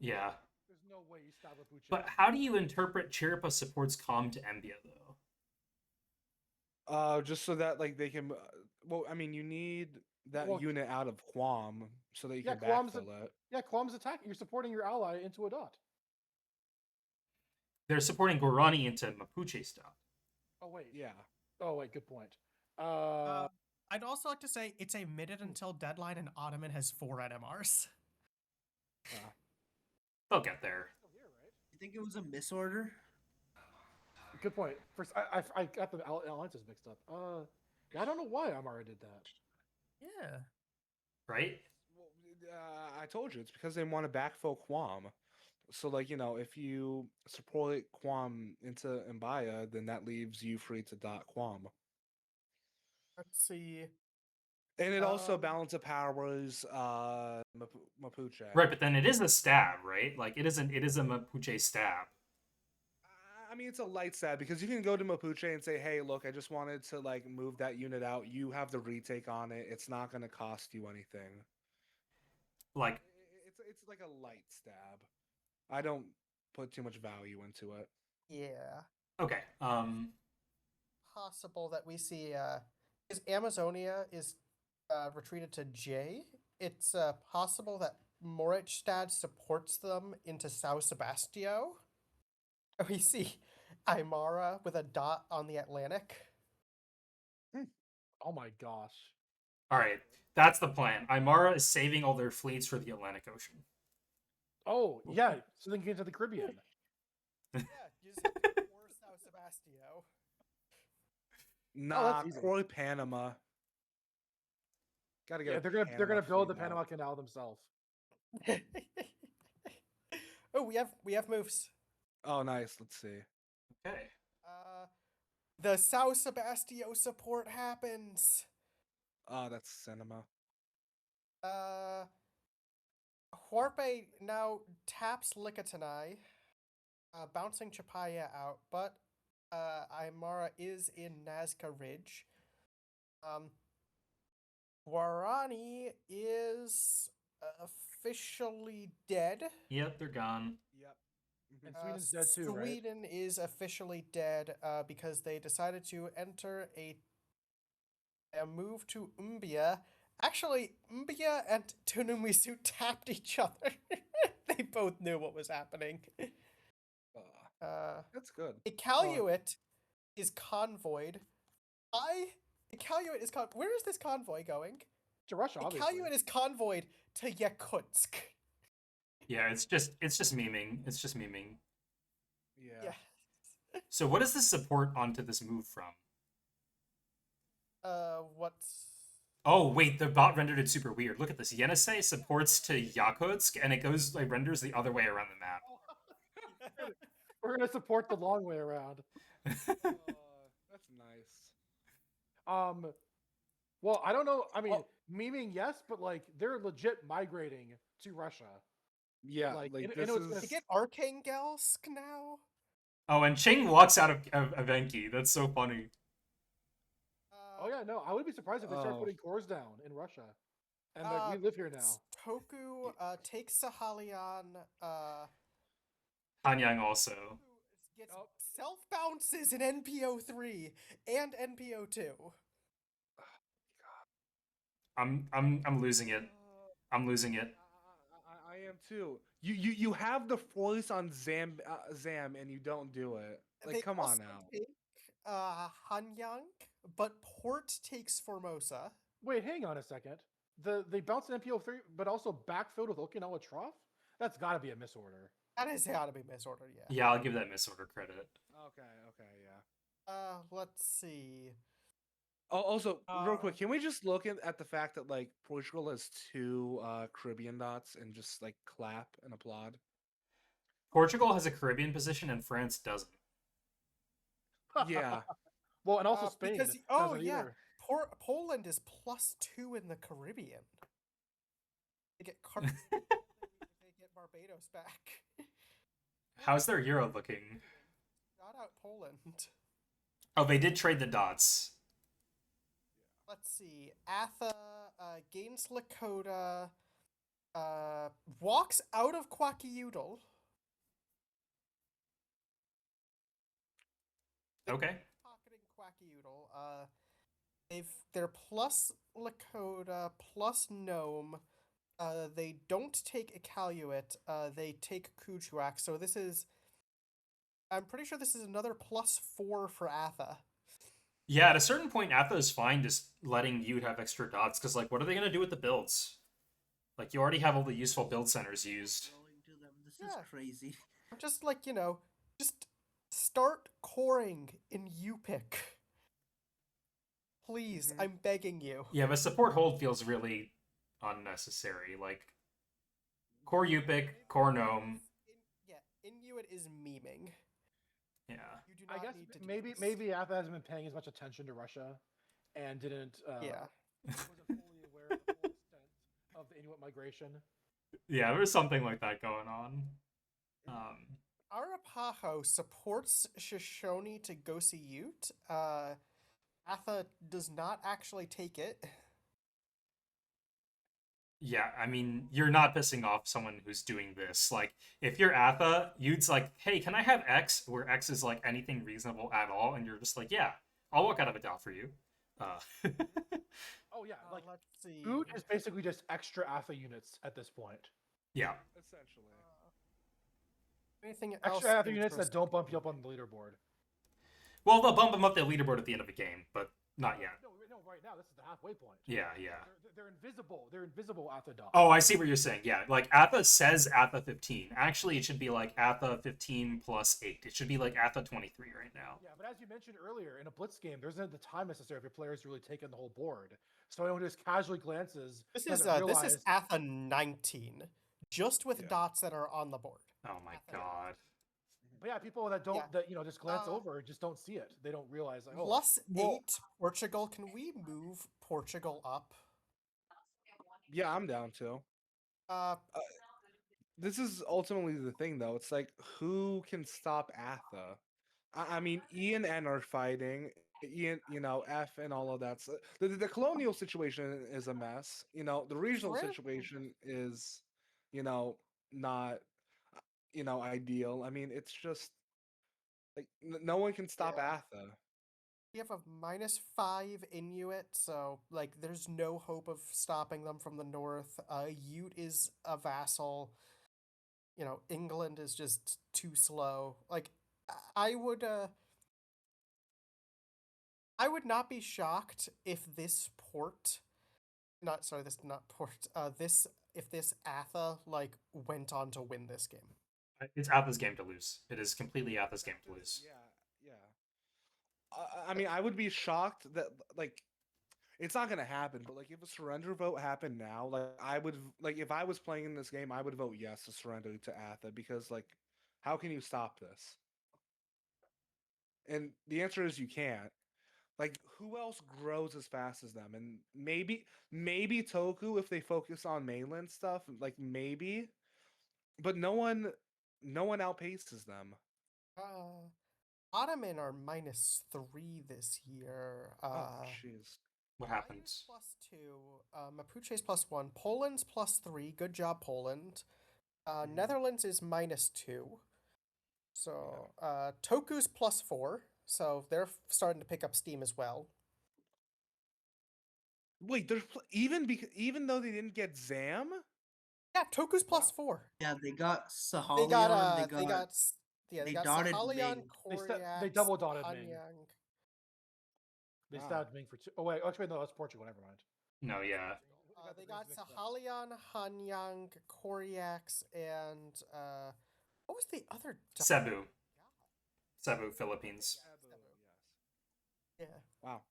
Yeah. There's no way you stab Mapuche. But how do you interpret Chiripa supports Calm to Embia, though? Just so that they can. Well, I mean, you need that Well, unit out of Quam so that you yeah, can Quam's backfill it. Yeah, Quam's attacking. You're supporting your ally into a dot. They're supporting Guarani into Mapuche stuff. Oh wait. Yeah. Oh wait. Good point. I'd also like to say it's a minute until deadline, and Ottoman has 4 NMRs. They'll get there. You think it was a misorder? Good point. First, I got the alliances mixed up. Yeah, I don't know why Amara did that. Yeah. Right? Well, I told you it's because they want to backfill Quam. So, if you support Quam into Mbaya, then that leaves you free to dot Quam. Let's see. And it also Um, balance of powers Mapuche. Right, but then it is a stab, right? Like, it is a Mapuche stab. I mean, it's a light stab because you can go to Mapuche and say, "Hey, look, I just wanted to move that unit out. You have the retake on it. It's not going to cost you anything." Like, It's like a light stab. I don't put too much value into it. yeah. okay. Possible that we see is Amazonia is retreated to J. It's possible that Morichstad supports them into Sao Sebastio. We see Imara with a dot on the Atlantic. Oh my gosh. All right. That's the plan. Imara is saving all their fleets for the Atlantic Ocean. Oh yeah, so they can get to the Caribbean. Yeah, just or Sao Sebastio. Nah, that's easy. poor Panama. Gotta get. Yeah, they're gonna build the Panama Canal themselves. Oh, we have moves. Oh, nice. Let's see. Okay. The Sao Sebastio support happens. Oh, that's cinema. Huarpe now taps Lickitanai, bouncing Chapaya out, but Imara is in Nazca Ridge. Guarani is officially dead. Yep, they're gone. Yep. And Sweden's dead too, right? Sweden is officially dead because they decided to enter a move to Umbia. Actually, Umbia and Tunumisu tapped each other. They both knew what was happening. That's good. Iqaluit is convoyed. Iqaluit is where is this convoy going? To Russia, obviously. Iqaluit is convoyed to Yakutsk. Yeah, it's just memeing. It's just memeing. Yeah. So what is the support onto this move from? What's... Oh, wait, the bot rendered it super weird. Look at this. Yenisei supports to Yakutsk, and it goes, renders the other way around the map. We're gonna support the long way around. That's nice. Well, I don't know. I mean, memeing, yes, but they're legit migrating to Russia. Yeah, Like, like and this it was is. gonna They get Arkangelsk now. Oh, and Ching walks out of Enki. That's so funny. Oh yeah, no, I would be surprised if they start Oh. putting cores down in Russia, and like we live here now. Toku takes Sahalian. Hanyang also. Gets Oh. self bounces in NPO3 and NPO2. I'm losing it. I'm losing it. I am too. You have the voice on Zam and you don't do it. Like, They come also on now. take Hanyang, but Port takes Formosa. Wait, hang on a second. They bounced an MPO3, but also backfilled with Okinawa Trough? That's got to be a misorder. That is how to be misordered, yeah. Yeah, I'll give that misorder credit. Okay, yeah. Let's see. Oh, also, real quick, Uh, can we just look at the fact that like Portugal has 2 Caribbean dots and just like clap and applaud? Portugal has a Caribbean position and France doesn't. Yeah. Well, and also Spain because doesn't yeah, either. Poland is +2 in the Caribbean. They get they get Barbados back. How's their Euro looking? Shout out Poland. Oh, they did trade the dots. Let's see. Atha gains Lakota. Walks out of Kwakiutl. Okay. Pocketing Kwakiutl. They're plus Lakota plus Nome. They don't take Iqaluit. They take Kuchuak. So this is. I'm pretty sure this is another +4 for Atha. Yeah, at a certain point, Atha is fine just letting you have extra dots, because, like, what are they going to do with the builds? Like, you already have all the useful build centers used. Going to them. This Yeah. is crazy. Just like, just start coring in UPick. Please, Mhm. I'm begging you. Yeah, but support hold feels really unnecessary. Like, core Yupik, core Gnome. Inuit is memeing. Yeah. You do I not guess need to do maybe this. maybe Atha hasn't been paying as much attention to Russia, and didn't Yeah. wasn't fully aware of the full extent of the Inuit migration. Yeah, there's something like that going on. Arapaho supports Shoshone to Gosi Ute. Atha does not actually take it. Yeah, I mean, you're not pissing off someone who's doing this. Like, if you're Atha, you'd like, hey, can I have X? Where X is like anything reasonable at all, and you're just like, yeah, I'll walk out of a doubt for you. Oh yeah, like Let's see. Boot is basically just extra Atha units at this point. Yeah. Essentially. Anything else? Extra Atha units that interesting? don't bump you up on the leaderboard. Well, they'll bump them up the leaderboard at the end of the game, but not yet. No, right now this is the halfway point. Yeah. They're invisible. They're invisible Atha dots. Oh, I see what you're saying. Yeah, like Atha says Atha 15. Actually, it should be like Atha 15 plus 8. It should be like Atha 23 right now. Yeah, but as you mentioned earlier, in a Blitz game, there isn't the time necessary for players to really take in the whole board. So anyone who just casually glances This doesn't is realize. Atha 19, just with Yeah. dots that are on the board. Oh my Atha god. But yeah, people that don't Yeah. just glance over just don't see it. They don't realize like, oh, +8 Portugal. Can we move Portugal up? Yeah, I'm down to. Uh, This is ultimately the thing, though. It's like, who can stop Atha? I mean, E and N are fighting. Ian, F and all of that. So the colonial situation is a mess. The regional Really? situation is, not, ideal. I mean, it's just like no one can stop Yeah. Atha. we have a -5 Inuit, so like there's no hope of stopping them from the north. Ute is a vassal. England is just too slow. Like I would I would not be shocked if this port not sorry, this not port. This if this Atha like went on to win this game. It's Atha's game to lose. It is completely Atha's game to lose. Yeah. I mean, I would be shocked that like it's not gonna happen, but like if a surrender vote happened now, like I would like if I was playing in this game, I would vote yes to surrender to Atha because like how can you stop this? And the answer is you can't. Like who else grows as fast as them? And maybe Toku if they focus on mainland stuff, like maybe. but no one outpaces them. Ottoman are -3 this year. Oh, jeez. What happened? Irish +2, Mapuche's +1, Poland's +3. Good job, Poland. Mhm. Netherlands is -2. So Toku's +4. So they're starting to pick up steam as well. Wait, there's even though they didn't get Zam. Yeah, Toku's Wow. +4. Yeah, they got They Sahalion. got They got they they got dotted Sahalion, Ming. They Koryak, double dotted Ming. Hanyang. They Wow. stabbed Ming for 2. Oh wait, actually no, that's Portugal. Never mind. No, yeah. They got Sahalion, Hanyang, Koryaks, and what was the other? Cebu. Cebu, Philippines. Yeah. Wow.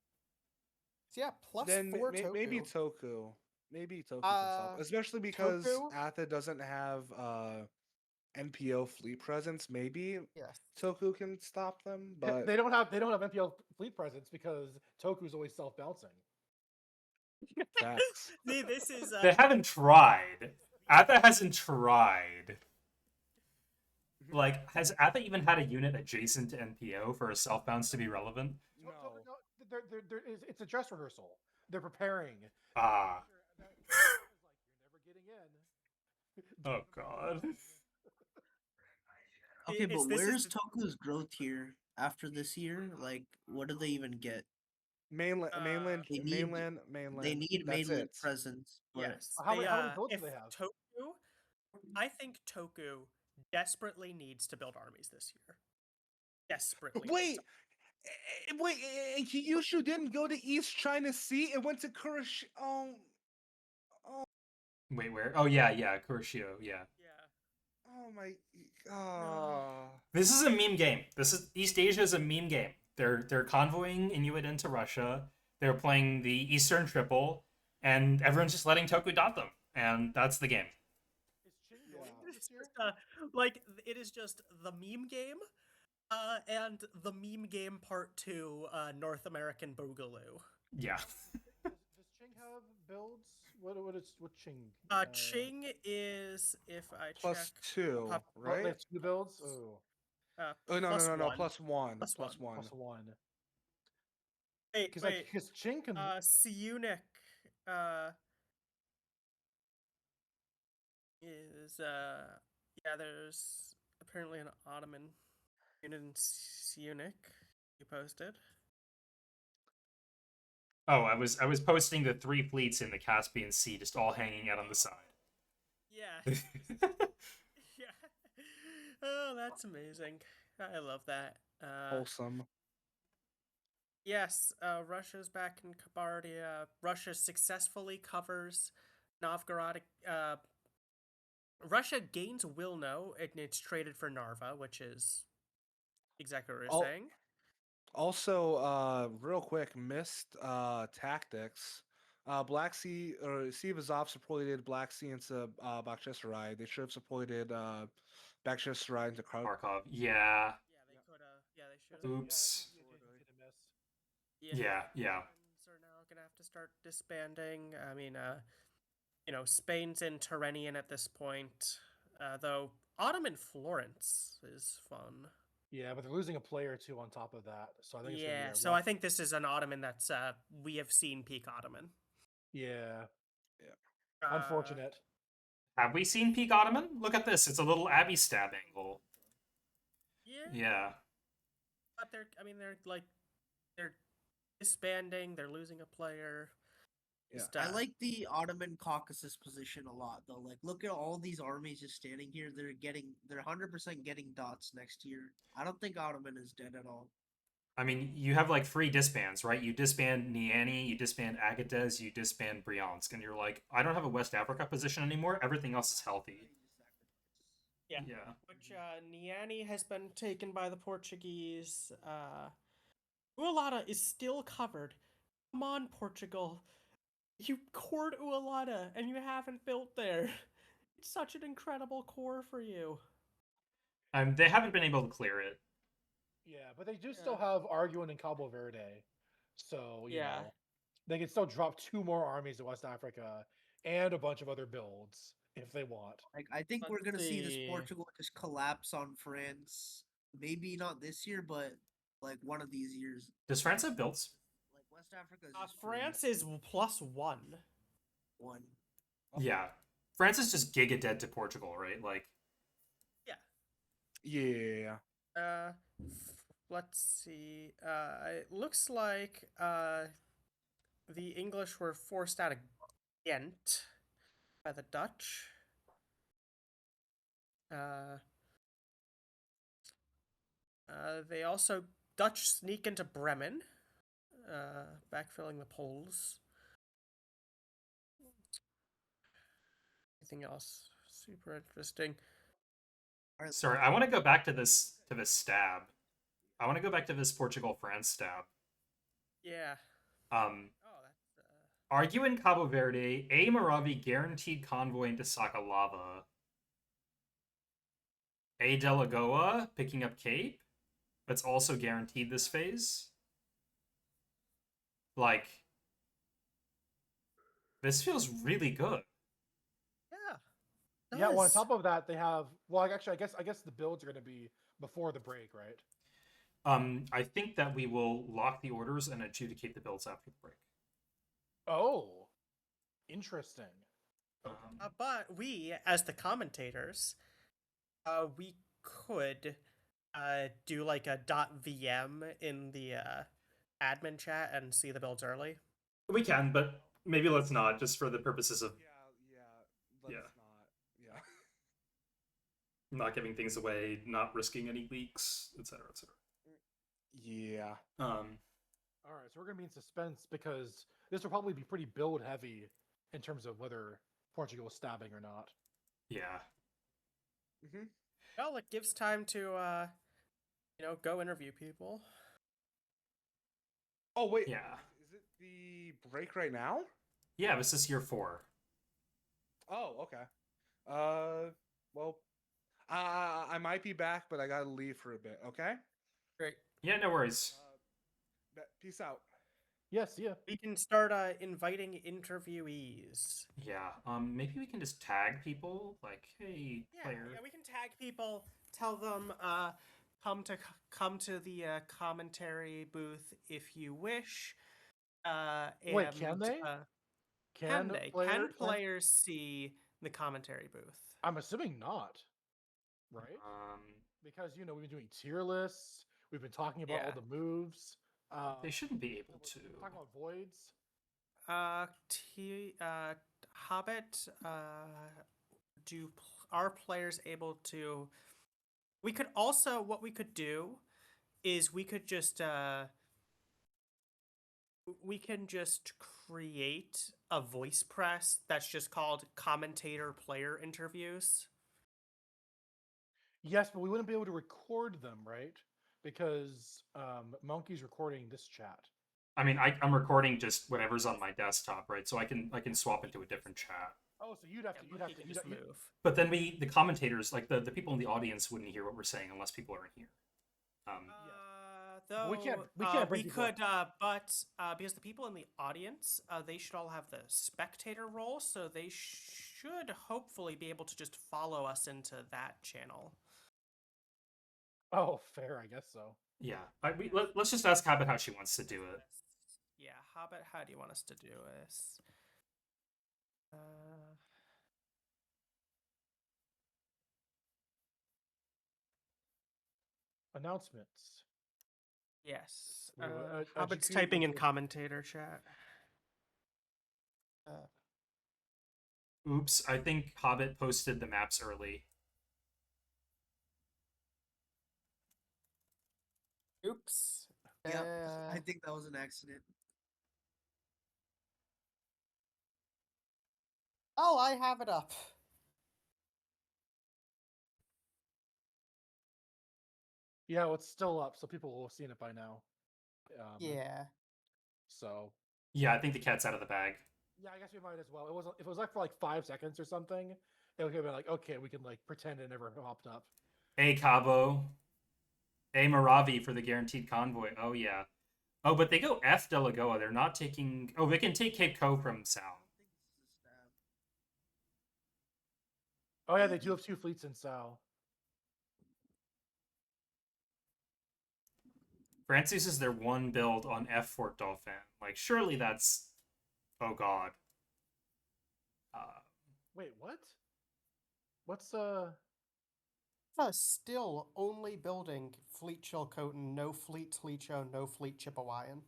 So yeah, Then +4 Toku. maybe Toku. Maybe Toku can stop, especially because Toku? Atha doesn't have NPO fleet presence. Maybe Yes. Toku can stop them, but They don't have NPL fleet presence because Toku's always self-bouncing. facts. See, this is They haven't tried. Atha hasn't tried. Like, has Atha even had a unit adjacent to NPO for a self bounce to be relevant? No. It's a dress rehearsal. They're preparing. Ah. You're never getting in. Oh god. Okay, It's- but this is where's the- Toku's growth here after this year? Like, what do they even get? Mainland. They need That's mainland it. presence. But Yes. How many builds do they have? Toku, I think Toku desperately needs to build armies this year. Desperately. Wait, Kyushu didn't go to East China Sea. It went to Kurish. Wait, where? Oh, yeah, Kuroshio, yeah. Yeah. Oh my. Ah. This is a meme game. East Asia is a meme game. They're convoying Inuit into Russia. They're playing the Eastern Triple, and everyone's just letting Toku dot them, and that's the game. Is Chin going It's this year? just, like it is just the meme game, and the meme game part 2, North American Boogaloo. Yeah. Does Ching have builds? What Ching? Ching is, if I Plus check, 2, pop- They right? have 2 builds. Oh, Oh no, plus no, no, no. one. Plus 1. Plus Plus one. 1. +1. Wait, Because Ching can. Siunic, is yeah. There's apparently an Ottoman unit in Siunic. You posted. Oh, I was posting the 3 fleets in the Caspian Sea, just all hanging out on the side. Yeah. Yeah. Oh, that's amazing. I love that. Wholesome. Yes, Russia's back in Kabardia. Russia successfully covers Novgorod. Russia gains Wilno, and it's traded for Narva, which is exactly what we're saying. Also, real quick, missed tactics. Black Sea or Sea of Azov supported Black Sea into Bakhchisarai. They should have supported Bakhchisarai into Kharkov. Yeah. Yeah, they could have. Yeah, they should have. Oops. Yeah. Yeah. Ottomans are now gonna have to start disbanding. I mean, Spain's in Tyrrhenian at this point. Though Ottoman Florence is fun. Yeah, but they're losing a player or 2 on top of that. So I think it's gonna be a So rough- I think this is an Ottoman that's we have seen peak Ottoman. Yeah. Uh, Unfortunate. Have we seen Peak Ottoman? Look at this. It's a little Abbey stab angle. Yeah. Yeah. But they're disbanding. They're losing a player. Yeah. Just, I like the Ottoman Caucasus position a lot, though. Like, look at all these armies just standing here. They're 100% getting dots next year. I don't think Ottoman is dead at all. I mean, you have like 3 disbands, right? You disband Niani, you disband Agadez, you disband Bryansk, and you're like, I don't have a West Africa position anymore. Everything else is healthy. Yeah. Yeah. Which Niani has been taken by the Portuguese. Ualata is still covered. Come on, Portugal. You cored Ualata and you haven't built there. It's such an incredible core for you. They haven't been able to clear it. Yeah, but they do still have Arguin and Cabo Verde. So, you Yeah. know, they can still drop 2 more armies to West Africa and a bunch of other builds if they want. Like I think we're Let's gonna see this see. Portugal just collapse on France. Maybe not this year, but like one of these years. Does France have builds? Like West Africa is just France is +1. one. Yeah. France is just giga dead to Portugal, right? Like, Yeah. Let's see. It looks like the English were forced out of Ghent by the Dutch. They also Dutch sneak into Bremen, backfilling the Poles. Anything else super interesting? Alright, sorry, I want to go back to this stab. I want to go back to this Portugal France stab. Yeah. Um, Oh, that's argue in Cabo Verde, A Moravi guaranteed convoy into Sakalava. A Delagoa picking up Cape, but's also guaranteed this phase. Like, this feels really good. yeah. Yeah, well, on does. top of that, they have. Well, actually, I guess the builds are going to be before the break, right? I think that we will lock the orders and adjudicate the builds after the break. Oh, interesting. But we, as the commentators, we could do like a .vm in the admin chat and see the builds early. We can, but maybe let's not, just for the purposes of Let's Yeah. not. Yeah. not giving things away, not risking any leaks, etc., etc. Yeah. All right, so we're going to be in suspense because this will probably be pretty build heavy in terms of whether Portugal is stabbing or not. Yeah. Mm-hmm. Well, it gives time to go interview people. Oh wait. Yeah. Is it the break right now? Yeah, this is year 4. Oh, okay. Well, I might be back, but I gotta leave for a bit. Okay. Great. Yeah, no worries. Peace out. Yes, yeah. We can start inviting interviewees. Yeah. Maybe we can just tag people, like, hey, player. Yeah, we can tag people, tell them come to the commentary booth if you wish. Wait, can they? Can they? Can players see the commentary booth? I'm assuming not, right? Because we've been doing tier lists. We've been talking about all the moves. They shouldn't be able to. We're talking about voids. Hobbit. Are players able to? We could also what we could do is we could just we can just create a voice press that's just called commentator player interviews. Yes, but we wouldn't be able to record them, right? Because Monkey's recording this chat. I mean, I'm recording just whatever's on my desktop, right? So I can swap into a different chat. Oh, so you'd have to move. But then the commentators, like the people in the audience, wouldn't hear what we're saying unless people are in here. Though we can't bring people could, but because the people in the audience, they should all have the spectator role, so they should hopefully be able to just follow us into that channel. Oh, fair, I guess so. Yeah, let's just ask Hobbit how she wants to do it. Yeah, Hobbit, how do you want us to do this? Announcements. Yes. Well, Hobbit's GP typing in will- commentator chat. Oops, I think Hobbit posted the maps early. Oops. Yeah, I think that was an accident. Oh, I have it up. Yeah, well, it's still up, so people will have seen it by now. Yeah. So. Yeah, I think the cat's out of the bag. Yeah, I guess we might as well. If it was like for like 5 seconds or something, it would be like, okay, we can like pretend it never popped up. A Cabo. A Moravi for the guaranteed convoy. Oh yeah. Oh, but they go F Delagoa. They're not taking. Oh, they can take Cape Co from south. Oh yeah, they do have 2 fleets in Sao. Francis is their one build on F Fort Dauphin. Like, surely that's. Oh god. Wait, what? What's Still only building Fleet Chilcotin, no Fleet Tlicho, no Fleet Chippewayan.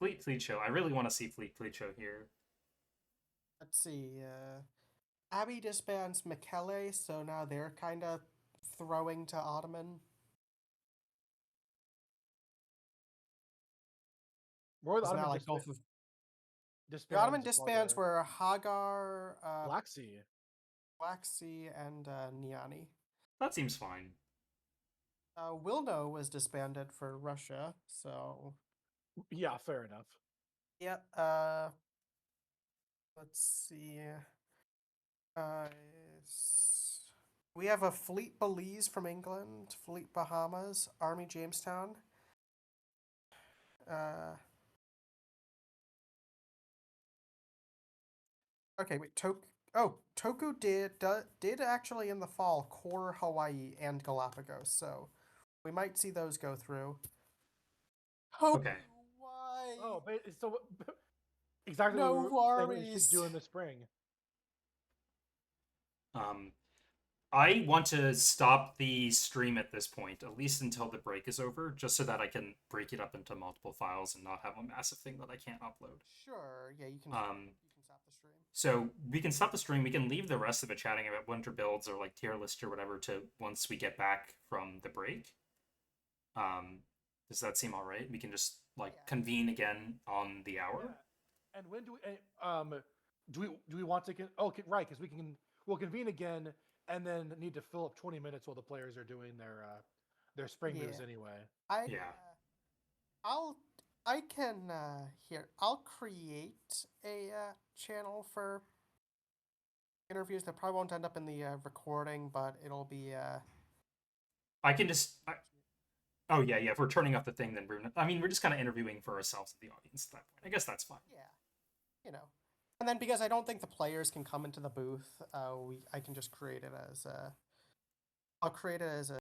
Fleet Show. I really want to see Fleet Show here. Let's see. Abbey disbands Michele, so now they're kind of throwing to Ottoman. more of the It's now Ottoman like both of the disbands Ottoman are disbands the were Hagar, Black Sea. Black Sea, and Niani. That seems fine. Wilno was disbanded for Russia, so Yeah, fair enough. yep. Let's see. We have a Fleet Belize from England, Fleet Bahamas, Army Jamestown. Okay, wait. Toku did actually in the fall core Hawaii and Galapagos, so we might see those go through. Okay. Why? Oh, but so exactly No what we should worries. do in the spring. I want to stop the stream at this point, at least until the break is over, just so that I can break it up into multiple files and not have a massive thing that I can't upload. Sure, yeah, you can stop the stream. So we can stop the stream. We can leave the rest of it chatting about winter builds or like tier list or whatever to once we get back from the break. Does that seem all right? We can just convene again on the hour. Yeah. And when do we want to right, because we'll convene again and then need to fill up 20 minutes while the players are doing their spring moves anyway. I'll create a channel for interviews that probably won't end up in the recording, but it'll be I can just oh yeah, if we're turning off the thing, then we're just kind of interviewing for ourselves in the audience at that point. I guess that's fine. Yeah, and then because I don't think the players can come into the booth, I can just create it as I'll create it as a